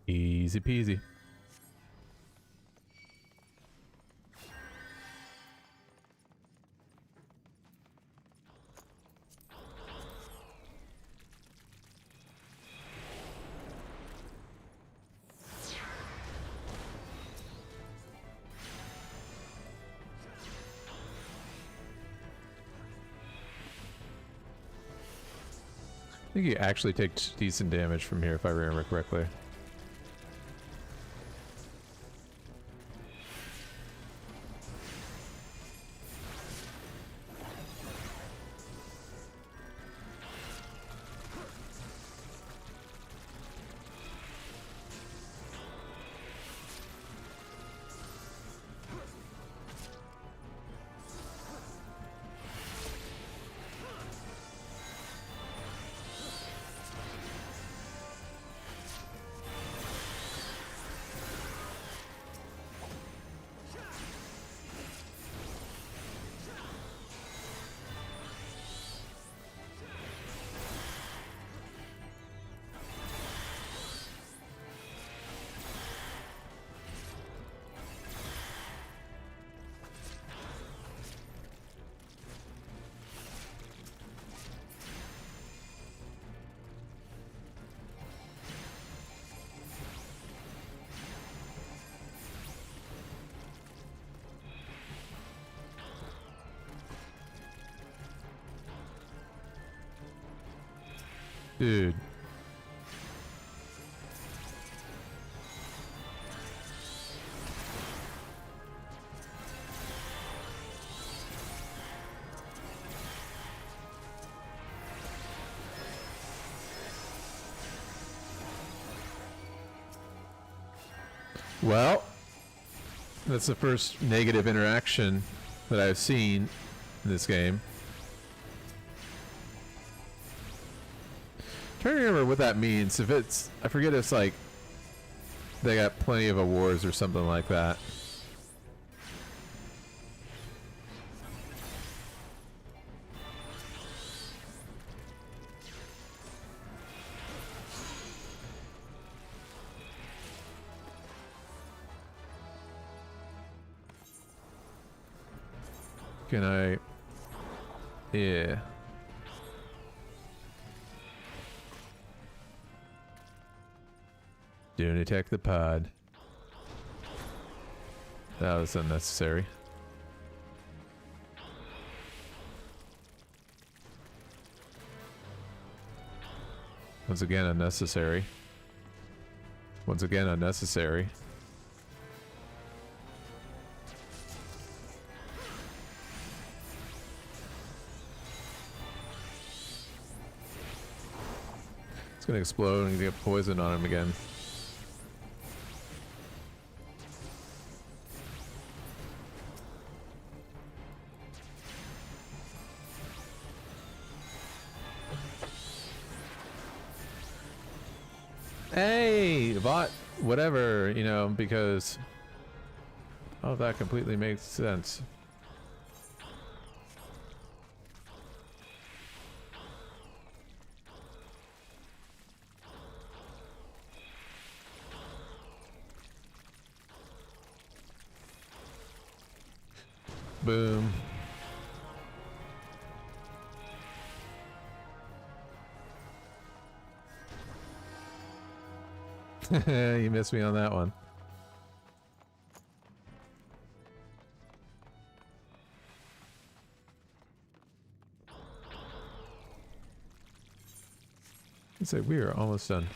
Easy peasy. I think you actually take decent damage from here if I remember correctly. Dude. Well, that's the first negative interaction that I've seen in this game. Trying to remember what that means. If it's, I forget, it's like they got plenty of awards or something like that. Can I... Yeah. Don't attack the pod. That was unnecessary. Once again, unnecessary. Once again, unnecessary. It's gonna explode and get poison on him again. Hey, bot, whatever, you know, because oh, that completely makes sense. Boom. You missed me on that one. I'd say we are almost done.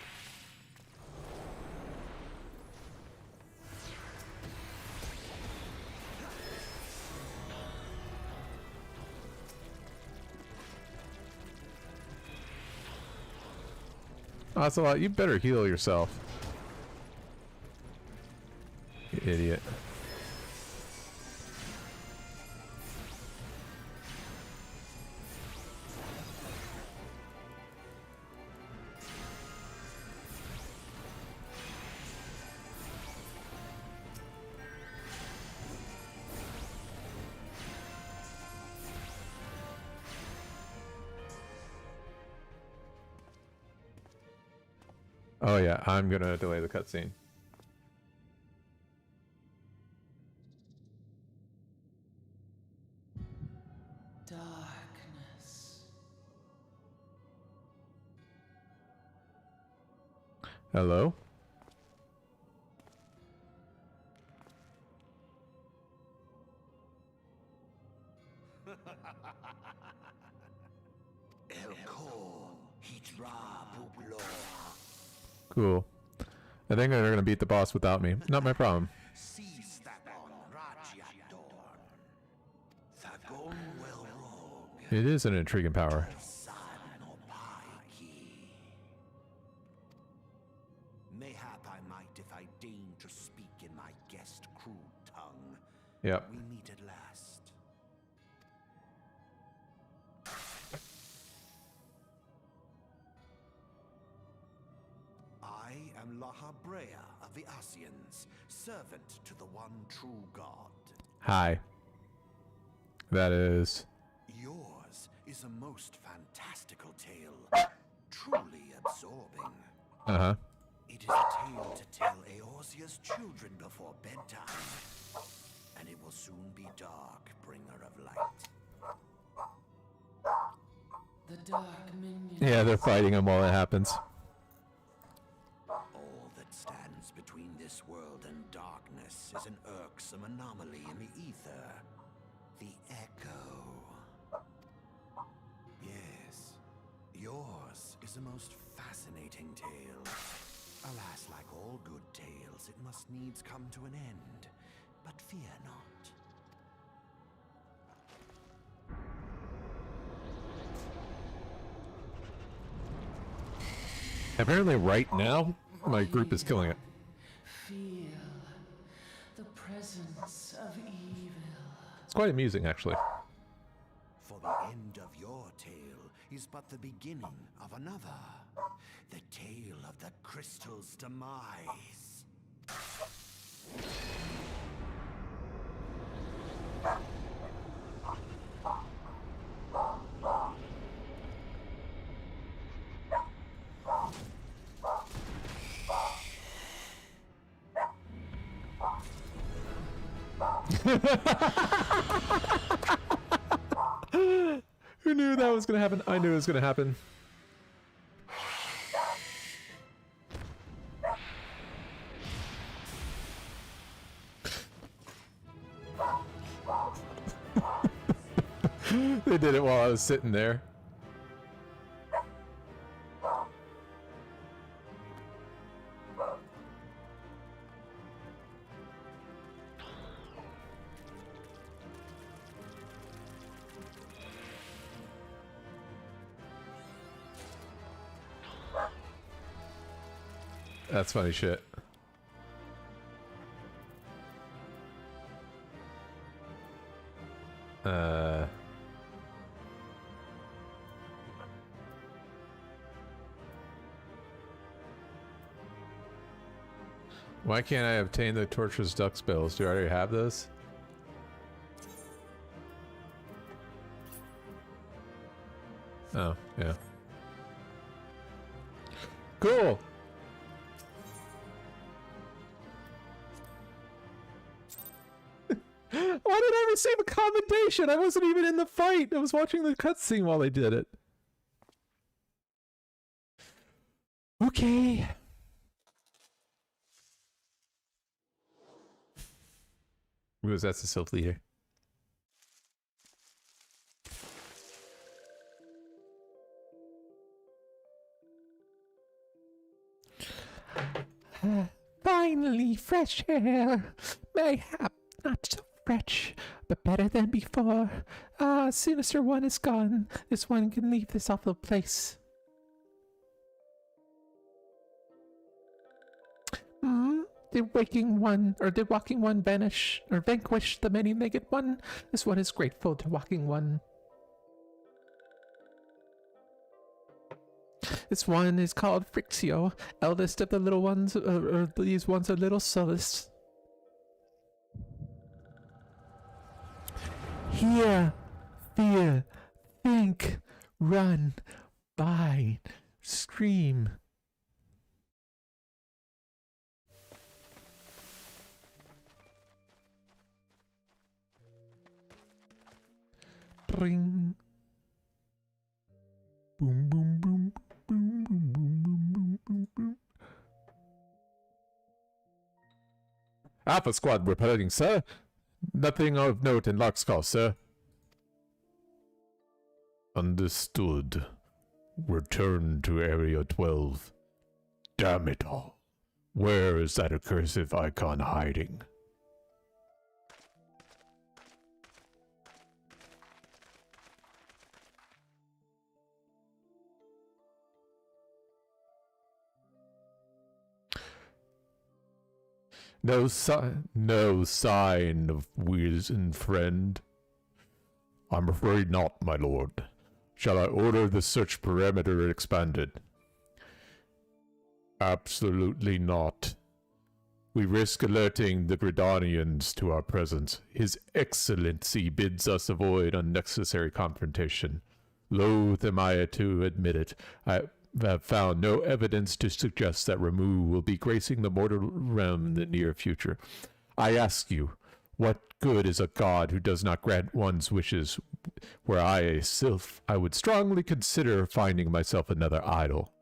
Ocelot, you better heal yourself. You idiot. Oh yeah, I'm gonna delay the cutscene. Darkness. Hello? Cool. I think they're gonna beat the boss without me. Not my problem. It is an intriguing power. Mayhap I might if I deign to speak in my guest crude tongue. Yep. We meet at last. I am Lahabrea of the Asians, servant to the one true God. Hi. That is... Yours is a most fantastical tale, truly absorbing. Uh-huh. It is a tale to tell Eorzea's children before bedtime, and it will soon be dark, bringer of light. The dark minions. Yeah, they're fighting him while it happens. All that stands between this world and darkness is an irksome anomaly in the ether. The Echo. Yes, yours is a most fascinating tale. Alas, like all good tales, it must needs come to an end. But fear not. Apparently right now, my group is killing it. Feel the presence of evil. It's quite amusing, actually. For the end of your tale is but the beginning of another. The tale of the crystal's demise. know it was gonna happen. I knew it was gonna happen. They did it while I was sitting there. That's funny shit. Why can't I obtain the Torturous Duck spells? Do I already have those? Oh, yeah. Cool! Why did I receive a commendation? I wasn't even in the fight. I was watching the cutscene while they did it. Okay. Because that's the Sylph leader. Finally, fresh air. Mayhap not so fresh, but better than before. Ah, Sinister One is gone. This one can leave this awful place. Did Walking One vanish or vanquish the many-legged one? This one is grateful to Walking One. This one is called Frixio, eldest of the little ones, or these ones are little solace. Hear, fear, think, run, bind, scream. Bring. Boom, boom, boom, boom, boom, boom, boom, boom, boom, boom. Alpha Squad reporting, sir. Nothing of note in Lark's call, sir. Understood. Return to Area 12. Damn it all. Where is that accursed icon hiding? No sign of wizened friend. I'm afraid not, my lord. Shall I order the search perimeter expanded? Absolutely not. We risk alerting the Gridanians to our presence. His Excellency bids us avoid unnecessary confrontation. Loath am I to admit it. I have found no evidence to suggest that Ramuh will be gracing the mortal realm in the near future. I ask you, what good is a god who does not grant one's wishes? Were I a sylph, I would strongly consider finding myself another idol.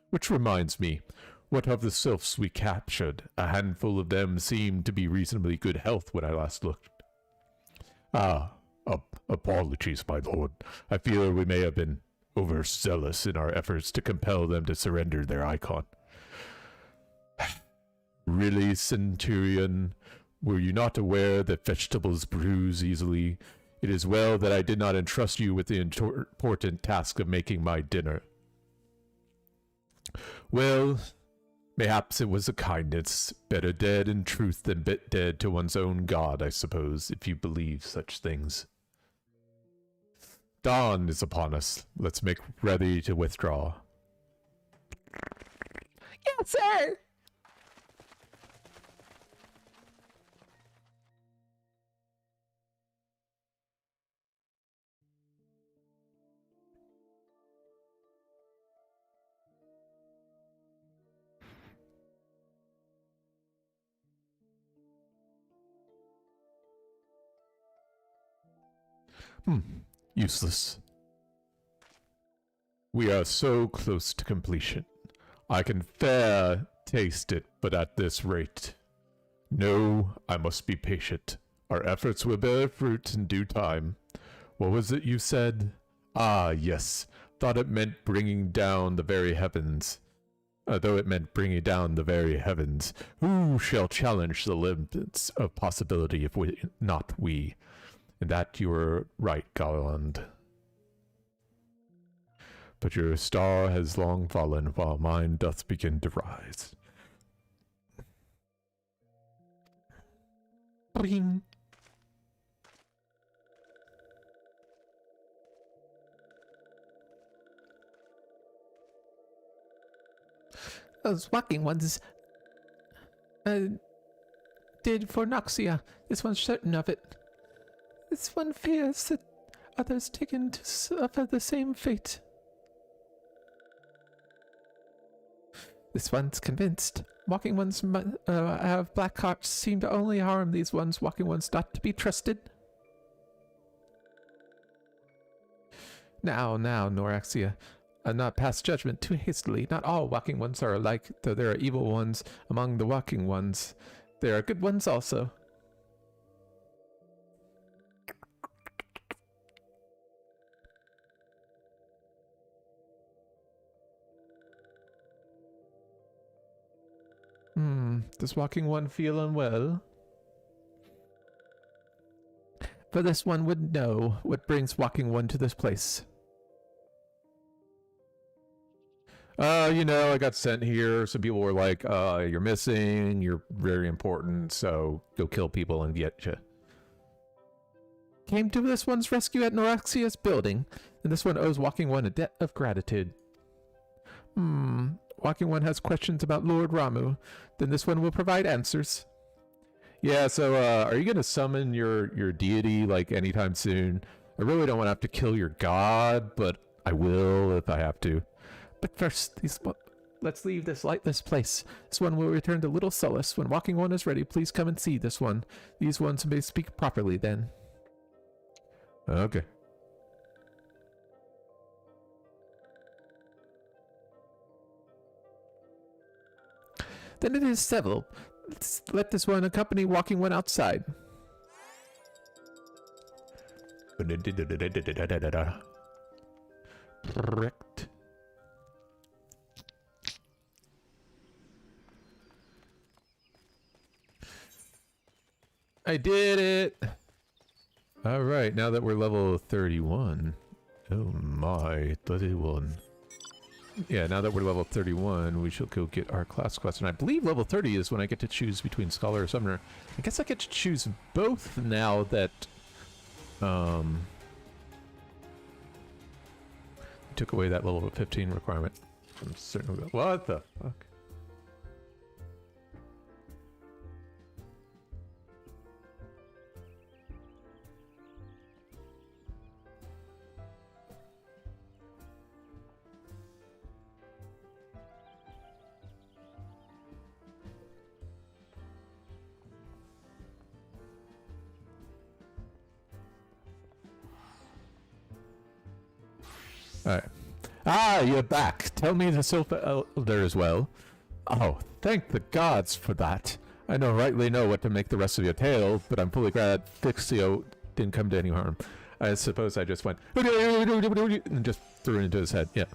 Which reminds me, what of the sylphs we captured? A handful of them seemed to be reasonably good health when I last looked. Apologies, my lord. I fear we may have been overzealous in our efforts to compel them to surrender their icon. Really, Centurion? Were you not aware that vegetables bruise easily? It is well that I did not entrust you with the important task of making my dinner. Well, mayhaps it was a kindness. Better dead in truth than dead to one's own god, I suppose, if you believe such things. Dawn is upon us. Let's make ready to withdraw. Yes, sir! Useless. We are so close to completion. I can fair taste it, but at this rate. No, I must be patient. Our efforts will bear fruit in due time. What was it you said? Ah, yes. Thought it meant bringing down the very heavens. Though it meant bringing down the very heavens. Who shall challenge the limits of possibility if not we? In that you were right, Garland. But your star has long fallen, while mine doth begin to rise. Bring. Those walking ones did for Noxia. This one's certain of it. This one fears that others taken to suffer the same fate. This one's convinced. Walking ones have black hearts, seem to only harm these ones. Walking ones not to be trusted. Now, Noraxia. Not pass judgment too hastily. Not all walking ones are alike, though there are evil ones among the walking ones. There are good ones also. Does walking one feel unwell? For this one would know what brings walking one to this place. I got sent here. Some people were like, you're missing, you're very important, so go kill people and get you. Came to this one's rescue at Noraxia's building, and this one owes Walking One a debt of gratitude. Walking One has questions about Lord Ramu, then this one will provide answers. Yeah, so, are you gonna summon your deity, like, anytime soon? I really don't want to have to kill your god, but I will if I have to. But first, let's leave this lightless place. This one will return to Little Solace. When Walking One is ready, please come and see this one. These ones may speak properly then. Okay. Then it is settled. Let's let this one accompany Walking One outside. Correct. I did it! Alright, now that we're level 31. Oh my, 31. Yeah, now that we're level 31, we shall go get our class quest. And I believe level 30 is when I get to choose between Scholar or Summoner. I guess I get to choose both now that... took away that level 15 requirement. I'm certain. What the fuck? Alright. Ah, you're back. Tell me the Silver Elder as well. Oh, thank the gods for that. I don't rightly know what to make the rest of your tale, but I'm fully glad Fixio didn't come to any harm. I suppose I just went and just threw it into his head. Yeah.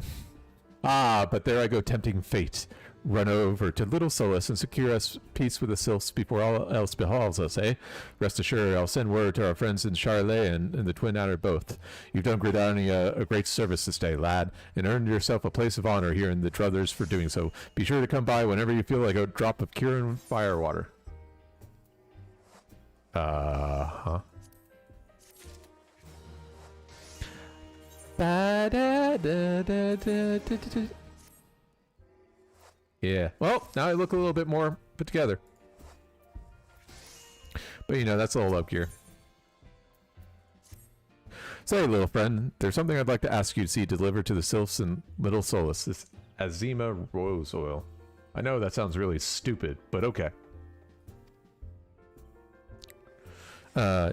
Ah, but there I go tempting fate. Run over to Little Solace and secure us peace with the Sylphs before all else befalls us, eh? Rest assured, I'll send word to our friends in Charlet and the Twin Adder both. You've done Gridania a great service this day, lad, and earned yourself a place of honor here in the Druthers for doing so. Be sure to come by whenever you feel like a drop of Kirin firewater. Huh? Yeah. Well, now I look a little bit more put together. But you know, that's a little up gear. Say, little friend, there's something I'd like to ask you to see delivered to the Sylphs in Little Solace. This Azima Rose Oil. I know that sounds really stupid, but okay.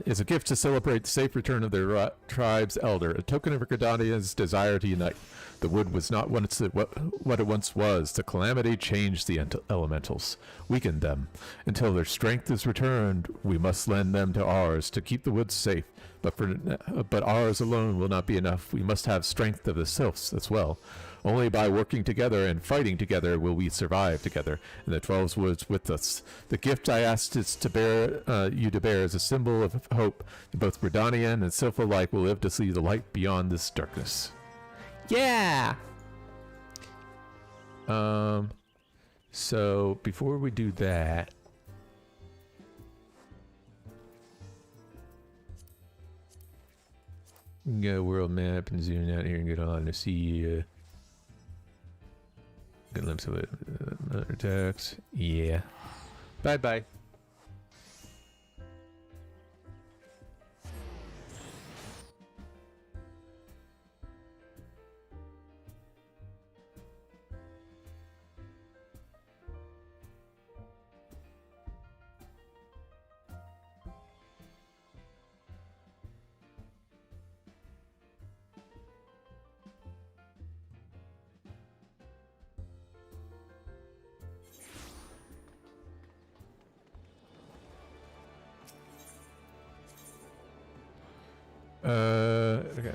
Is a gift to celebrate the safe return of their tribe's elder, a token of Gridania's desire to unite. The wood was not once what it once was. The calamity changed the elementals, weakened them. Until their strength is returned, we must lend them to ours to keep the woods safe. But ours alone will not be enough. We must have strength of the sylphs as well. Only by working together and fighting together will we survive together, and the 12's woods with us. The gift I asked is to bear you to bear is a symbol of hope. Both Gridania and Sylph alike will live to see the light beyond this darkness. Yeah! So before we do that, go world map and zoom out here and get on to see get a glimpse of it. Other attacks. Yeah. Bye bye. Okay.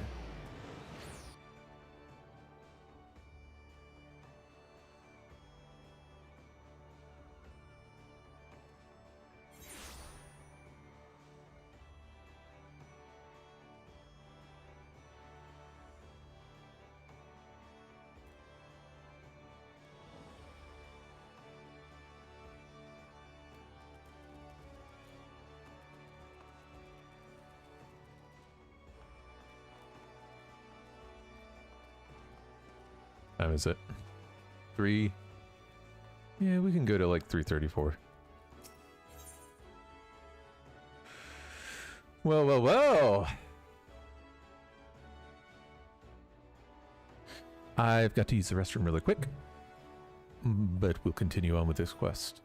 Time is it? 3. Yeah, we can go to like 3:34. Well. I've got to use the restroom really quick, but we'll continue on with this quest.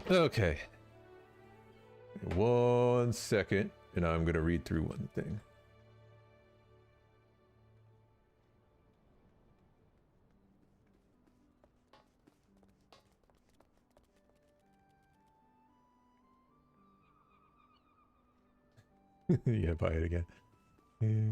Okay. 1 second, and I'm going to read through one thing. Yeah, buy it again. Yeah.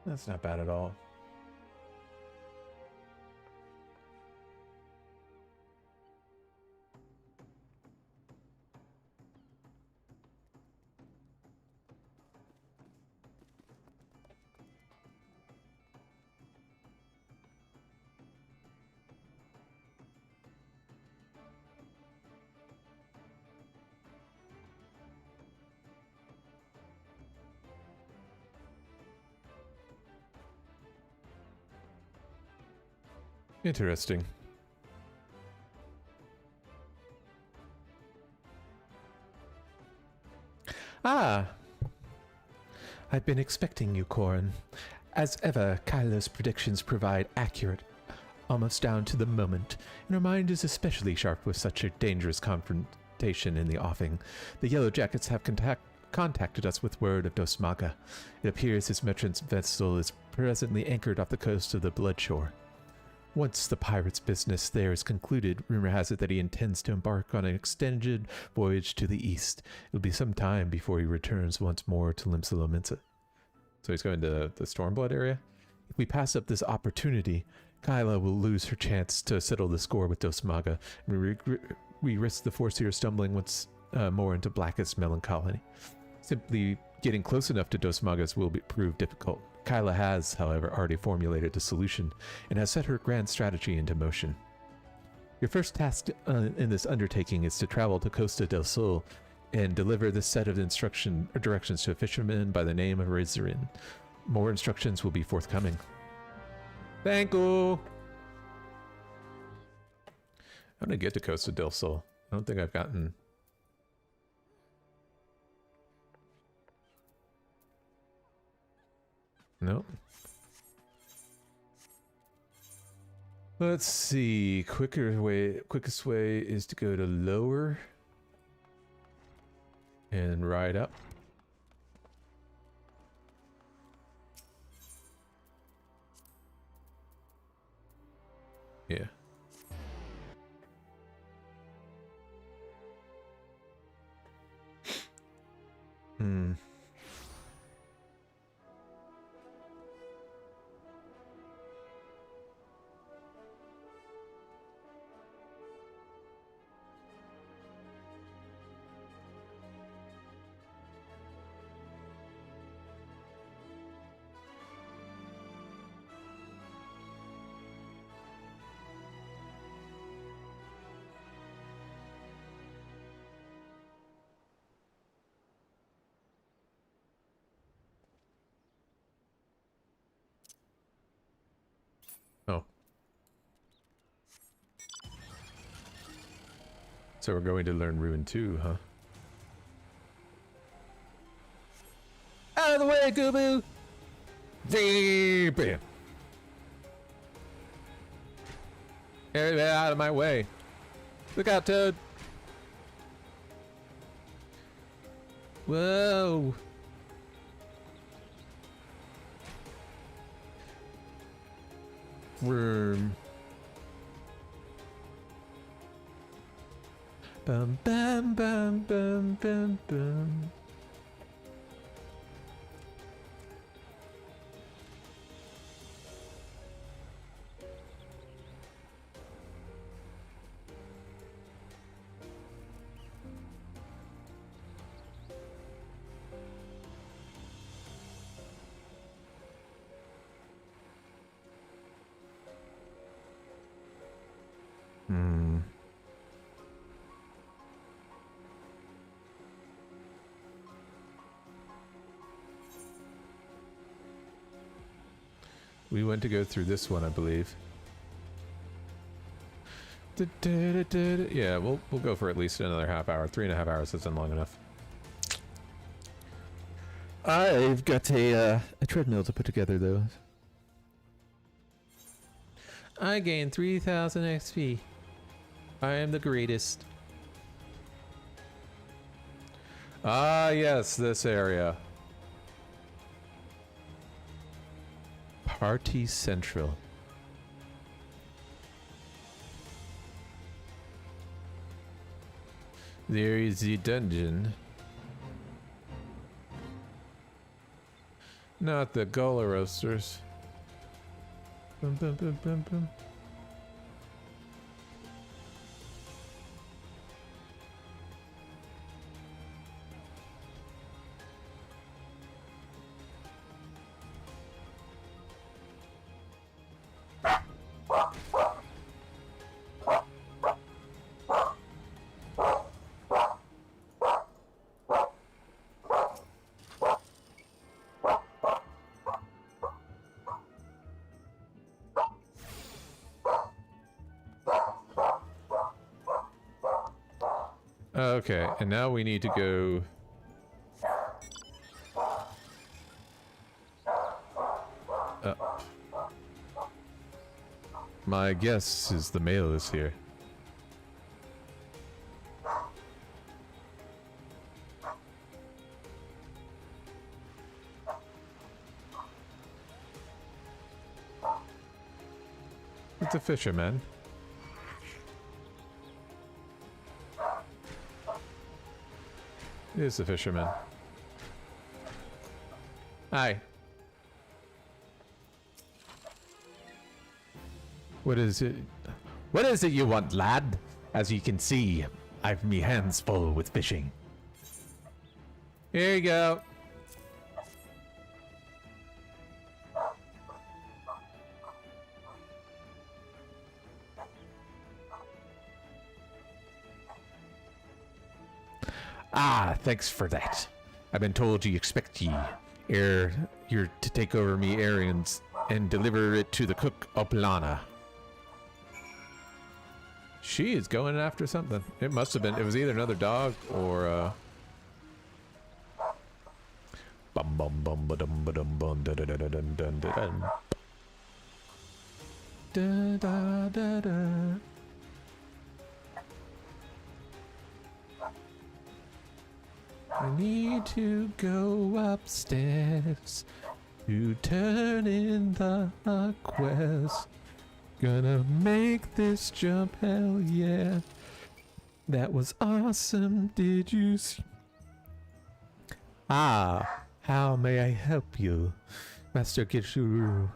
That's not bad at all. Interesting. Ah! I've been expecting you, Corin. As ever, Kyla's predictions provide accurate, almost down to the moment, and her mind is especially sharp with such a dangerous confrontation in the offing. The Yellow Jackets have contacted us with word of Dosmaga. It appears his merchant's vessel is presently anchored off the coast of the Bloodshore. Once the pirate's business there is concluded, rumor has it that he intends to embark on an extended voyage to the east. It'll be some time before he returns once more to Limsa Lominsa. So he's going to the Stormblood area? If we pass up this opportunity, Kyla will lose her chance to settle the score with Dosmaga. We risk the Foreseer stumbling once more into blackest melancholy. Simply getting close enough to Dosmagas will prove difficult. Kyla has, however, already formulated a solution and has set her grand strategy into motion. Your first task in this undertaking is to travel to Costa del Sol and deliver this set of directions to a fisherman by the name of Rizarin. More instructions will be forthcoming. Thank you! I'm gonna get to Costa del Sol. I don't think I've gotten... Nope. Let's see. Quickest way is to go to lower and ride up. Yeah. Hmm. Oh. So we're going to learn Ruin 2, huh? Out of the way, Goobu! Bam! Get out of my way. Look out, Toad! Whoa! Worm. Bum bum bum bum bum bum. We went to go through this one, I believe. Yeah, we'll go for at least another half hour. 3.5 hours isn't long enough. I've got a treadmill to put together, though. I gained 3,000 XP. I am the greatest. Ah, yes, this area. Party Central. There is the dungeon. Not the Gullah Roasters. Bum, bum, bum, bum, bum. Okay, and now we need to go... up. My guess is the mail is here. It's a fisherman. It is a fisherman. Hi. What is it? What is it you want, lad? As you can see, I've me hands full with fishing. Here you go. Ah, thanks for that. I've been told you expect you're to take over me errands and deliver it to the cook Oplana. She is going after something. It must have been. It was either another dog or bum bum bum ba dum ba dum bum da da da da dun dun da dun. Da da da da. I need to go upstairs to turn in the quest. Gonna make this jump, hell yeah. That was awesome, did you see? Ah, how may I help you? Master Gishuru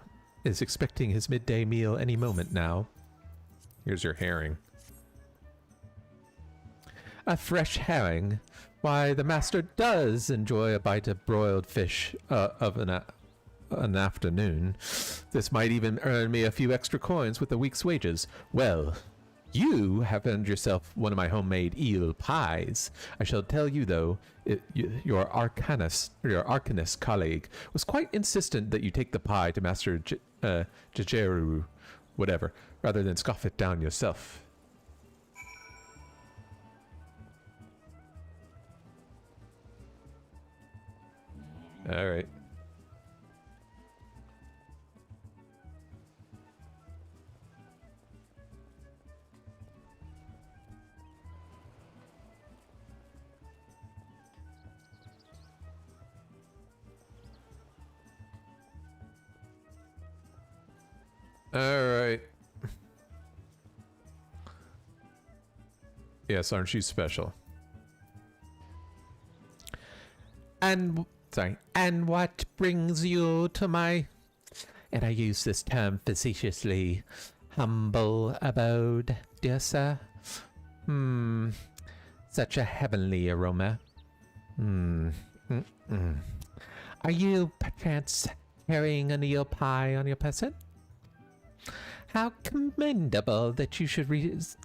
is expecting his midday meal any moment now. Here's your herring. A fresh herring? Why, the master does enjoy a bite of broiled fish of an afternoon. This might even earn me a few extra coins with a week's wages. Well, you have earned yourself one of my homemade eel pies. I shall tell you, though, your Arcanist colleague was quite insistent that you take the pie to Master Jejeru, whatever, rather than scoff it down yourself. All right. All right. Yes, aren't you special? And what brings you to my, and I use this term facetiously, humble abode, dear sir? Such a heavenly aroma. Are you perchance carrying an eel pie on your person? How commendable that you should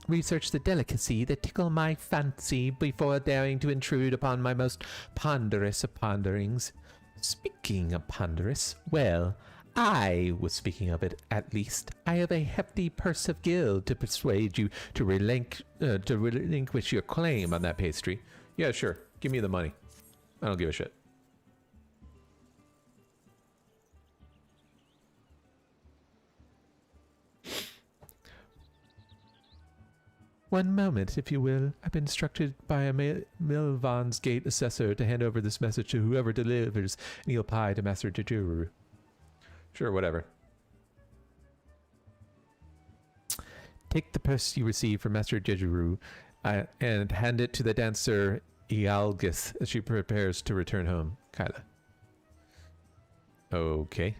research the delicacy that tickle my fancy before daring to intrude upon my most ponderous of ponderings. Speaking of ponderous, well, I was speaking of it at least. I have a hefty purse of gild to persuade you to relinquish your claim on that pastry. Yeah, sure. Give me the money. I don't give a shit. One moment, if you will. I've been instructed by a Milvan's Gate assessor to hand over this message to whoever delivers an eel pie to Master Jejuru. Sure, whatever. Take the purse you receive from Master Jejuru and hand it to the dancer Ialgith as she prepares to return home. Kyla. Okay.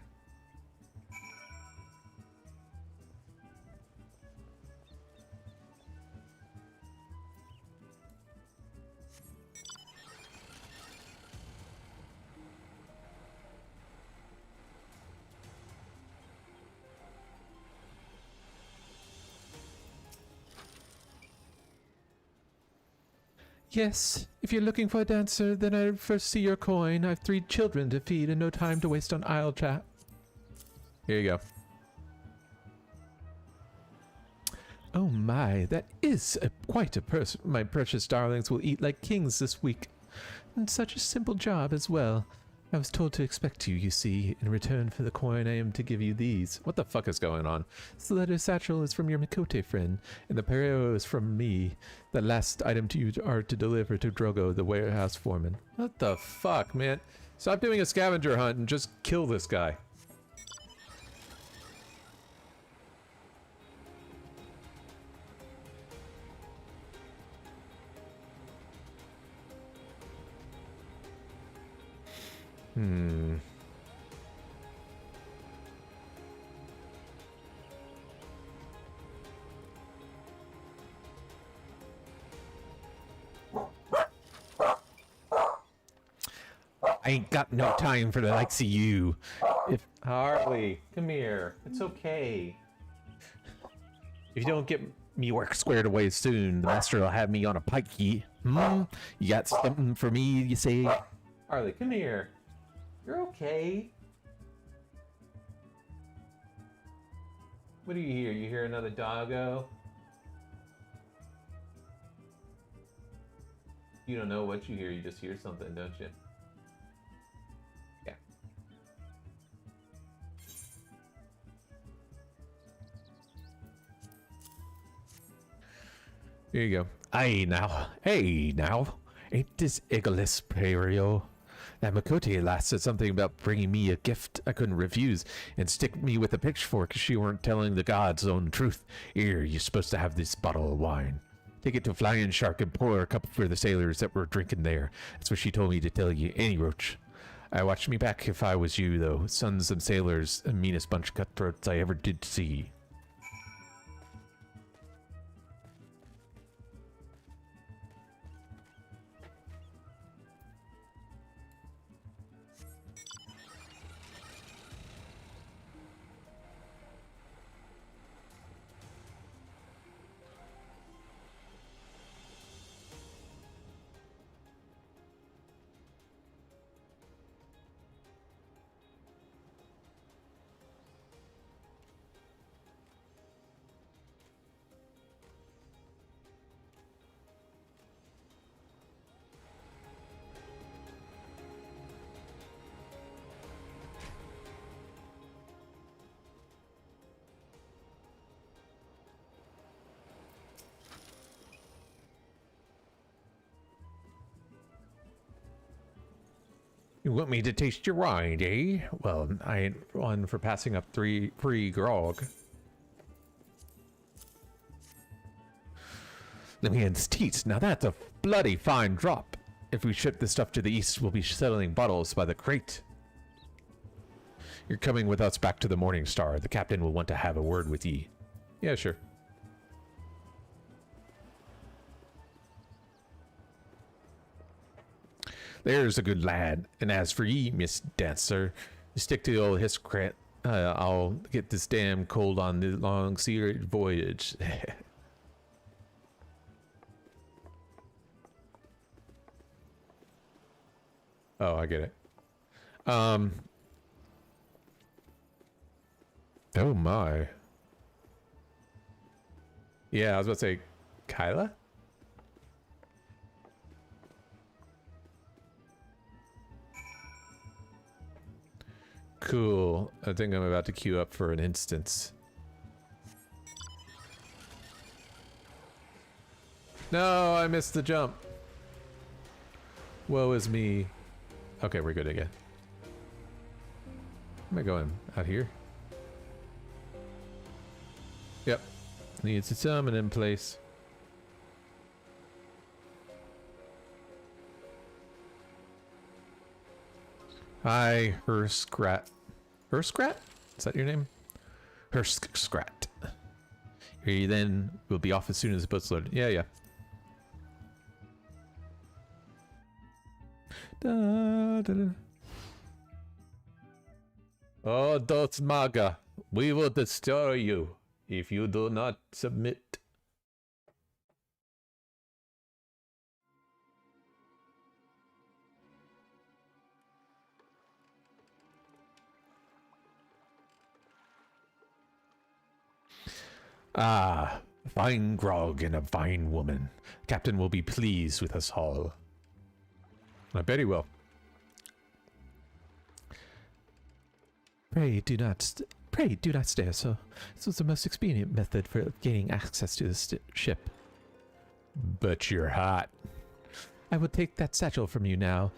Yes, if you're looking for a dancer, then I first see your coin. I've 3 children to feed and no time to waste on idle chat. Here you go. Oh my, that is quite a my precious darlings will eat like kings this week. And such a simple job as well. I was told to expect you, you see, in return for the coin I am to give you these. What the fuck is going on? This letter satchel is from your Mikote friend, and the pareo is from me. The last item you are to deliver to Drogo, the warehouse foreman. What the fuck, man? Stop doing a scavenger hunt and just kill this guy. I ain't got no time for the likes of you. If Harley, come here. It's okay. If you don't get me work squared away soon, the master will have me on a pikey. You got something for me, you say? Harley, come here. You're okay. What do you hear? You hear another doggo? You don't know what you hear, you just hear something, don't you? Yeah. Here you go. Hey now. Ain't this Egolis Perio? That Mikote lass said something about bringing me a gift I couldn't refuse and stick me with a pitchfork if she weren't telling the god's own truth. Here, you're supposed to have this bottle of wine. Take it to Flying Shark and pour a cup for the sailors that were drinking there. That's what she told me to tell you, any roach. I watched me back if I was you, though. Sons of sailors, the meanest bunch of cutthroats I ever did see. You want me to taste your wine, eh? Well, I ain't one for passing up 3 free grog. Let me ends teats. Now that's a bloody fine drop. If we ship this stuff to the east, we'll be selling bottles by the crate. You're coming with us back to the Morning Star. The captain will want to have a word with ye. Yeah, sure. There's a good lad. And as for ye, Miss Dancer, stick to the old Hiscrat. I'll get this damn cold on the long sea voyage. Oh, I get it. Oh my. Yeah, I was about to say, Kyla? Cool. I think I'm about to queue up for an instance. No, I missed the jump. Woe is me. Okay, we're good again. Where am I going? Out here? Yep. Needs a summon in place. Hi, Herskrat. Herskrat? Is that your name? Herskrat. Here you then. We'll be off as soon as the boat's loaded. Yeah, yeah. Da, da, da. Oh, Dotsmaga, we will destroy you if you do not submit. Ah, Fine grog and a fine woman. Captain will be pleased with us all. I bet he will. Pray do not stare, sir. This was the most expedient method for gaining access to the ship. But you're hot. I will take that satchel from you now.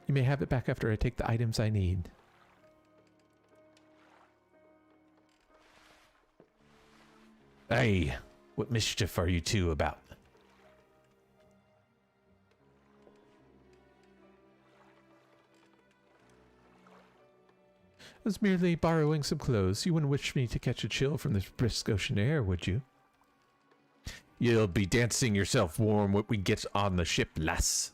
You may have it back after I take the items I need. Hey, what mischief are you two about? I was merely borrowing some clothes. You wouldn't wish me to catch a chill from this brisk ocean air, would you? You'll be dancing yourself warm when we get on the ship, lass.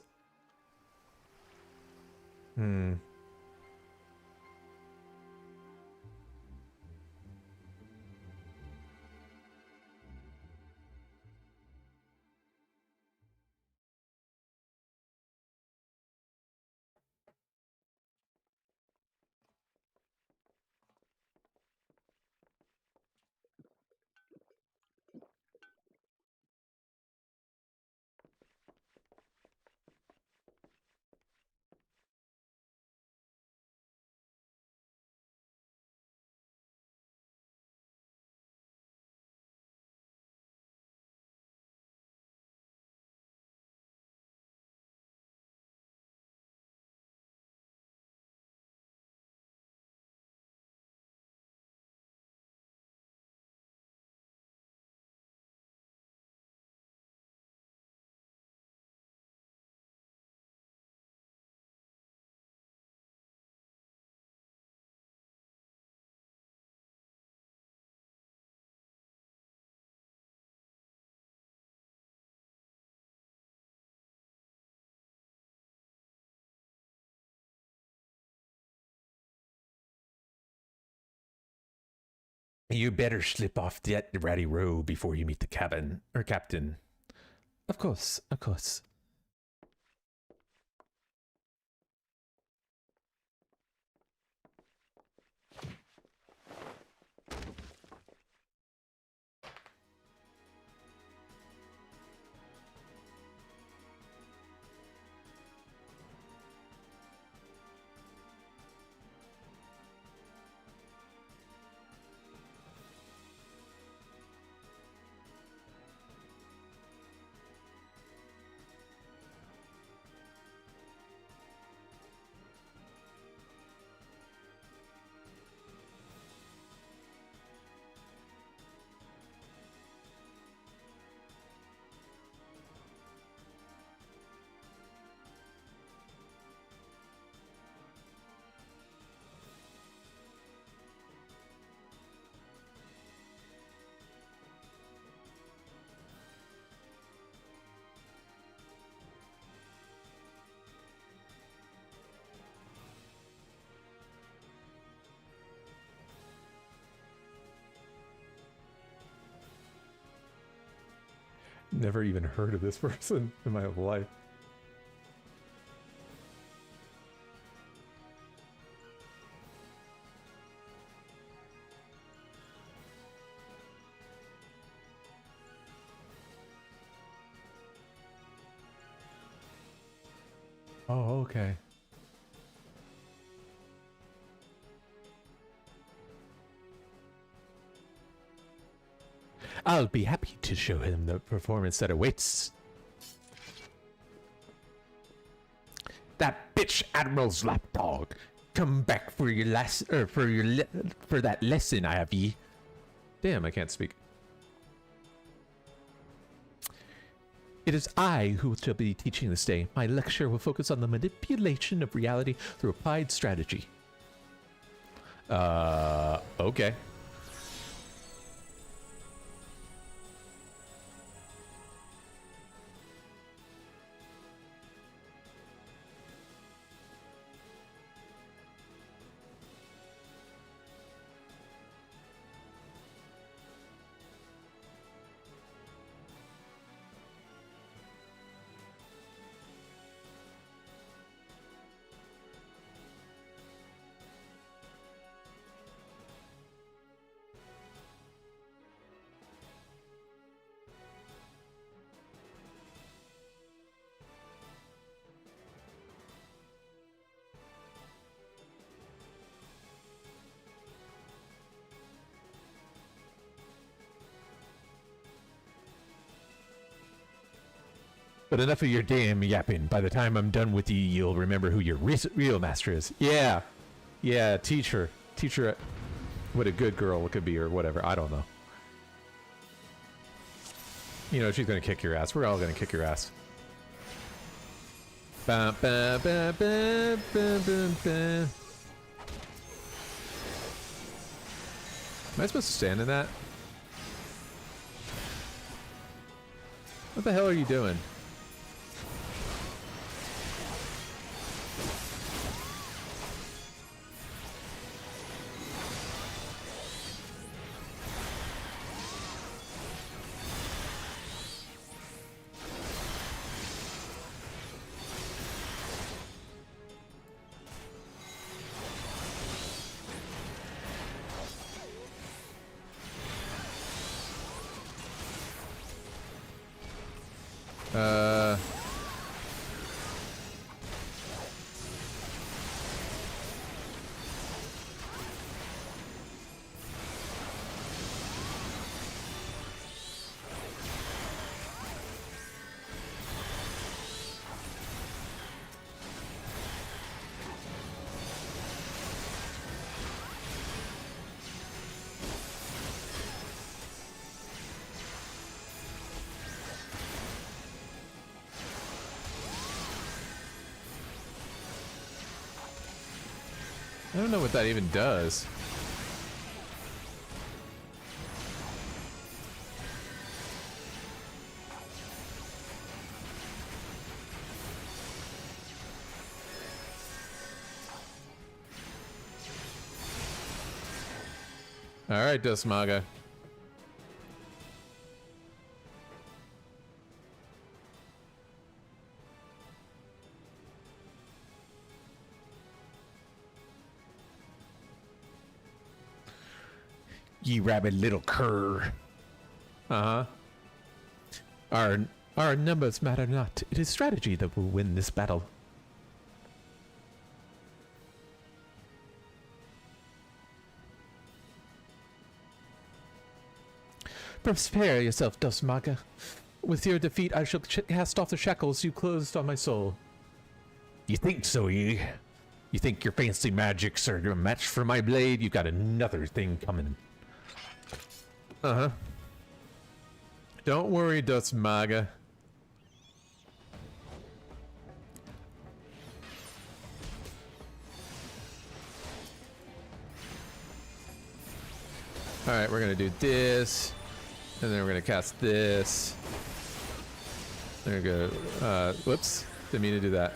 You better slip off that ratty robe before you meet the cabin or captain. Of course, of course. Never even heard of this person in my life. Oh, okay. I'll be happy to show him the performance that awaits. That bitch Admiral's lapdog. Come back for your for that lesson I have ye. Damn, I can't speak. It is I who shall be teaching this day. My lecture will focus on the manipulation of reality through applied strategy. Okay. But enough of your damn yapping. By the time I'm done with you, you'll remember who your real master is. Yeah. Yeah, teach her. Teach her what a good girl could be or whatever. I don't know. You know, she's going to kick your ass. We're all going to kick your ass. Ba, ba, ba, ba, ba, ba, ba. Am I supposed to stand in that? What the hell are you doing? I don't know what that even does. All right, Dusmaga. Ye rabid little cur. Uh-huh. Our numbers matter not. It is strategy that will win this battle. Prepare yourself, Dusmaga. With your defeat, I shall cast off the shackles you closed on my soul. You think so, ye? You think your fancy magics are a match for my blade? You got another thing coming. Uh-huh. Don't worry, Dusmaga. Alright, we're gonna do this. And then we're gonna cast this. There we go. Whoops. Didn't mean to do that.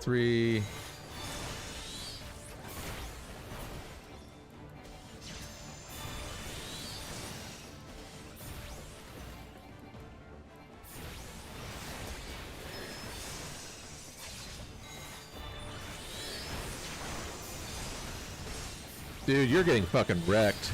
Three. Dude, you're getting fucking wrecked.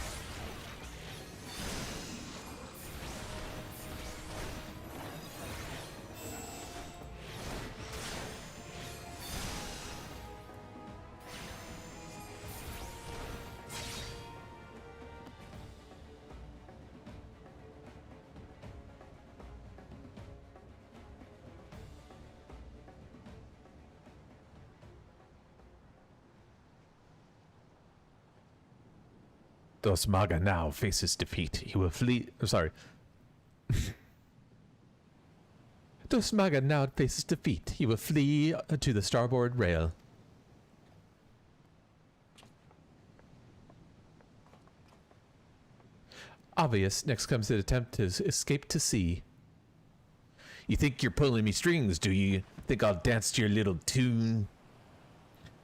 Dusmaga now faces defeat. He will flee. I'm sorry. Dusmaga now faces defeat. He will flee to the starboard rail. Obvious. Next comes the attempt to escape to sea. You think you're pulling me strings, do you? Think I'll dance to your little tune?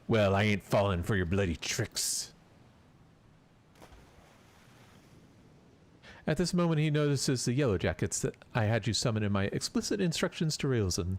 Well, I ain't falling for your bloody tricks. At this moment, he notices the yellow jackets that I had you summon in my explicit instructions to Railzen.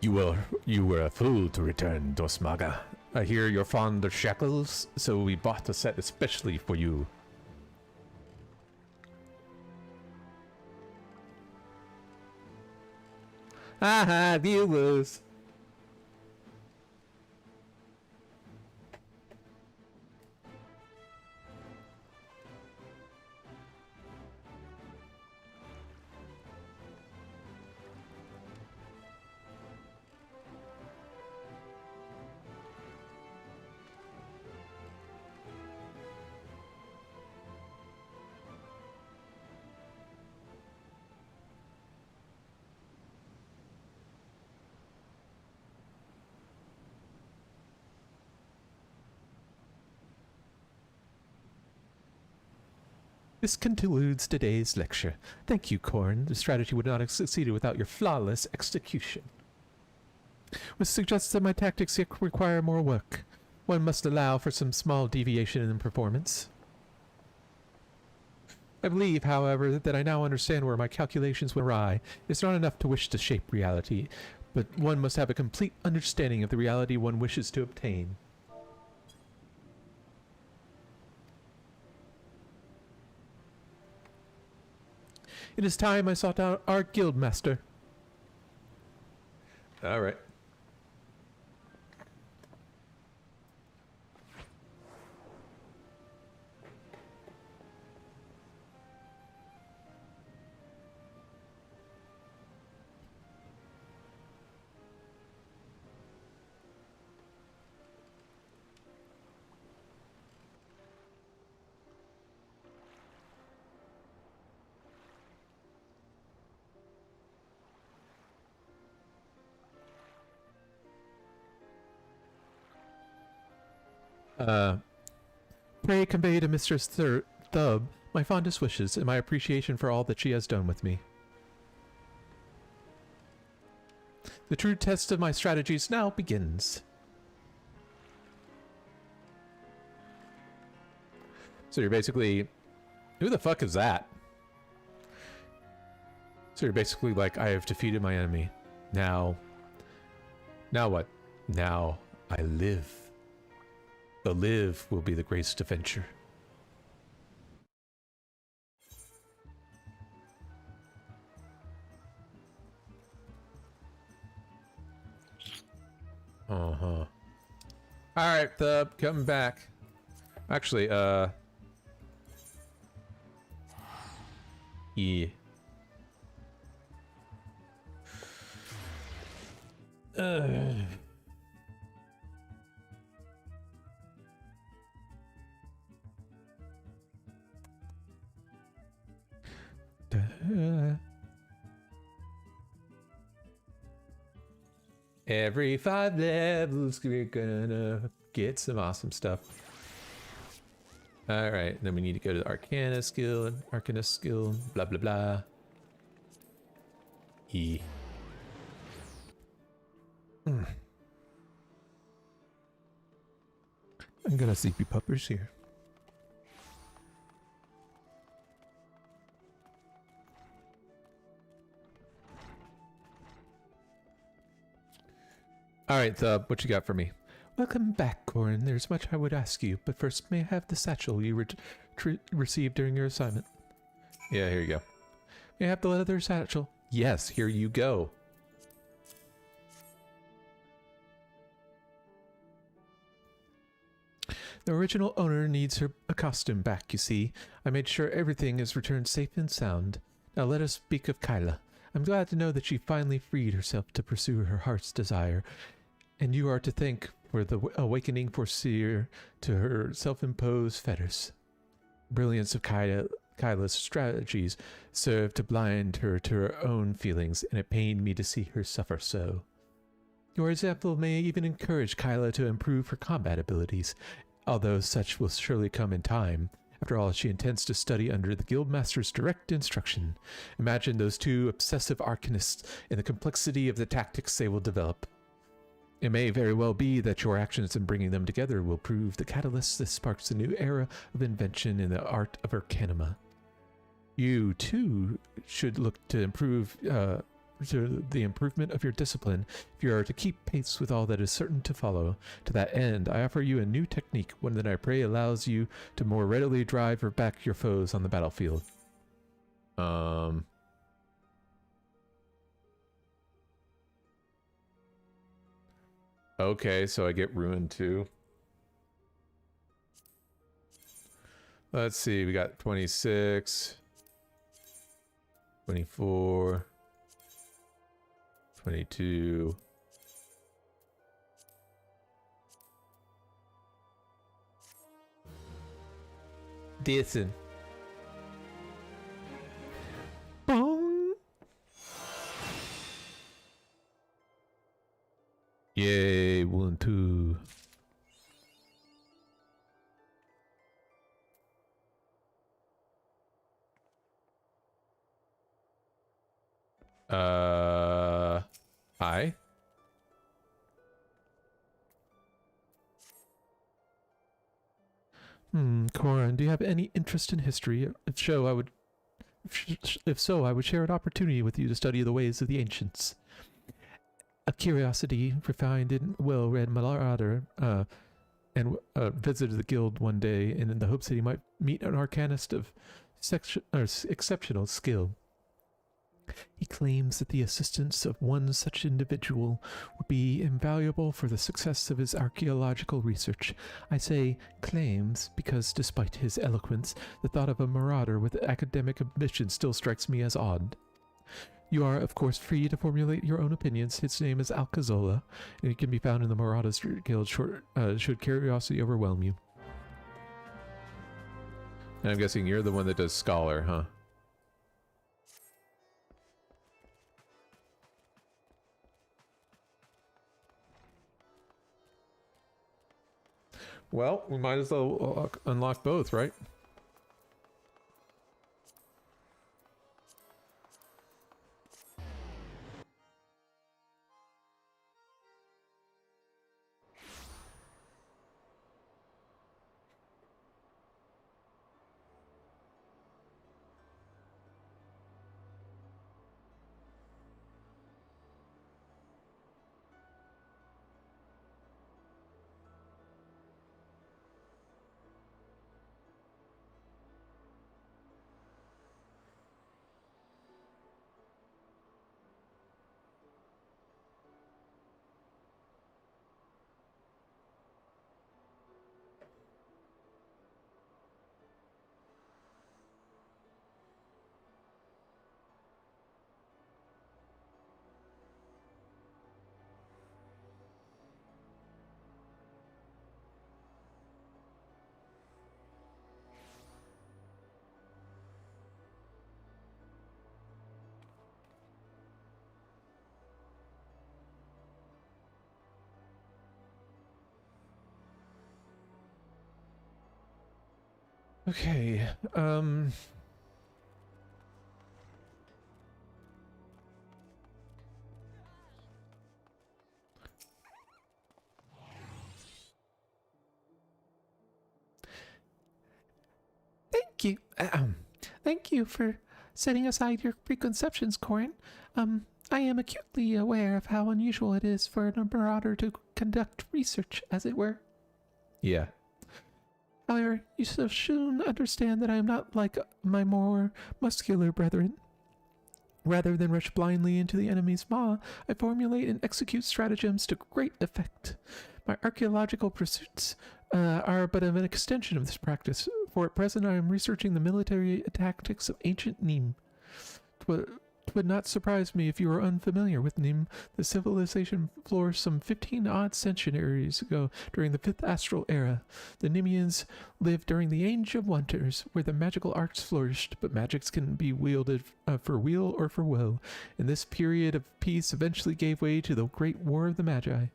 You were a fool to return, Dosmaga. I hear you're fond of shackles, so we bought a set especially for you. Haha, viewers. This concludes today's lecture. Thank you, Korn. The strategy would not have succeeded without your flawless execution. Which suggests that my tactics yet require more work. One must allow for some small deviation in performance. I believe, however, that I now understand where my calculations went awry. It's not enough to wish to shape reality, but one must have a complete understanding of the reality one wishes to obtain. It is time I sought out our guild master. All right. Pray convey to Mistress Thub my fondest wishes and my appreciation for all that she has done with me. The true test of my strategies now begins. So you're basically... Who the fuck is that? So you're basically like, I have defeated my enemy. Now what? Now I live. The live will be the greatest adventure. Uh-huh. Alright, Thub, come back. Actually, yeah. Every 5 levels, we're gonna get some awesome stuff. Alright, then we need to go to the Arcana skill, blah blah blah. E. I'm gonna sleepy puppers here. Alright, Thub, what you got for me? Welcome back, Corin. There's much I would ask you, but first may I have the satchel you received during your assignment? Yeah, here you go. May I have the leather satchel? Yes, here you go. The original owner needs a costume back, you see. I made sure everything is returned safe and sound. Now let us speak of Kyla. I'm glad to know that she finally freed herself to pursue her heart's desire, and you are to thank for the awakening foreseer to her self-imposed fetters. Brilliance of Kyla's strategies served to blind her to her own feelings, and it pained me to see her suffer so. Your example may even encourage Kyla to improve her combat abilities, although such will surely come in time. After all, she intends to study under the Guildmaster's direct instruction. Imagine those two obsessive arcanists and the complexity of the tactics they will develop. It may very well be that your actions in bringing them together will prove the catalyst that sparks a new era of invention in the art of Arcanima. You, too, should look to improve to the improvement of your discipline if you are to keep pace with all that is certain to follow. To that end, I offer you a new technique, one that I pray allows you to more readily drive or back your foes on the battlefield. Okay, so I get ruined too. Let's see, we got 26, 24, 22. Listen. Boom. Yay, 1, 2. Hi. Corin, do you have any interest in history? If so, I would share an opportunity with you to study the ways of the ancients. A curiosity, refined and well-read marauder, and visited the guild one day, and in the hopes that he might meet an arcanist of exceptional skill. He claims that the assistance of one such individual would be invaluable for the success of his archaeological research. I say claims because, despite his eloquence, the thought of a marauder with academic ambition still strikes me as odd. You are, of course, free to formulate your own opinions. His name is Alcazola, and he can be found in the Marauders Guild should curiosity overwhelm you. And I'm guessing you're the one that does Scholar, huh? Well, we might as well unlock both, right? Okay, Thank you. Thank you for setting aside your preconceptions, Corin. I am acutely aware of how unusual it is for a marauder to conduct research, as it were. Yeah. However, you shall soon understand that I am not like my more muscular brethren. Rather than rush blindly into the enemy's maw, I formulate and execute stratagems to great effect. My archaeological pursuits are but an extension of this practice, for at present I am researching the military tactics of ancient Nim. It would not surprise me if you are unfamiliar with Nim. The civilization flourished some 15-odd centuries ago during the 5th Astral Era. The Nimians lived during the Age of Wonders, where the magical arts flourished, but magics can be wielded for weal or for woe, and this period of peace eventually gave way to the Great War of the Magi.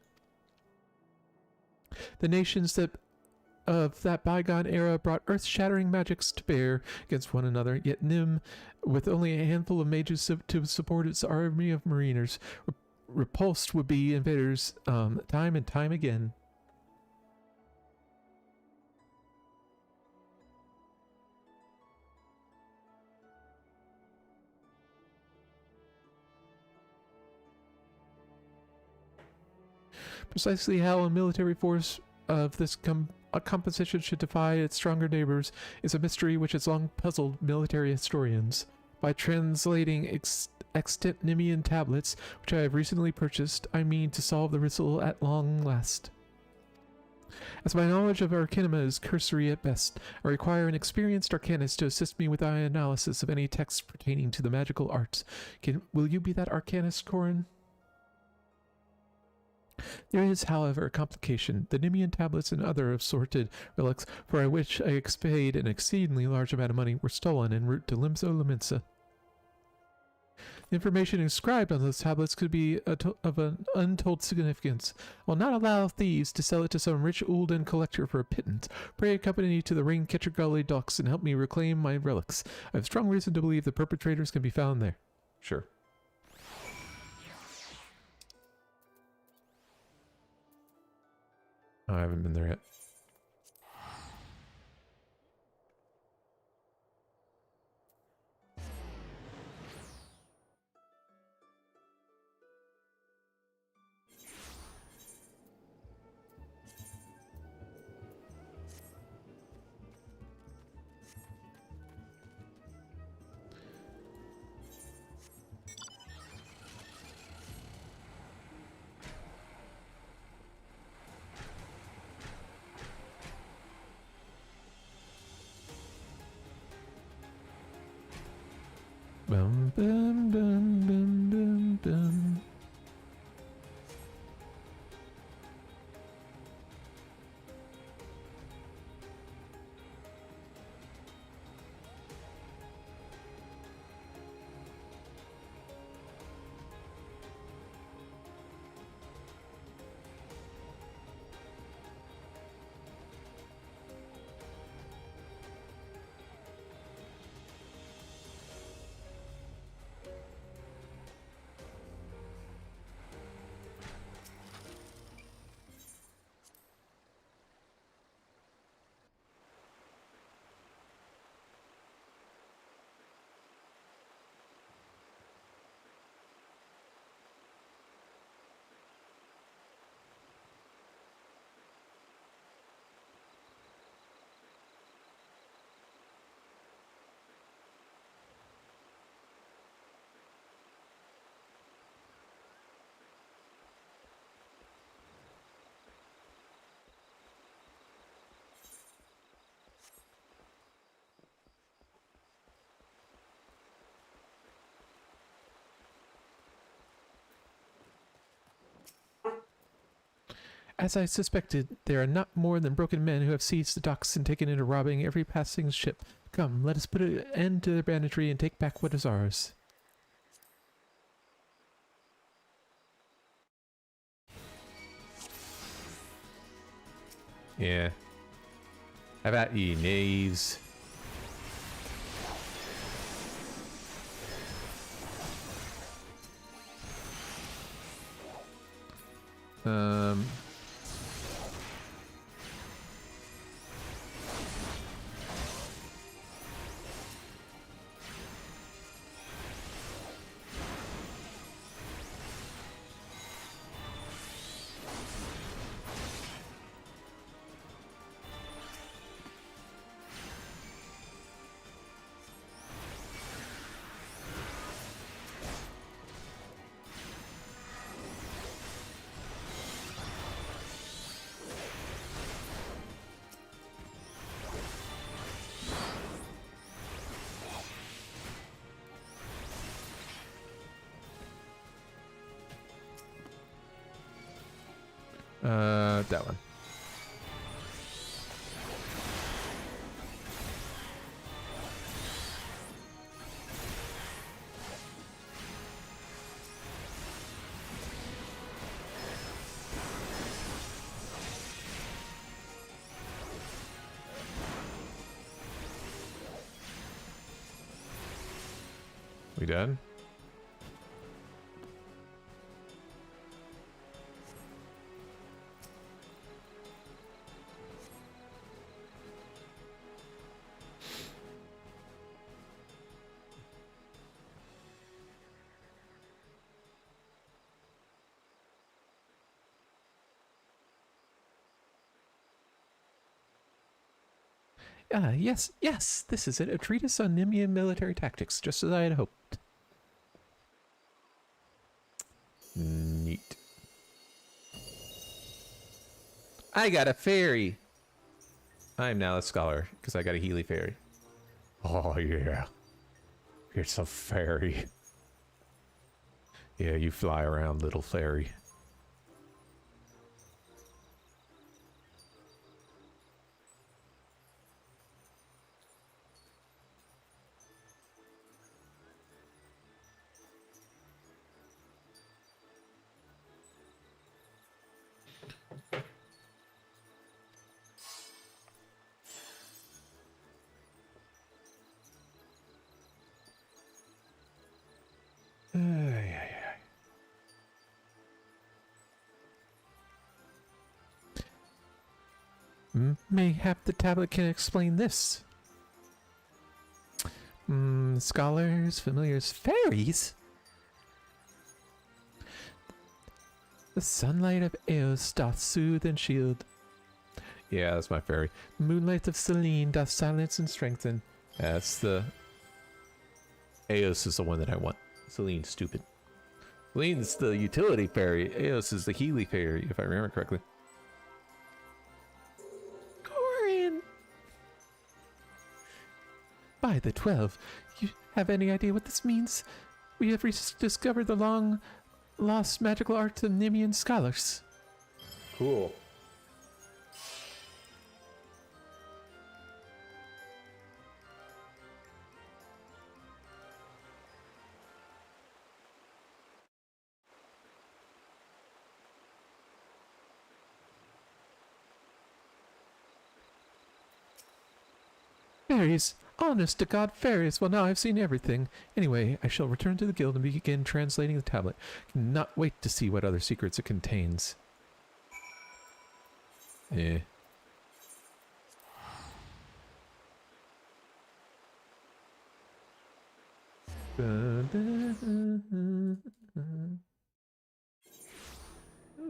The nations of that bygone era brought earth-shattering magics to bear against one another, yet Nim, with only a handful of mages to support its army of mariners, repulsed would-be invaders time and time again. Precisely how a military force of this composition should defy its stronger neighbors is a mystery which has long puzzled military historians. By translating extant Nimian tablets, which I have recently purchased, I mean to solve the riddle at long last. As my knowledge of Arcanima is cursory at best, I require an experienced arcanist to assist me with my analysis of any texts pertaining to the magical arts. Will you be that arcanist, Corin? There is, however, a complication. The Nimian tablets and other assorted relics, for which I paid an exceedingly large amount of money, were stolen en route to Limso Laminsa. The information inscribed on those tablets could be of an untold significance. I will not allow thieves to sell it to some rich Ulden collector for a pittance. Pray accompany me to the Rain-Catcher Gully docks and help me reclaim my relics. I have strong reason to believe the perpetrators can be found there. Sure. Oh, I haven't been there yet. Bum bum bum bum bum bum. As I suspected, there are not more than broken men who have seized the docks and taken into robbing every passing ship. Come, let us put an end to their banditry and take back what is ours. Yeah. How about you, knaves? That one. We done? Yes, yes, this is it. A treatise on Nemean military tactics, just as I had hoped. Neat. I got a fairy. I'm now a scholar, because I got a Healy fairy. Oh, yeah. It's a fairy. Yeah, you fly around, little fairy. Mayhap the tablet can explain this. Scholars, familiars, fairies? The sunlight of Eos doth soothe and shield. Yeah, that's my fairy. Moonlight of Selene doth silence and strengthen. That's the... Eos is the one that I want. Selene's stupid. Selene's the utility fairy. Eos is the Healy fairy, if I remember correctly. Corin! By the 12, you have any idea what this means? We have rediscovered the long-lost magical art of Nemean scholars. Cool. Fairies! Honest to God, fairies! Well, now I've seen everything. Anyway, I shall return to the guild and begin translating the tablet. Cannot wait to see what other secrets it contains. Eh. Ooh,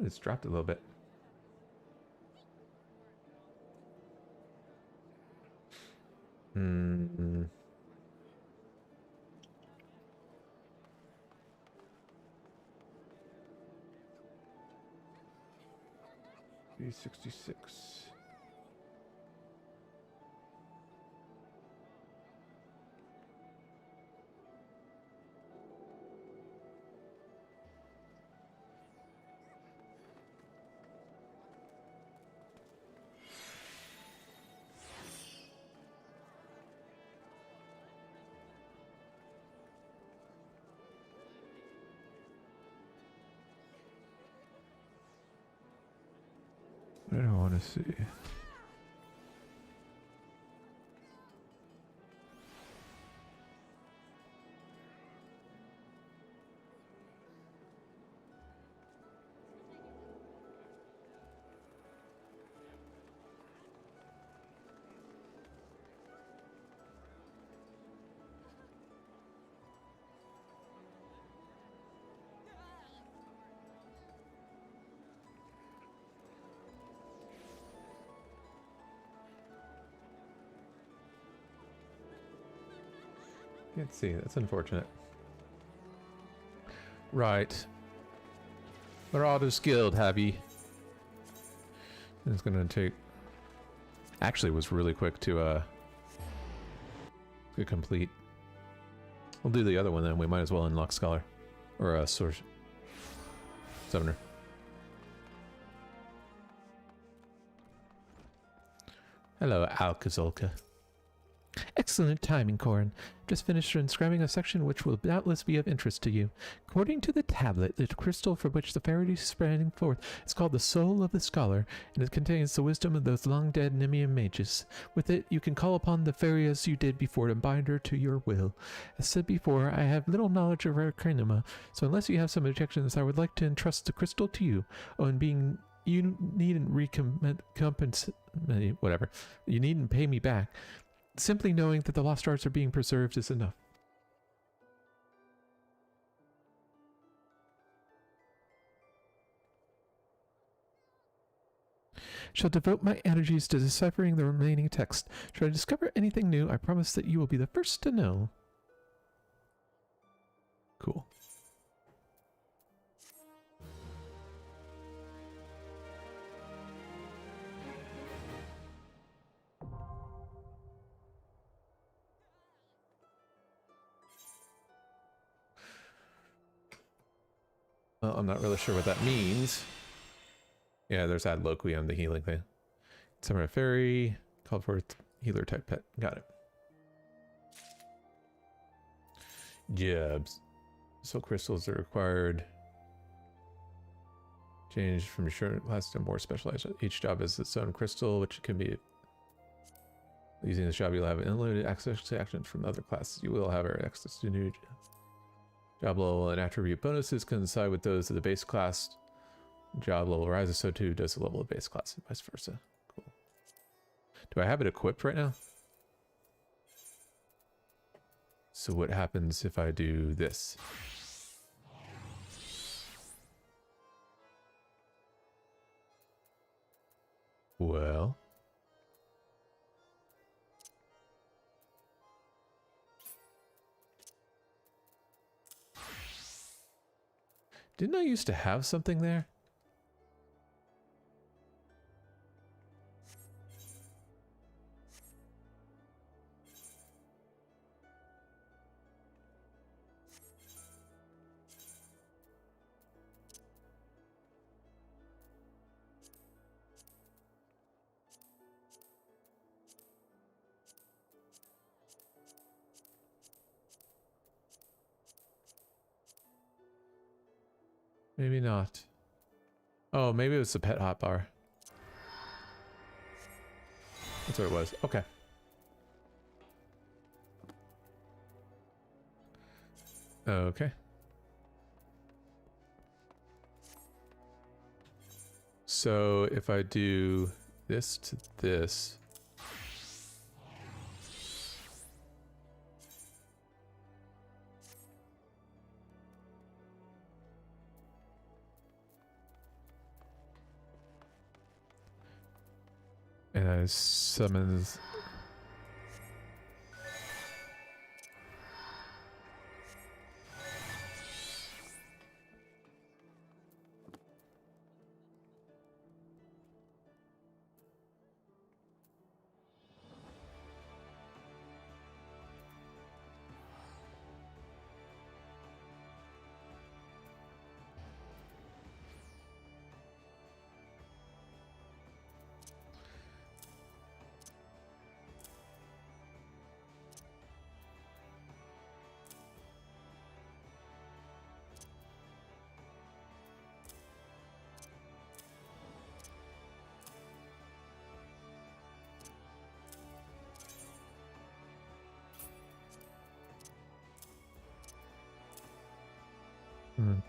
it's dropped a little bit. Hmm. $366. I don't want to see. Can't see. That's unfortunate. Right. Marauders Guild, Happy. It's gonna take... Actually, it was really quick to complete. We'll do the other one then. We might as well unlock Scholar. Or Source. Summoner. Hello, Alkazolka. Excellent timing, Corin. Just finished transcribing a section which will doubtless be of interest to you. According to the tablet, the crystal from which the fairy is spreading forth is called the Soul of the Scholar, and it contains the wisdom of those long-dead Nemean mages. With it, you can call upon the fairy as you did before to bind her to your will. As said before, I have little knowledge of Arcanuma, so unless you have some objections, I would like to entrust the crystal to you. Oh, and being... You needn't whatever. You needn't pay me back. Simply knowing that the lost arts are being preserved is enough. Shall devote my energies to deciphering the remaining text. Should I discover anything new, I promise that you will be the first to know. Cool. Well, I'm not really sure what that means. Yeah, there's Ad Loquium, the healing thing. Summon a fairy, called for a healer type pet. Got it. Jobs. Soul crystals are required. Change from your short class to more specialized. Each job has its own crystal, which can be. Using this job, you'll have unlimited access to actions from other classes. You will have access to new job level and attribute bonuses coincide with those of the base class. Job level rises, so too does the level of base class, and vice versa. Cool. Do I have it equipped right now? So what happens if I do this? Well. Didn't I used to have something there? Maybe not. Oh, maybe it was the pet hotbar. That's what it was. Okay. Okay. So if I do this to this. And I summons.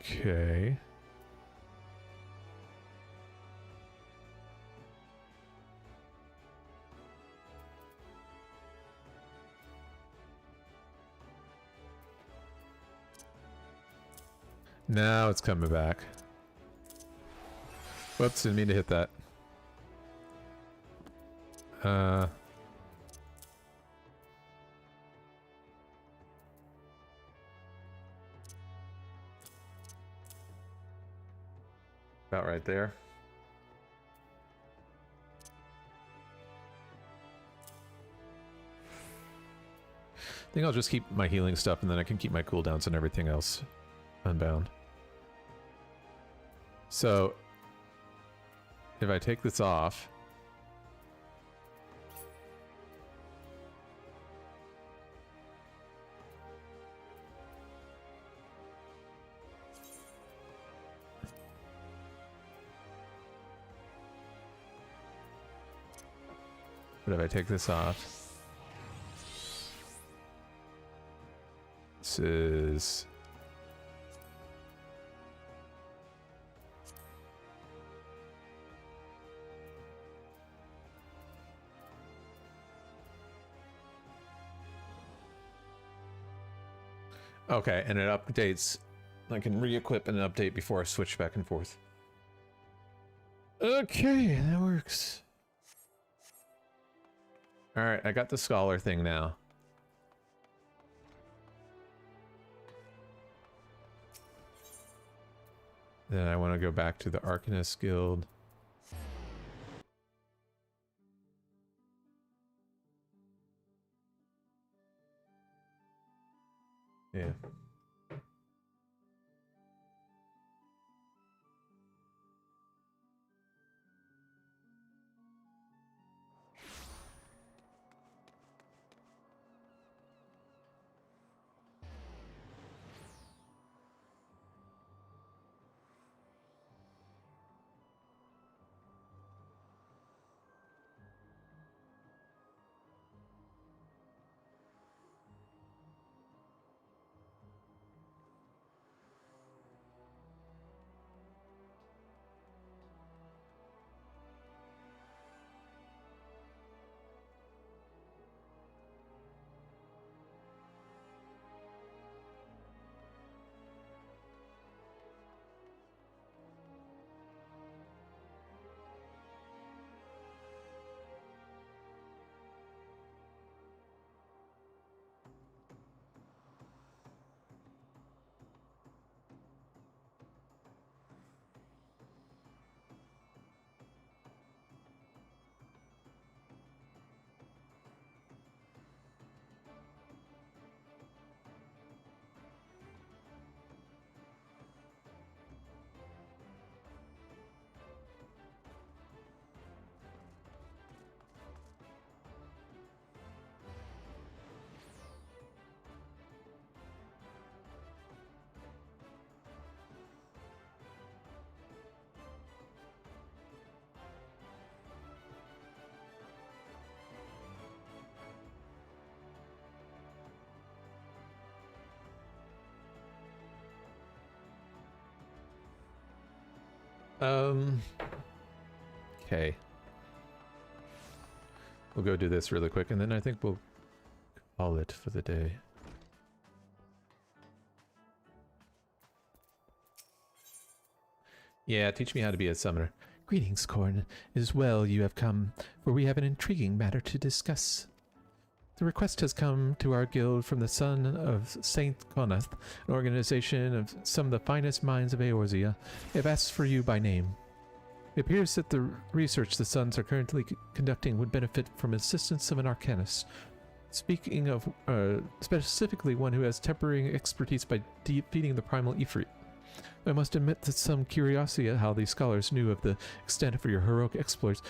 Okay. Now it's coming back. Whoops, didn't mean to hit that. About right there. I think I'll just keep my healing stuff and then I can keep my cooldowns and everything else unbound. So, if I take this off, but if I take this off, this is okay, and it updates. I can re-equip and update before I switch back and forth. Okay, that works. Alright, I got the scholar thing now. Then I want to go back to the Arcanist Guild. Yeah. Okay. We'll go do this really quick, and then I think we'll call it for the day. Yeah, teach me how to be a summoner. Greetings, Corn. It is well you have come, for we have an intriguing matter to discuss. The request has come to our guild from the son of Saint Konath, an organization of some of the finest minds of Eorzea. They have asked for you by name. It appears that the research the Sons are currently conducting would benefit from assistance of an Arcanist. Speaking of, specifically one who has tempering expertise by defeating the primal Ifrit. I must admit that some curiosity at how these scholars knew of the extent of your heroic exploits.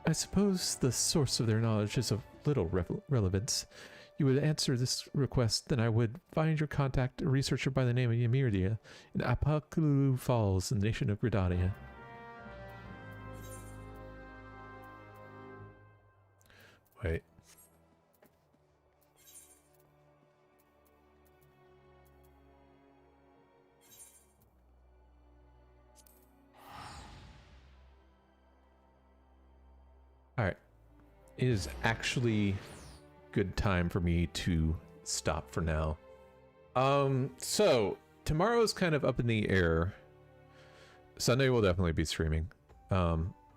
I suppose the source of their knowledge is of little relevance. You would answer this request, then I would find your contact, a researcher by the name of Ymirdia in Apokalulu Falls in the nation of Gridania. Wait. Alright. It is actually good time for me to stop for now. So tomorrow's kind of up in the air. Sunday will definitely be streaming.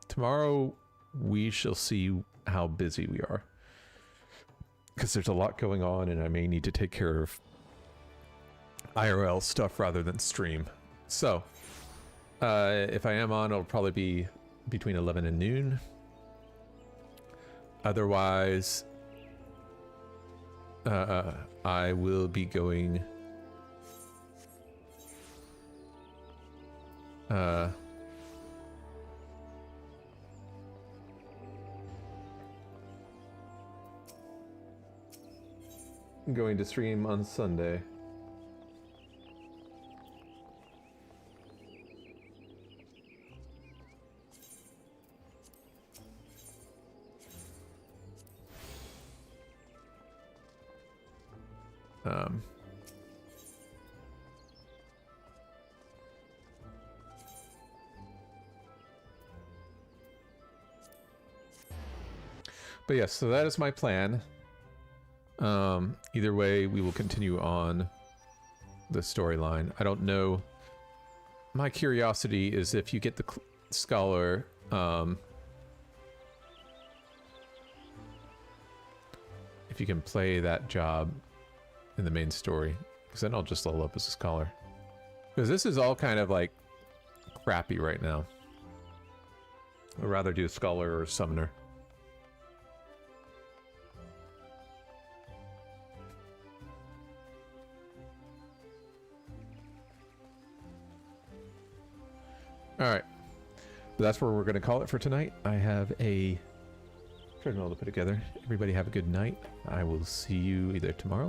Tomorrow we shall see how busy we are, because there's a lot going on and I may need to take care of IRL stuff rather than stream. So if I am on, it'll probably be between 11 and noon. Otherwise, I will be going going to stream on Sunday. But yes, so that is my plan. Either way, we will continue on the storyline. I don't know. My curiosity is if you get the scholar if you can play that job in the main story, because then I'll just level up as a scholar. Because this is all kind of like crappy right now. I'd rather do a scholar or a summoner. Alright. But that's where we're going to call it for tonight. I have a treadmill to put together. Everybody have a good night. I will see you either tomorrow